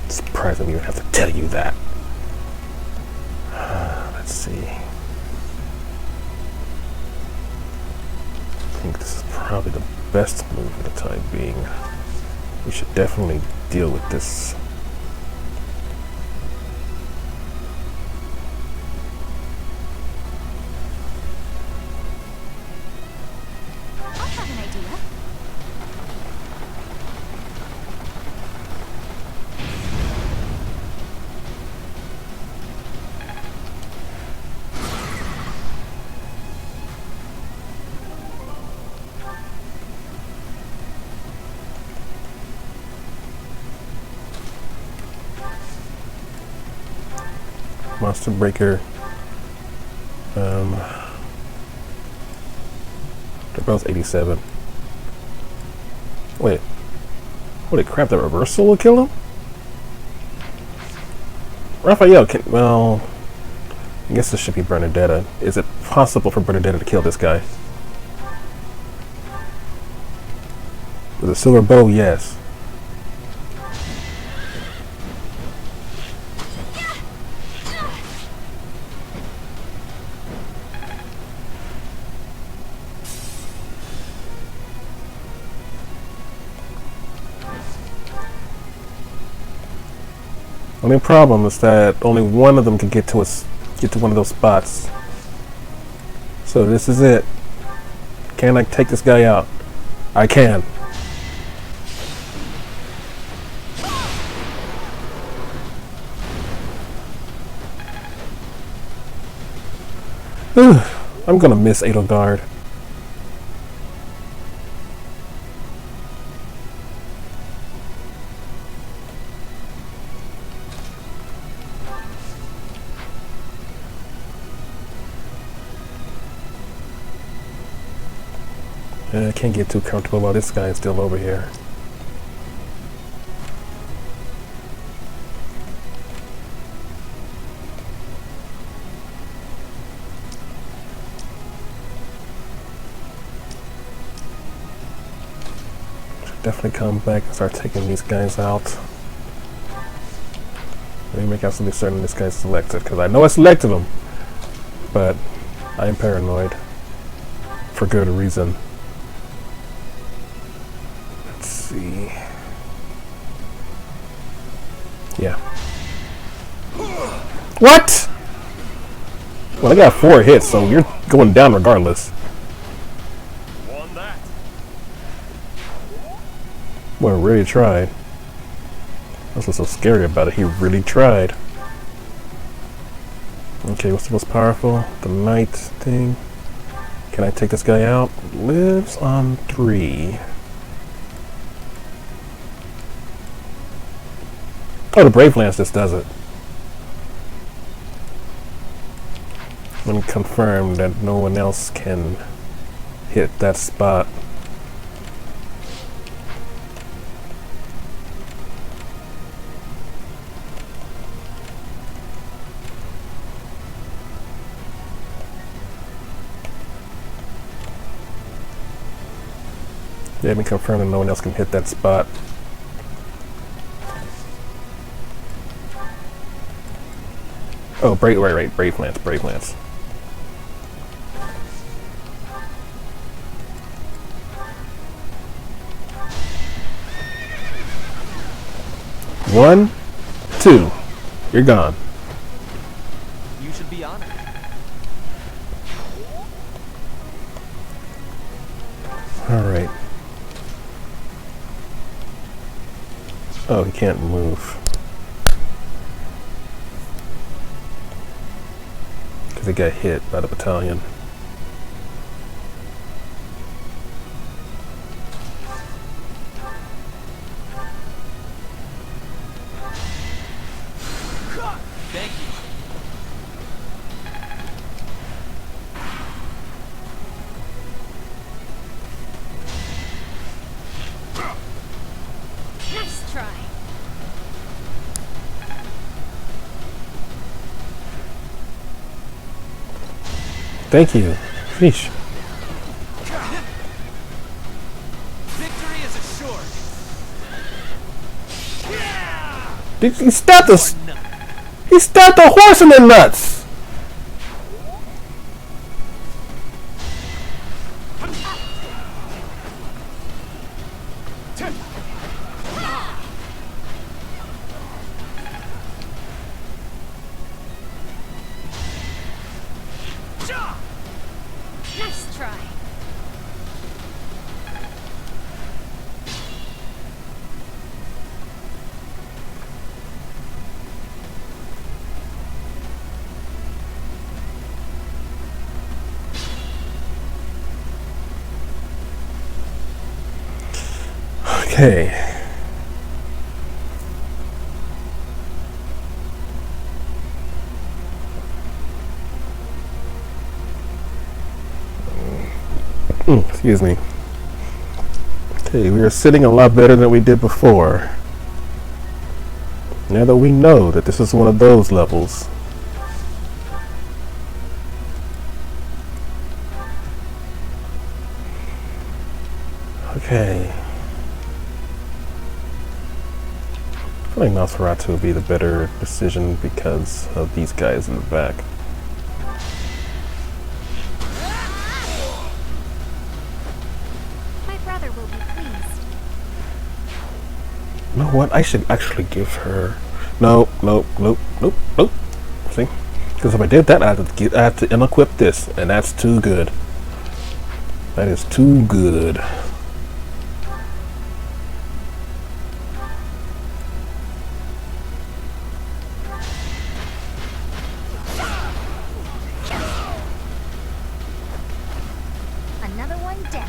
Surprised me, I have to tell you that. Let's see. I think this is probably the best move for the time being. We should definitely deal with this. I have an idea. Monster Breaker. They're both 87. Wait. Holy crap, the reversal will kill him? Raphael can. Well. I guess this should be Bernadetta. Is it possible for Bernadetta to kill this guy? With a silver bow, yes. Only problem is that only one of them can get to one of those spots. So this is it. Can I take this guy out? I can. I'm gonna miss Edelgard. I can't get too comfortable while this guy is still over here. Should definitely come back and start taking these guys out. Let me make absolutely certain this guy's selected, because I know I selected him, but I am paranoid for good reason. See. Yeah. What? Well, I got 4 hits, so you're going down regardless. Won that. Well, really tried. That's what's so scary about it. He really tried. Okay, what's the most powerful? The knight thing. Can I take this guy out? Lives on 3. Oh, the Brave Lance just does it. Let me confirm that no one else can hit that spot. Let me confirm that no one else can hit that spot. Oh, Brave Lance, Brave Lance. One, 2, you're gone. You should be honored. All right. Oh, he can't move. Because he got hit by the battalion. Thank you. Nice try. Thank you. Sheesh. Victory is assured. He stabbed us. He stabbed the horse in the nuts. Nice try. Okay. Excuse me. Okay, we are sitting a lot better than we did before. Now that we know that this is one of those levels. Okay. I feel like Nosferatu would be the better decision because of these guys in the back. My brother will be pleased. You know what? I should actually give her. No. See? Because if I did that, I have to unequip this, and that's too good. That is too good. Another one down.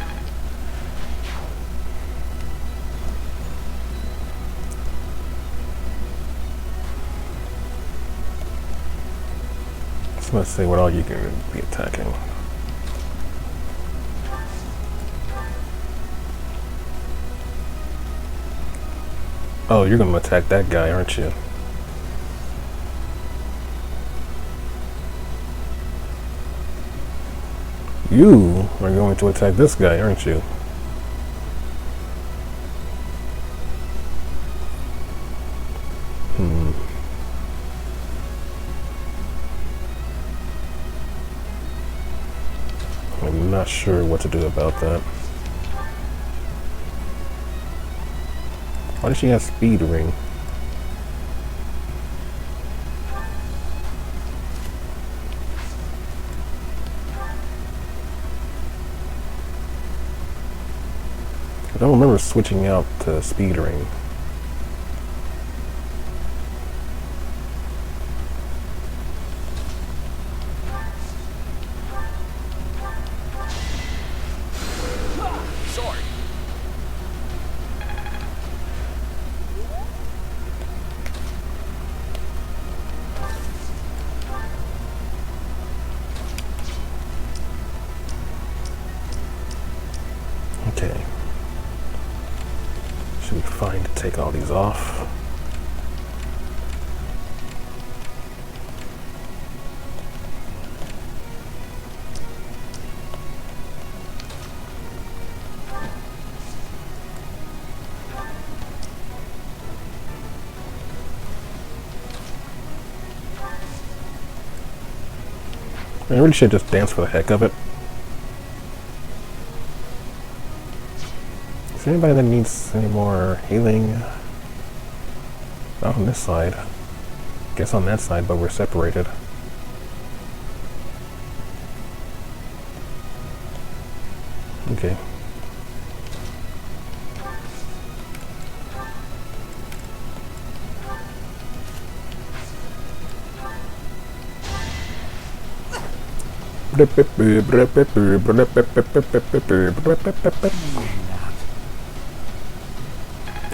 So let's see what all you can be attacking. Oh, you're gonna attack that guy, aren't you? You are going to attack this guy, aren't you? I'm not sure what to do about that. Why does she have speed ring? I don't remember switching out to speed ring. Sorry. Okay. Should be fine to take all these off. I really should just dance for the heck of it. Is there anybody that needs any more healing? Not on this side. Guess on that side, but we're separated. Okay.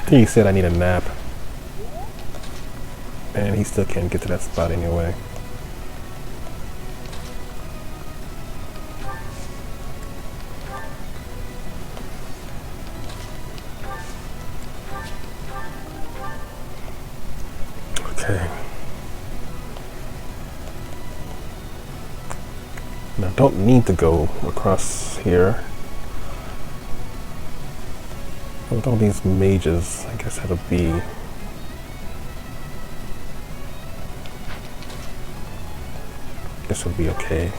He said I need a nap. And he still can't get to that spot anyway. Okay. Now, don't need to go across here. With all these mages, I guess that'll be. Guess it'll be okay.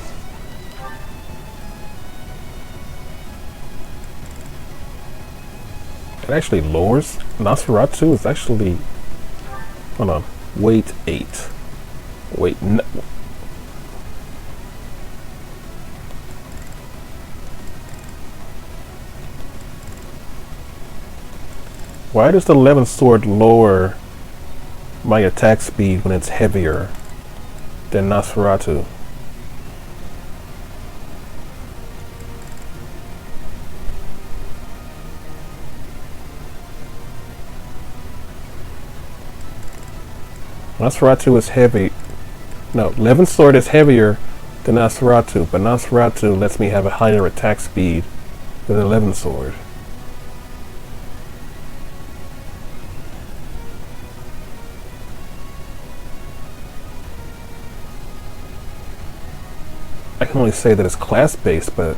It actually lowers. Nosferatu is actually. Hold on. Weight 8. Wait. No. Why does the 11th sword lower my attack speed when it's heavier than Nosferatu? Nosferatu is heavy. No, 11th sword is heavier than Nosferatu, but Nosferatu lets me have a higher attack speed than the 11th sword. I can only say that it's class-based, but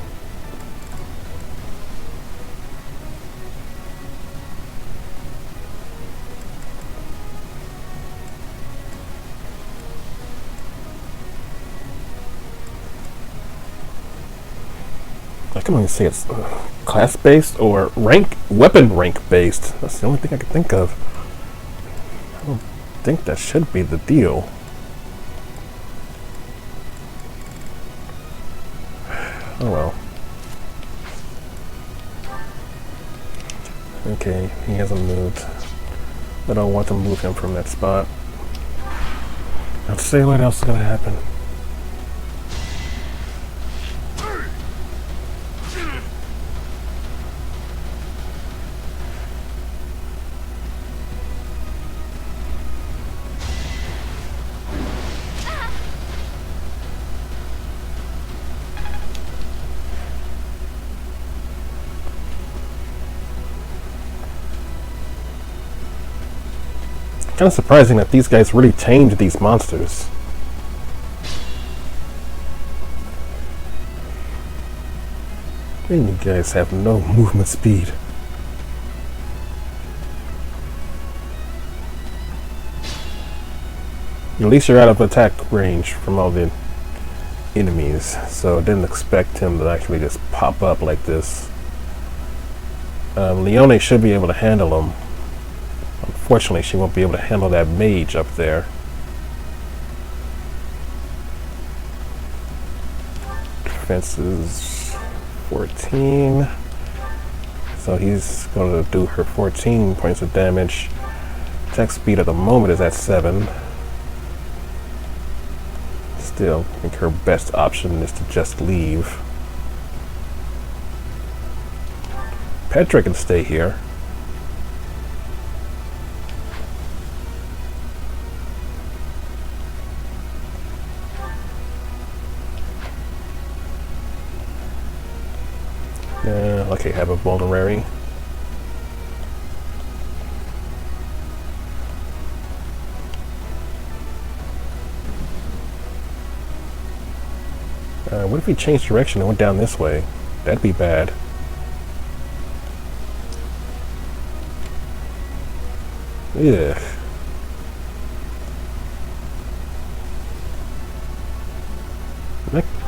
I can only say it's class-based or weapon rank-based. That's the only thing I can think of. I don't think that should be the deal. Oh well. Okay, he hasn't moved. I don't want to move him from that spot. Let's see what else is gonna happen. Kind of surprising that these guys really tamed these monsters. And you guys have no movement speed. At least you're out of attack range from all the enemies, so I didn't expect him to actually just pop up like this. Leone should be able to handle them. Unfortunately, she won't be able to handle that mage up there. Defense is 14. So he's going to do her 14 points of damage. Attack speed at the moment is at 7. Still, I think her best option is to just leave. Petra can stay here. Okay, have a vulnerary. What if we changed direction and went down this way? That'd be bad. Ugh.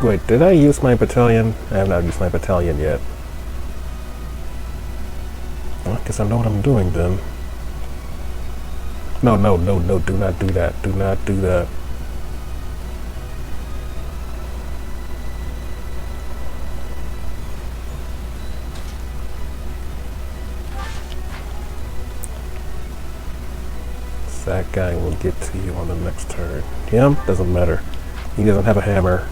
Wait, did I use my battalion? I have not used my battalion yet. Well, I guess I know what I'm doing then. No, do not do that. Do not do that. That guy will get to you on the next turn. Him? Doesn't matter. He doesn't have a hammer.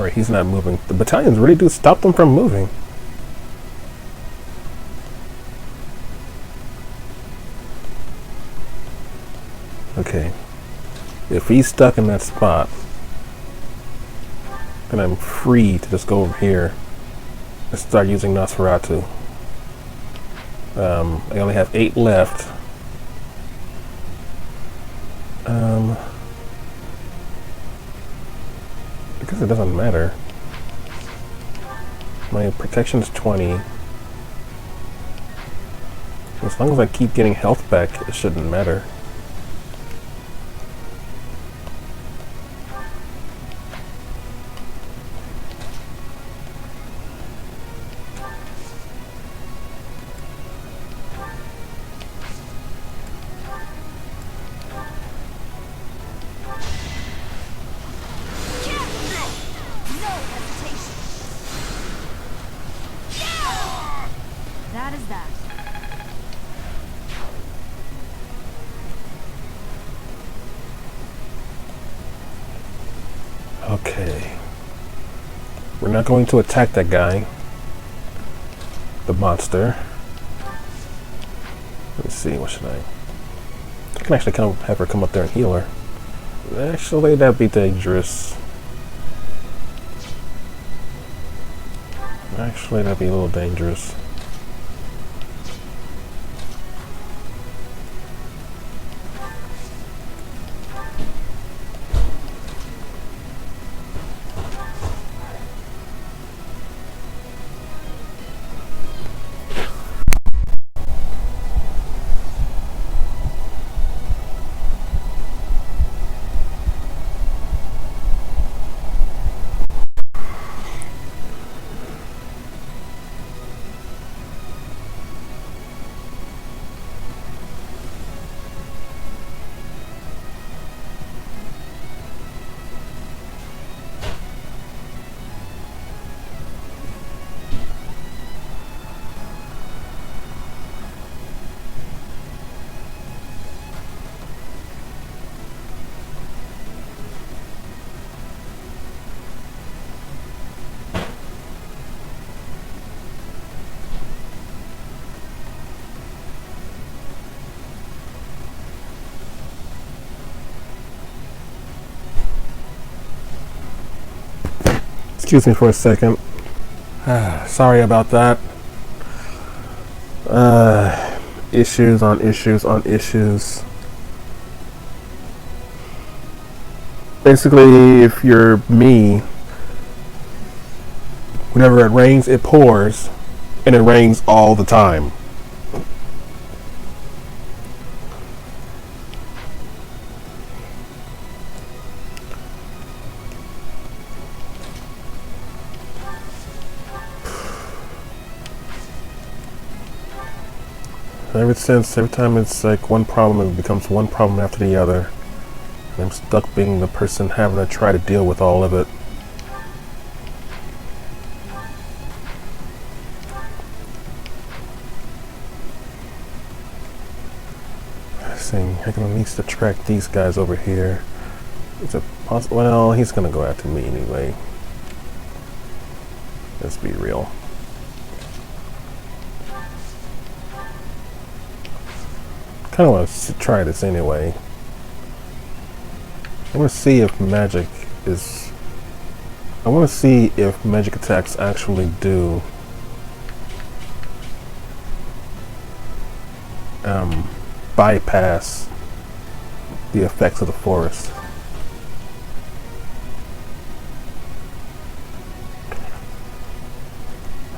Alright, he's not moving. The battalions really do stop them from moving. Okay. If he's stuck in that spot, then I'm free to just go over here and start using Nosferatu. I only have 8 left. I guess it doesn't matter. My protection is 20. As long as I keep getting health back, it shouldn't matter. That is that. Okay. We're not going to attack that guy. The monster. Let's see, what should I can actually have her come up there and heal her. Actually, that'd be dangerous. Actually, that'd be a little dangerous. Excuse me for a second. Sorry about that. Issues on issues on issues. Basically, if you're me, whenever it rains, it pours, and it rains all the time. Every time it's like one problem, it becomes one problem after the other. And I'm stuck being the person having to try to deal with all of it. Saying I can at least attract these guys over here. Is it possible? Well, he's gonna go after me anyway. Let's be real. Kind of want to try this anyway. I want to see if magic is. I want to see if magic attacks actually do bypass the effects of the forest.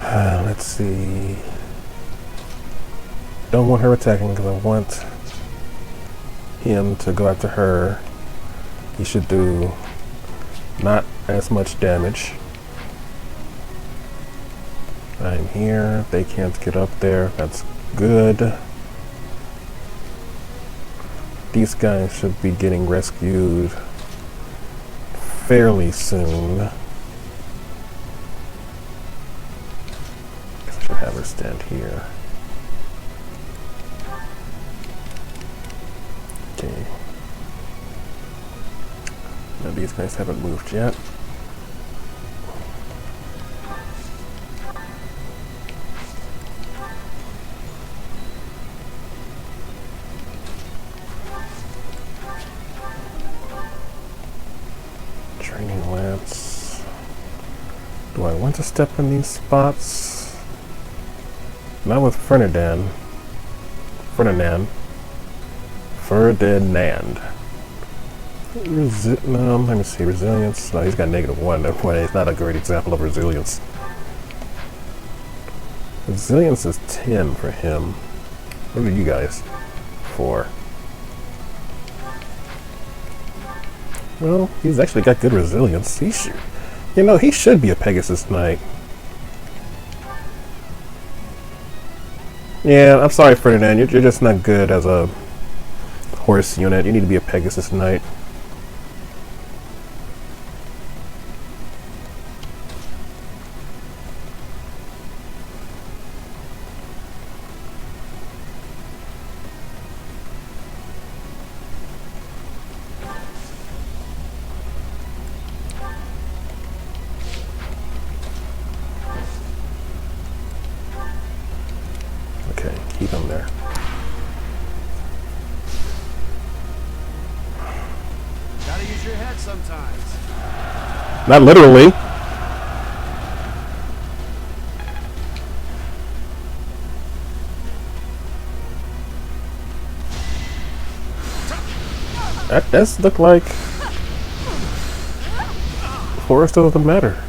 Let's see. Don't want her attacking because I want him to go after her. He should do not as much damage. I'm here. They can't get up there. That's good. These guys should be getting rescued fairly soon. I should have her stand here. Okay. Now these guys haven't moved yet. to step in these spots. Not with Ferdinand. Ferdinand. No, let me see. Resilience. No, he's got -1. That way, it's not a great example of resilience. Resilience is 10 for him. What are you guys? 4. Well, he's actually got good resilience. He should, he should be a Pegasus Knight. Yeah, I'm sorry, Ferdinand. You're just not good as a horse unit. You need to be a Pegasus Knight. Okay, keep him there. Gotta use your head sometimes. Not literally. That does look like Forest doesn't matter.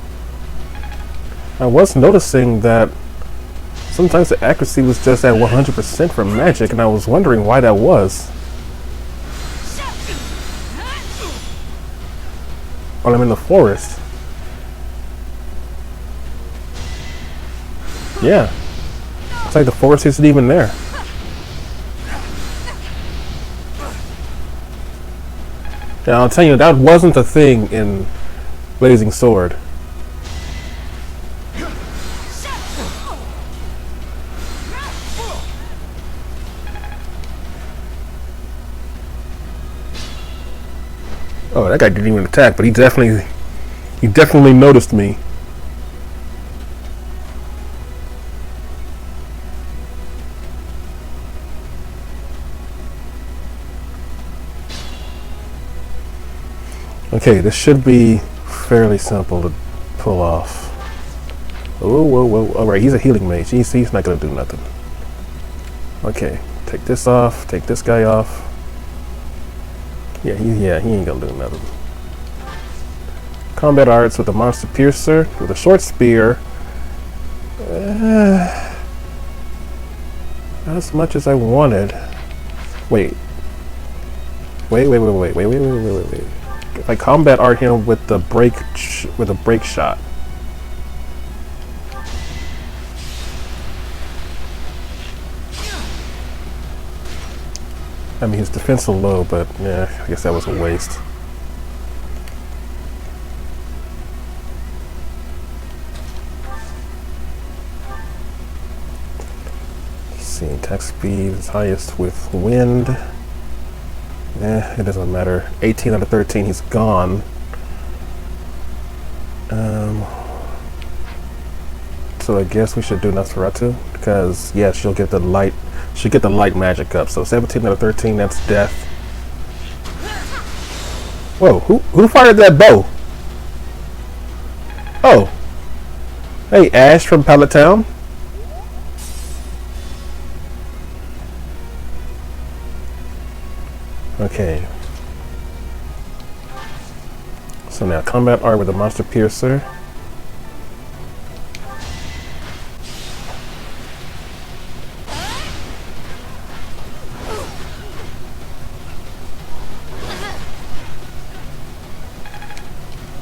I was noticing that sometimes the accuracy was just at 100% for magic, and I was wondering why that was. When I'm in the forest. Yeah. It's like the forest isn't even there. Yeah, I'll tell you, that wasn't a thing in Blazing Sword. Oh, that guy didn't even attack, but he definitely noticed me. Okay, this should be fairly simple to pull off. Whoa, whoa, whoa. Alright, he's a healing mage. He's not gonna do nothing. Okay, take this off, take this guy off. Yeah, he ain't gonna do nothing. Combat arts with a monster piercer with a short spear. Not as much as I wanted. Wait. If I combat art him with the break shot. I mean, his defense is low, but yeah, I guess that was a waste. Let's see, attack speed is highest with wind. It doesn't matter. 18 out of 13, he's gone. So I guess we should do Nosferatu because yeah, she'll get the light magic up. So 17 out of 13, that's death. Whoa, who fired that bow? Oh. Hey, Ash from Pallet Town. Okay. So now combat art with the monster piercer.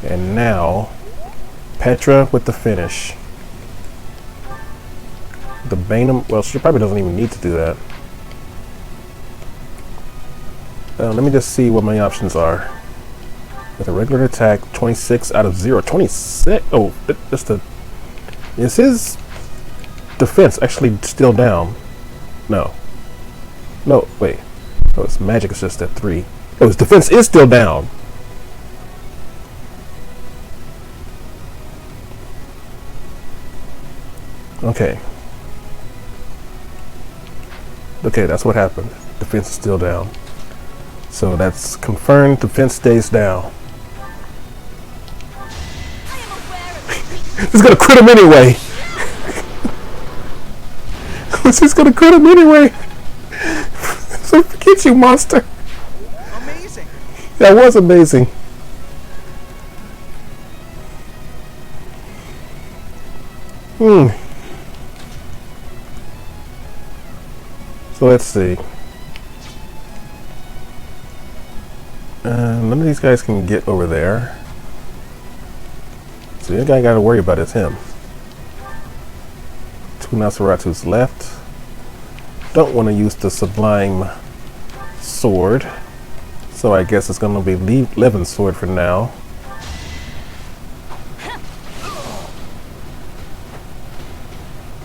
And now Petra with the finish. The Bainham, well, she probably doesn't even need to do that. Let me just see what my options are. With a regular attack, 26 out of 0. 26? Oh, that's the... Is his defense actually still down? No. No, wait. Oh, his magic is just at 3. Oh, his defense is still down. Okay. Okay, that's what happened. Defense is still down. So that's confirmed. Defense stays down. It's gonna crit him anyway. It's just gonna crit him anyway. So forget you, monster. Amazing. That was amazing. So let's see. None of these guys can get over there. So the only guy I gotta worry about is him. 2 Nosferatus left. Don't want to use the Sublime Sword. So I guess it's gonna be Levin's sword for now.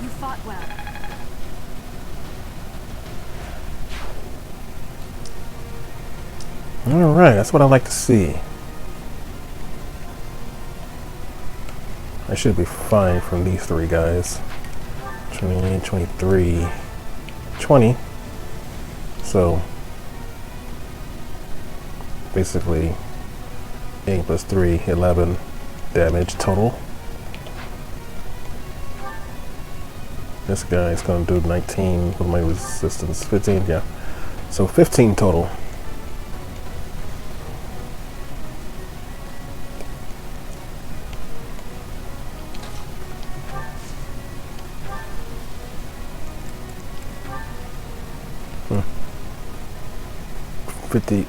You fought well. Alright, that's what I like to see. I should be fine from these 3 guys. 28, 23, 20. So basically 8 plus 3, 11 damage total. This guy is going to do 19 with my resistance. 15, yeah. So 15 total.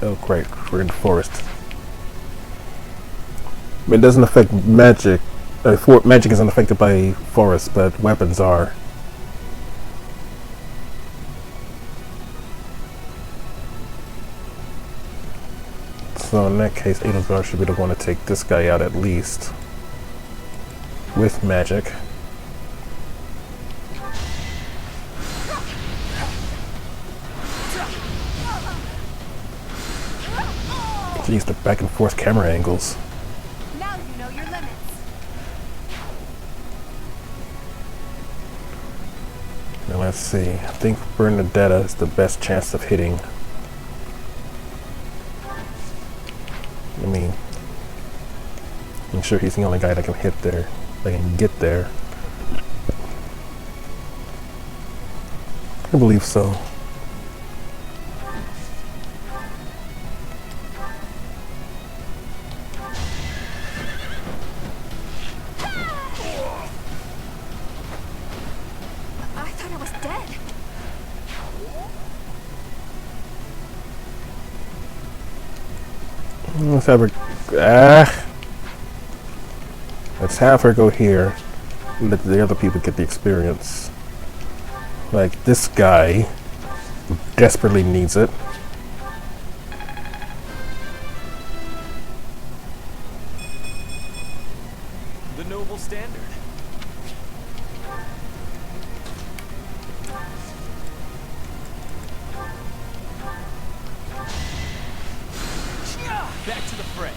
Oh great, we're in the forest. It doesn't affect magic. Magic isn't affected by forest, but weapons are. So in that case, Edelgard should be the one to take this guy out at least. With magic. Use the back and forth camera angles. Now you know your limits. Now let's see. I think Bernadetta is the best chance of hitting. I mean, I'm sure he's the only guy that can hit there. That can get there. I believe so. Let's have her. Let's have her go here. And let the other people get the experience. Like this guy who desperately needs it. The noble standard. Back to the fray.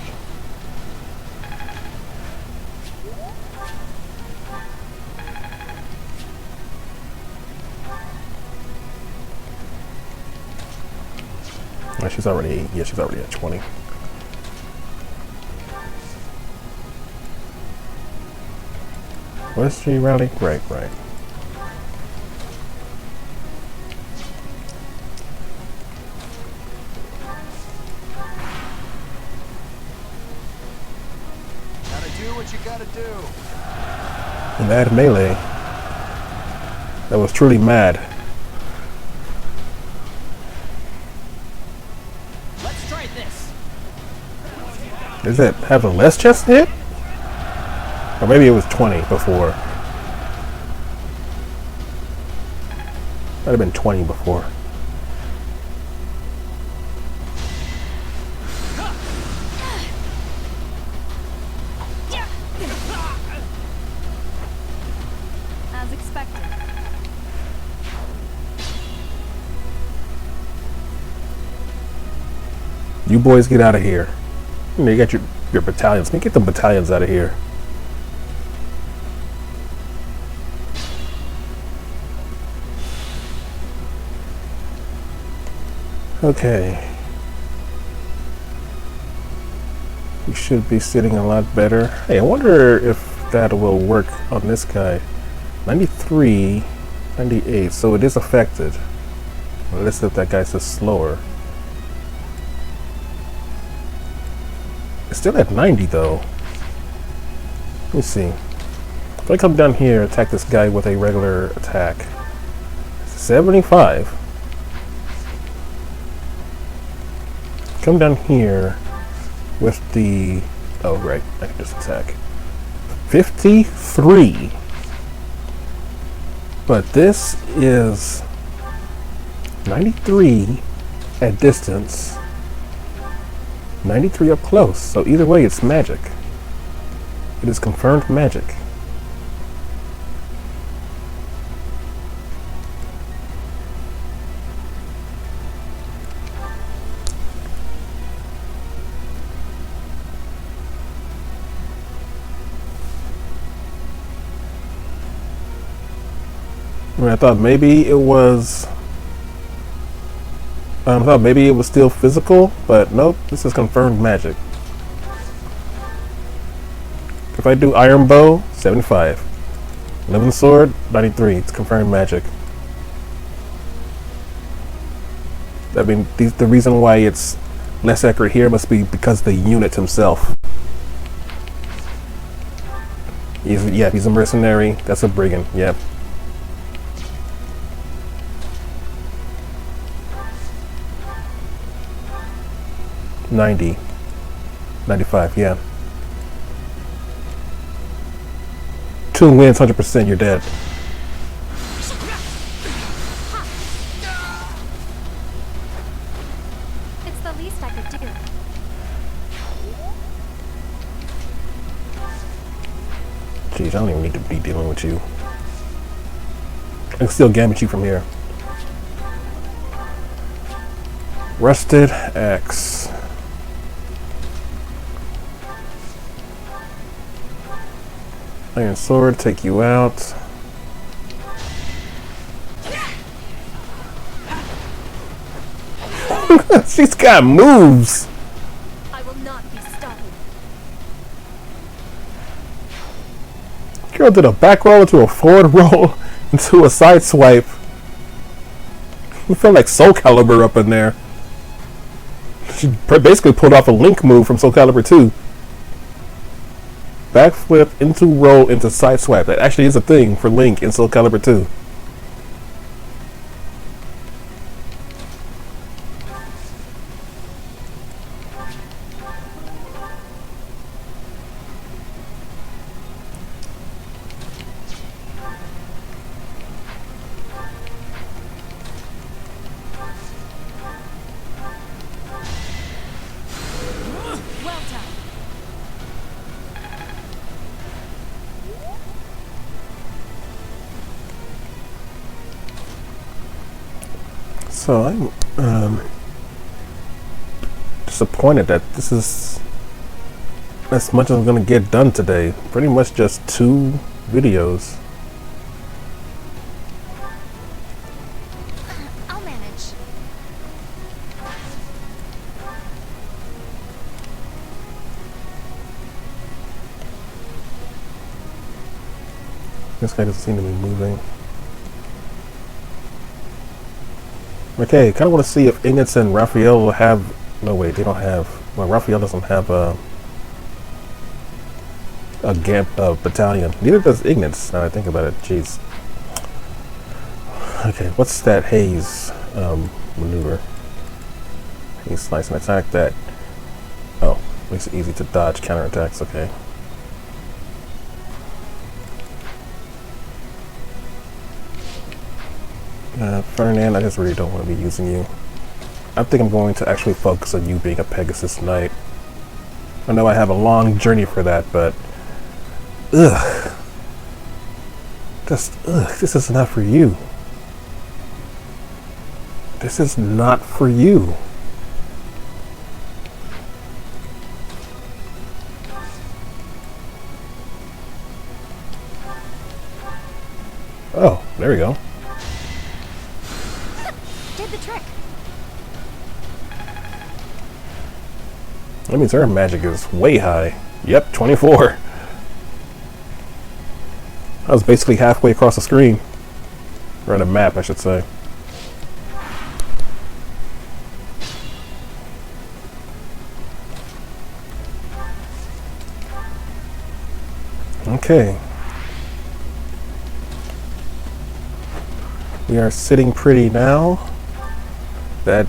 Oh, she's already, yeah, she's already at 20. What is she rally? Right. What you gotta do. And that melee, that was truly mad. Let's try this. Does it have a less chance to hit? Or maybe it was 20 before. Might have been 20 before. As expected. You boys get out of here. You know, you got your battalions. Let me get the battalions out of here. Okay. We should be sitting a lot better. Hey, I wonder if that will work on this guy. 93, 98, so it is affected. Well, let's see if that guy's just slower. It's still at 90 though. Let me see. If I come down here, attack this guy with a regular attack. 75. Come down here with the... oh, right. I can just attack. 53. But this is 93 at distance. 93 up close. So either way, it's magic. It is confirmed magic. I thought maybe it was still physical, but nope, this is confirmed magic. If I do iron bow, 75. Living sword, 93. It's confirmed magic. I mean, the reason why it's less accurate here must be because of the unit himself. He's a mercenary. That's a brigand. Yep. Yeah. 90. 95, yeah. 2 wins, 100%, you're dead. It's the least I could do. Jeez, I don't even need to be dealing with you. I can still gambit you from here. Rusted axe. Iron sword, take you out. She's got moves. I will not be stopped. Girl did a back roll into a forward roll into a side swipe. You feel like Soul Calibur up in there. She basically pulled off a Link move from Soul Calibur 2. Backflip into roll into side swipe. That actually is a thing for Link in Soul Calibur 2. Well done. So I'm disappointed that this is as much as I'm gonna get done today. Pretty much just 2 videos. I'll manage. This guy doesn't seem to be moving. Okay, kind of want to see if Ignatz and Raphael will have... No, wait, they don't have... Well, Raphael doesn't have a battalion. Neither does Ignatz, now that I think about it. Jeez. Okay, what's that haze maneuver? Haze slice and attack that. Oh, makes it easy to dodge counterattacks, okay. Ferdinand, I just really don't want to be using you. I think I'm going to actually focus on you being a Pegasus Knight. I know I have a long journey for that, but... Ugh. Just, ugh, this is not for you. This is not for you. Oh, there we go. Did the trick. That means her magic is way high. Yep, 24. I was basically halfway across the screen. Or the map, I should say. Okay. We are sitting pretty now. That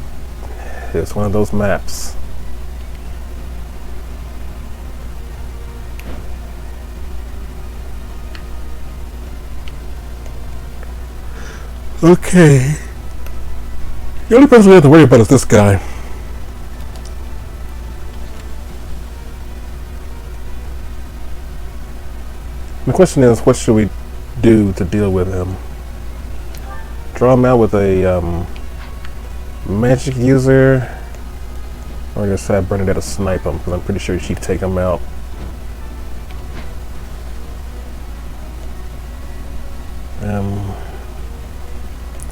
is one of those maps. Okay. The only person we have to worry about is this guy. The question is, what should we do to deal with him? Draw him out with a magic user, or just have Bernadetta snipe him, because I'm pretty sure she'd take him out.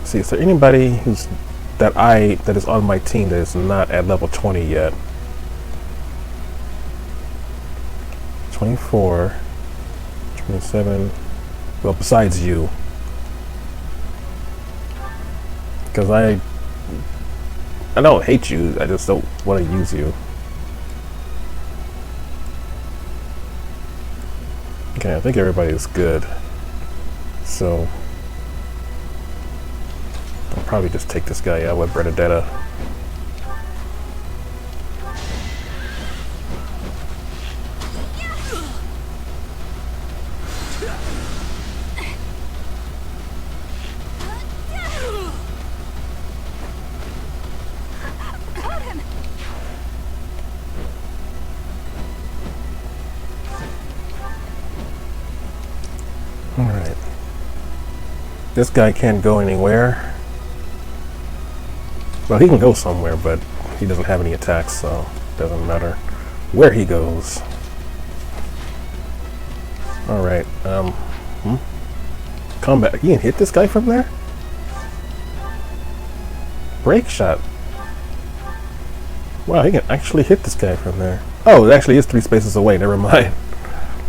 See, is there anybody that is on my team that is not at level 20 yet? 24, 27. Well, besides you, because I don't hate you. I just don't want to use you. Okay, I think everybody is good. So I'll probably just take this guy out with Bernadetta. Alright. This guy can't go anywhere. Well, he can go somewhere, but he doesn't have any attacks, so it doesn't matter where he goes. Alright, combat. You can hit this guy from there? Break shot. Wow, he can actually hit this guy from there. Oh, it actually is 3 spaces away, never mind.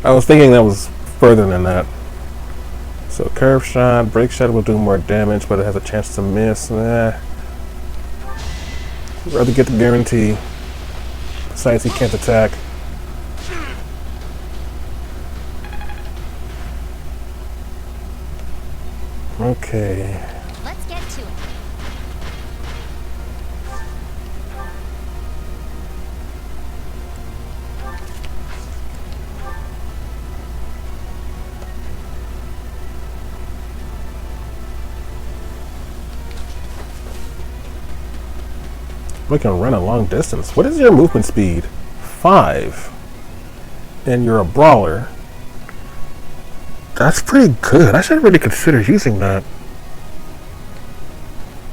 I was thinking that was further than that. So curve shot, break shot will do more damage, but it has a chance to miss. I'd rather get the guarantee. Besides, he can't attack. Okay. Let's get to it. We can run a long distance. What is your movement speed? 5. And you're a brawler. That's pretty good. I should really consider using that.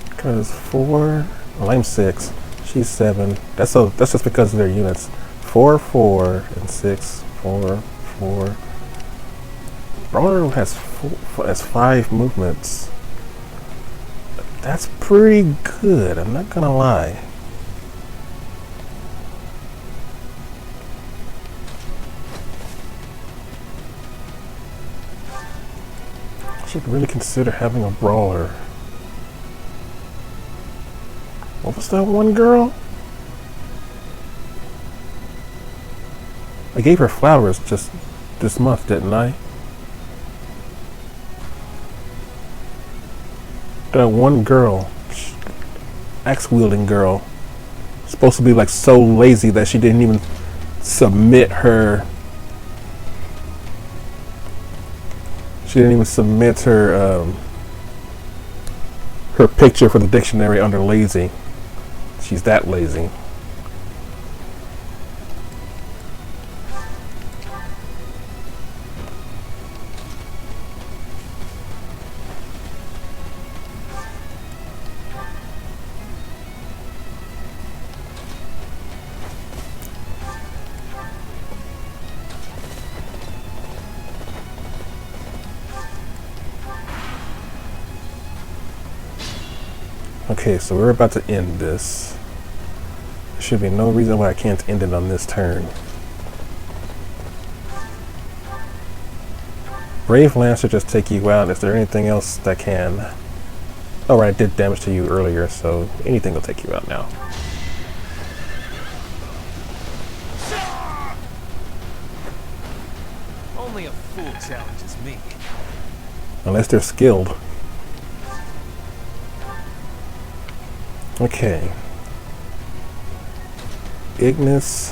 Because 4, well, I'm 6. She's 7. That's just because of their units. 4, 4, and 6, 4, 4. Brawler has 5 movements. That's pretty good. I'm not gonna lie. Should really consider having a brawler. What was that one girl? I gave her flowers just this month, didn't I? That one girl, axe-wielding girl, supposed to be like so lazy that she didn't even submit her. She didn't even submit her her picture for the dictionary under lazy. She's that lazy. Okay, so we're about to end this. There should be no reason why I can't end it on this turn. Brave Lance should just take you out. Is there anything else that can? Oh, right, it did damage to you earlier, so anything will take you out now. Only a fool challenges me. Unless they're skilled. Okay. Ignatz.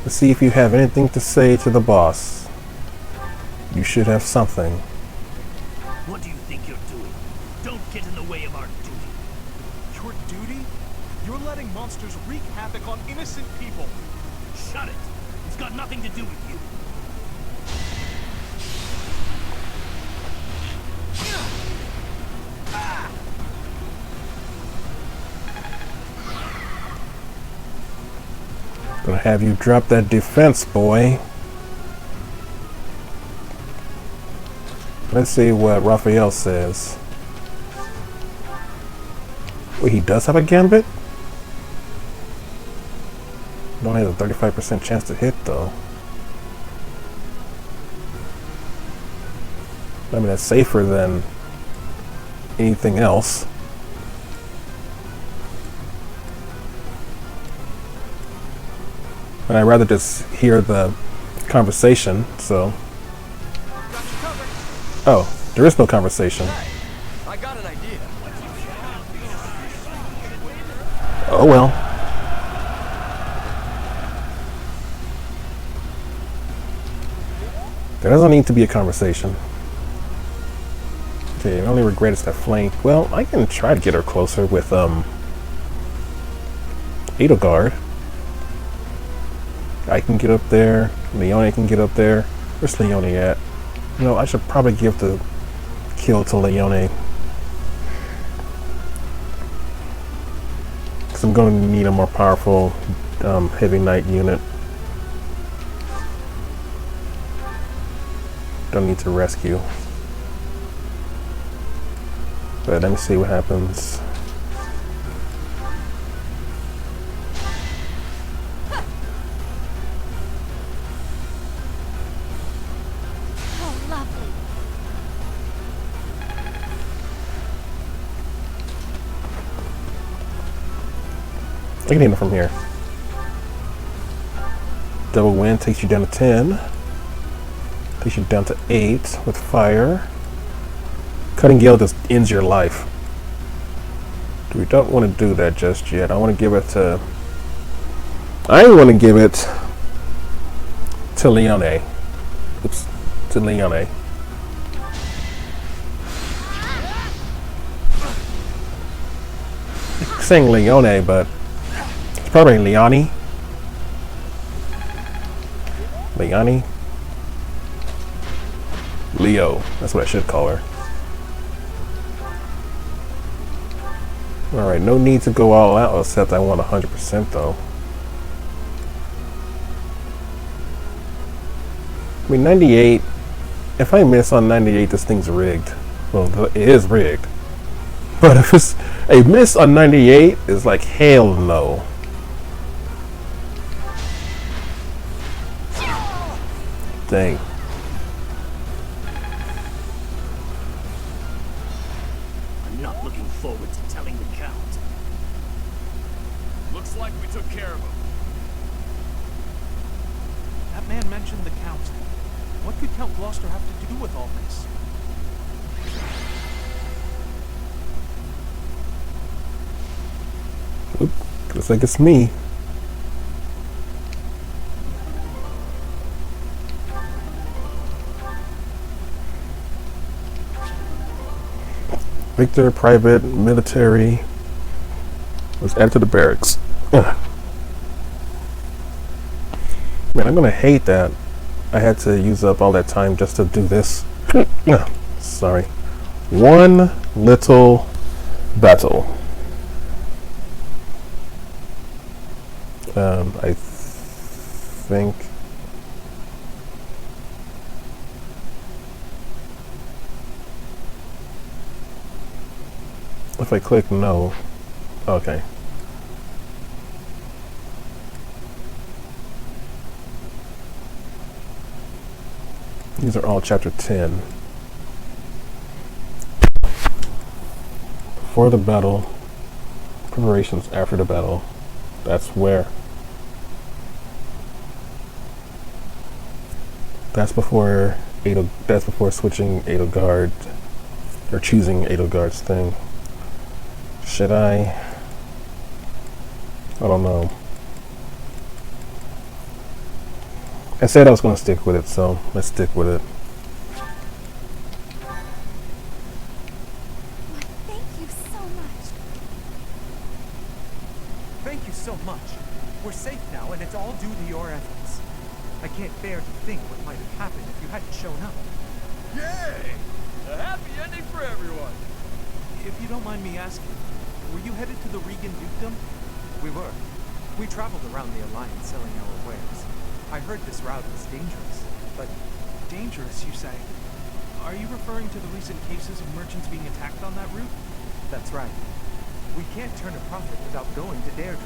Let's see if you have anything to say to the boss. You should have something. What do you think you're doing? Don't get in the way of our duty. Your duty? You're letting monsters wreak havoc on innocent people. Shut it. It's got nothing to do with you. Gonna have you drop that defense, boy. Let's see what Raphael says. Wait, he does have a gambit? It only has a 35% chance to hit, though. I mean, that's safer than anything else. And I'd rather just hear the conversation, so. Oh, there is no conversation. I got an idea. Oh well. There doesn't need to be a conversation. Okay, my only regret is that flank. Well, I can try to get her closer with Edelgard. I can get up there. Leone can get up there. Where's Leone at? You know, I should probably give the kill to Leone. Because I'm going to need a more powerful heavy knight unit. Don't need to rescue. But let me see what happens. I can hit him from here. Double wind takes you down to 10. Takes you down to 8 with fire. Cutting Gale just ends your life. We don't want to do that just yet. I want to give it to... I want to give it to Leone. Oops. To Leone. I'm saying Leone, but it's probably Leone. Leone? Leo. That's what I should call her. Alright, no need to go all out, except I want 100% though. I mean, 98, if I miss on 98, this thing's rigged. Well, it is rigged. But if it's a miss on 98, it's like hell no. Dang. I'm not looking forward to telling the Count. Looks like we took care of him. That man mentioned the Count. What could Count Gloucester have to do with all this? Oop, looks like it's me. Victor, private, military. Let's add to the barracks. Man, I'm gonna hate that I had to use up all that time just to do this. Sorry. One little battle. I think. If I click no, okay. These are all chapter 10. Before the battle, preparations after the battle. That's where. That's before that's before switching Edelgard, or choosing Edelgard's thing. Should I don't know. I said I was going to stick with it, so let's stick with it. Thank you so much. Thank you so much. We're safe now, and it's all due to your efforts. I can't bear to think what might have happened if you hadn't shown up. Yay! A happy ending for everyone. If you don't mind me asking, were you headed to the Regan Dukedom? We were. We traveled around the Alliance selling our wares. I heard this route was dangerous, but... Dangerous, you say? Are you referring to the recent cases of merchants being attacked on that route? That's right. We can't turn a profit without going to Deirdre.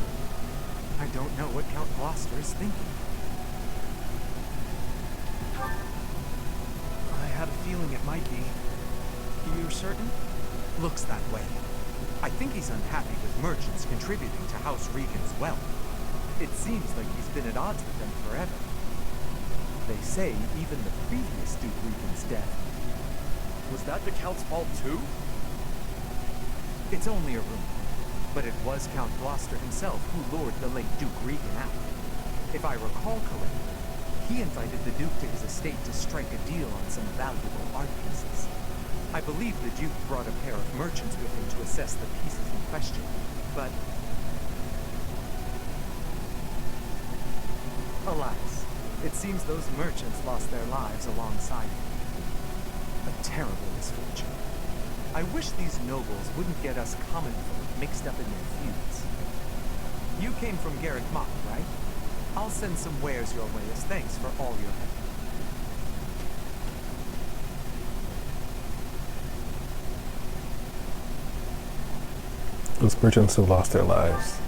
I don't know what Count Gloucester is thinking. I had a feeling it might be. You're certain? Looks that way. I think he's unhappy with merchants contributing to House Regan's wealth. It seems like he's been at odds with them forever. They say even the previous Duke Regan's death. Was that the Count's fault too? It's only a rumor, but it was Count Gloucester himself who lured the late Duke Regan out. If I recall correctly, he invited the Duke to his estate to strike a deal on some valuable art pieces. I believe the Duke brought a pair of merchants with him to assess the pieces in question, but... alas, it seems those merchants lost their lives alongside him. A terrible misfortune. I wish these nobles wouldn't get us common folk mixed up in their feuds. You came from Gerald, right? I'll send some wares your way as thanks for all your help. Those merchants who lost their lives.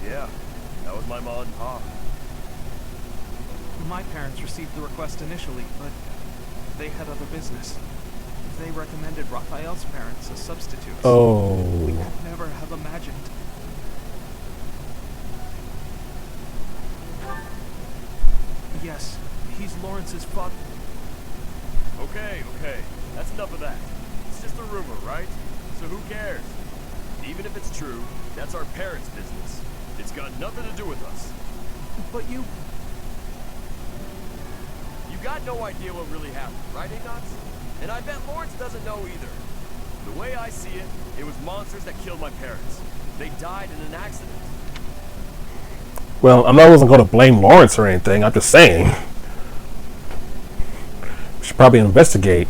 Yeah, that was my mom and pop. My parents received the request initially, but they had other business. They recommended Raphael's parents as substitutes. Oh. We could never have imagined. Yes, he's Lawrence's father. Okay, that's enough of that. It's just a rumor, right? So who cares? Even if it's true, that's our parents' business. It's got nothing to do with us. But you got no idea what really happened, right, Ignatz? And I bet Lawrence doesn't know either. The way I see it, it was monsters that killed my parents. They died in an accident. Well, I wasn't going to blame Lawrence or anything. I'm just saying. We should probably investigate.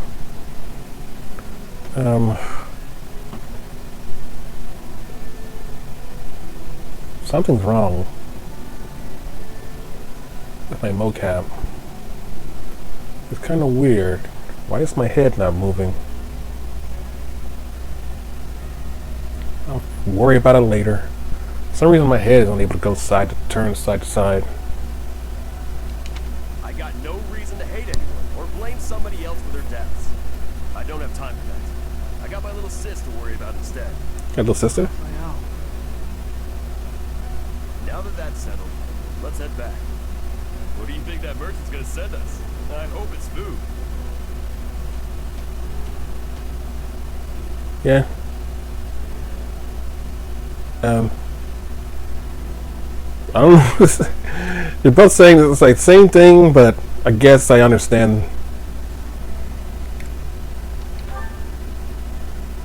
Something's wrong with my mocap. It's kind of weird. Why is my head not moving? I'll worry about it later. For some reason my head is unable to go turn side to side. I got no reason to hate anyone or blame somebody else for their deaths. I don't have time for that. I got my little sis to worry about instead. Got a little sister? Raphael. Now that that's settled, let's head back. What do you think that merchant's gonna send us? I hope it's food. Yeah. I don't know. You're both saying it's like same thing, but I guess I understand.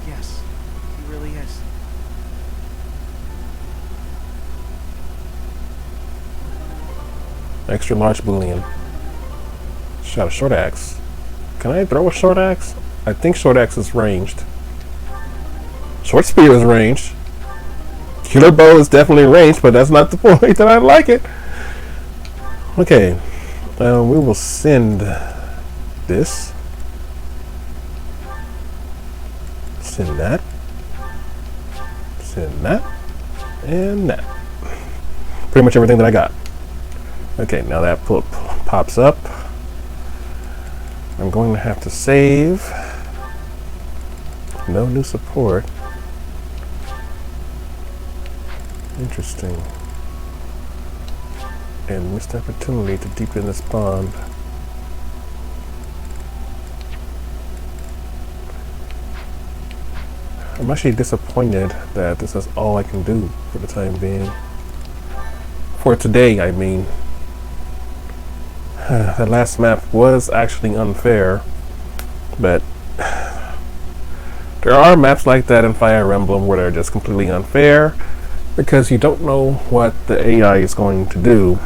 Yes, he really is. Extra large boolean. Shot a short axe. Can I throw a short axe? I think short axe is ranged. Short spear is ranged. Killer bow is definitely ranged, but that's not the point that I like it. Okay, we will send this. Send that. Send that. And that. Pretty much everything that I got. Okay, now that pops up. I'm going to have to save. No new support. Interesting. And missed opportunity to deepen this bond. I'm actually disappointed that this is all I can do for the time being. For today, I mean. That last map was actually unfair, but there are maps like that in Fire Emblem where they're just completely unfair because you don't know what the AI is going to do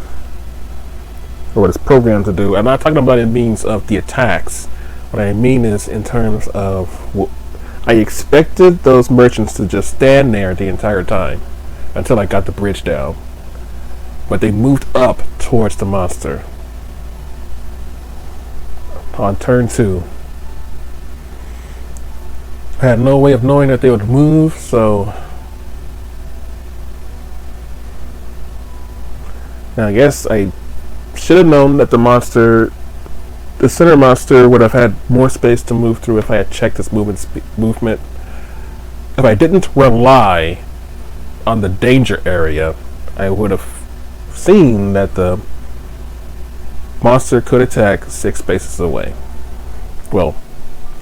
or what it's programmed to do. I'm not talking about in means of the attacks. What I mean is in terms of I expected those merchants to just stand there the entire time until I got the bridge down, but they moved up towards the monster on turn 2. I had no way of knowing that they would move, so now I guess I should have known that the center monster would have had more space to move through if I had checked its movement. If I didn't rely on the danger area, I would have seen that the monster could attack 6 spaces away. Well,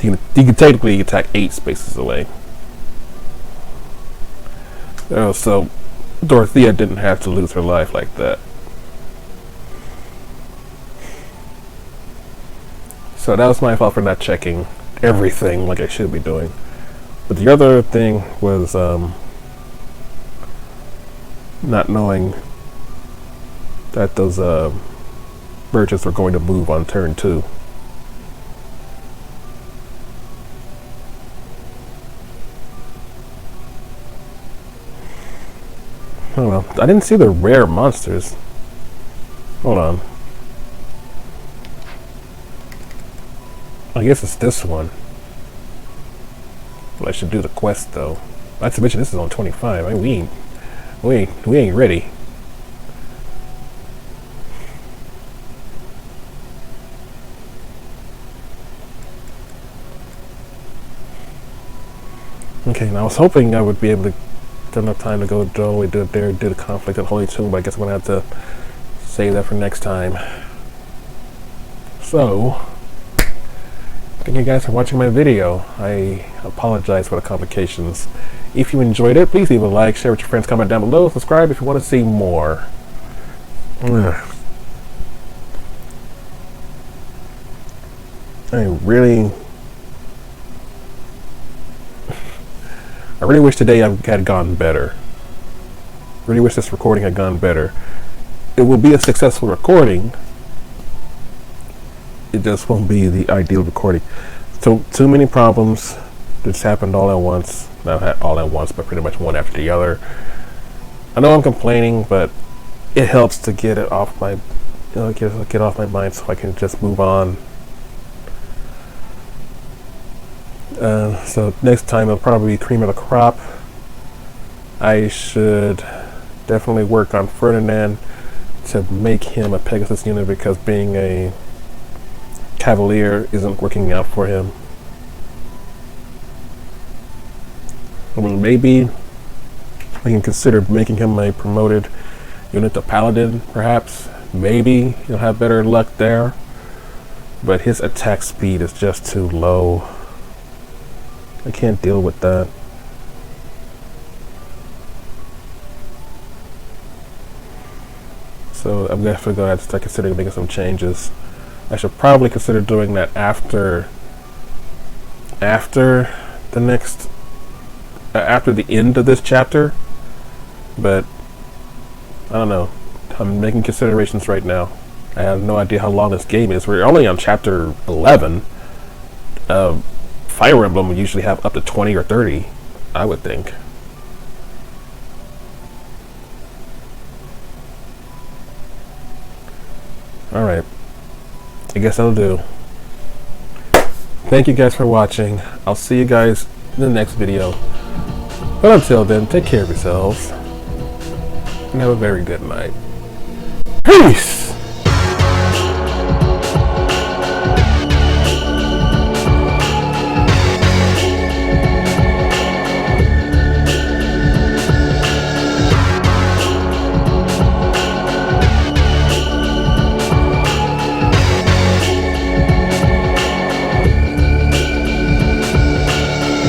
he could technically attack 8 spaces away. So Dorothea didn't have to lose her life like that. So that was my fault for not checking everything like I should be doing. But the other thing was not knowing that those merchants were going to move on turn 2. Oh well, I didn't see the rare monsters. Hold on. I guess it's this one. Well, I should do the quest though. Not to mention this is on 25. I mean, we ain't ready. Okay, now I was hoping I would be able to get enough time to go all the way to there, do the conflict at Holy Tomb, but I guess I'm gonna have to save that for next time. So, thank you guys for watching my video. I apologize for the complications. If you enjoyed it, please leave a like, share with your friends, comment down below, subscribe if you want to see more. I really wish today had gone better. Really wish this recording had gone better. It will be a successful recording. It just won't be the ideal recording. So too many problems. This happened all at once. Not all at once, but pretty much one after the other. I know I'm complaining, but it helps to get it off my, get off my mind so I can just move on. So next time it'll probably be cream of the crop. I should definitely work on Ferdinand to make him a Pegasus unit because being a Cavalier isn't working out for him. I mean, maybe I can consider making him a promoted unit to Paladin, perhaps. Maybe he'll have better luck there. But his attack speed is just too low. I can't deal with that. So I'm definitely going to have to start considering making some changes. I should probably consider doing that after the next, after the end of this chapter. But I don't know. I'm making considerations right now. I have no idea how long this game is. We're only on chapter 11. Fire Emblem would usually have up to 20 or 30, I would think. Alright. I guess that'll do. Thank you guys for watching. I'll see you guys in the next video. But until then, take care of yourselves. And have a very good night. Peace!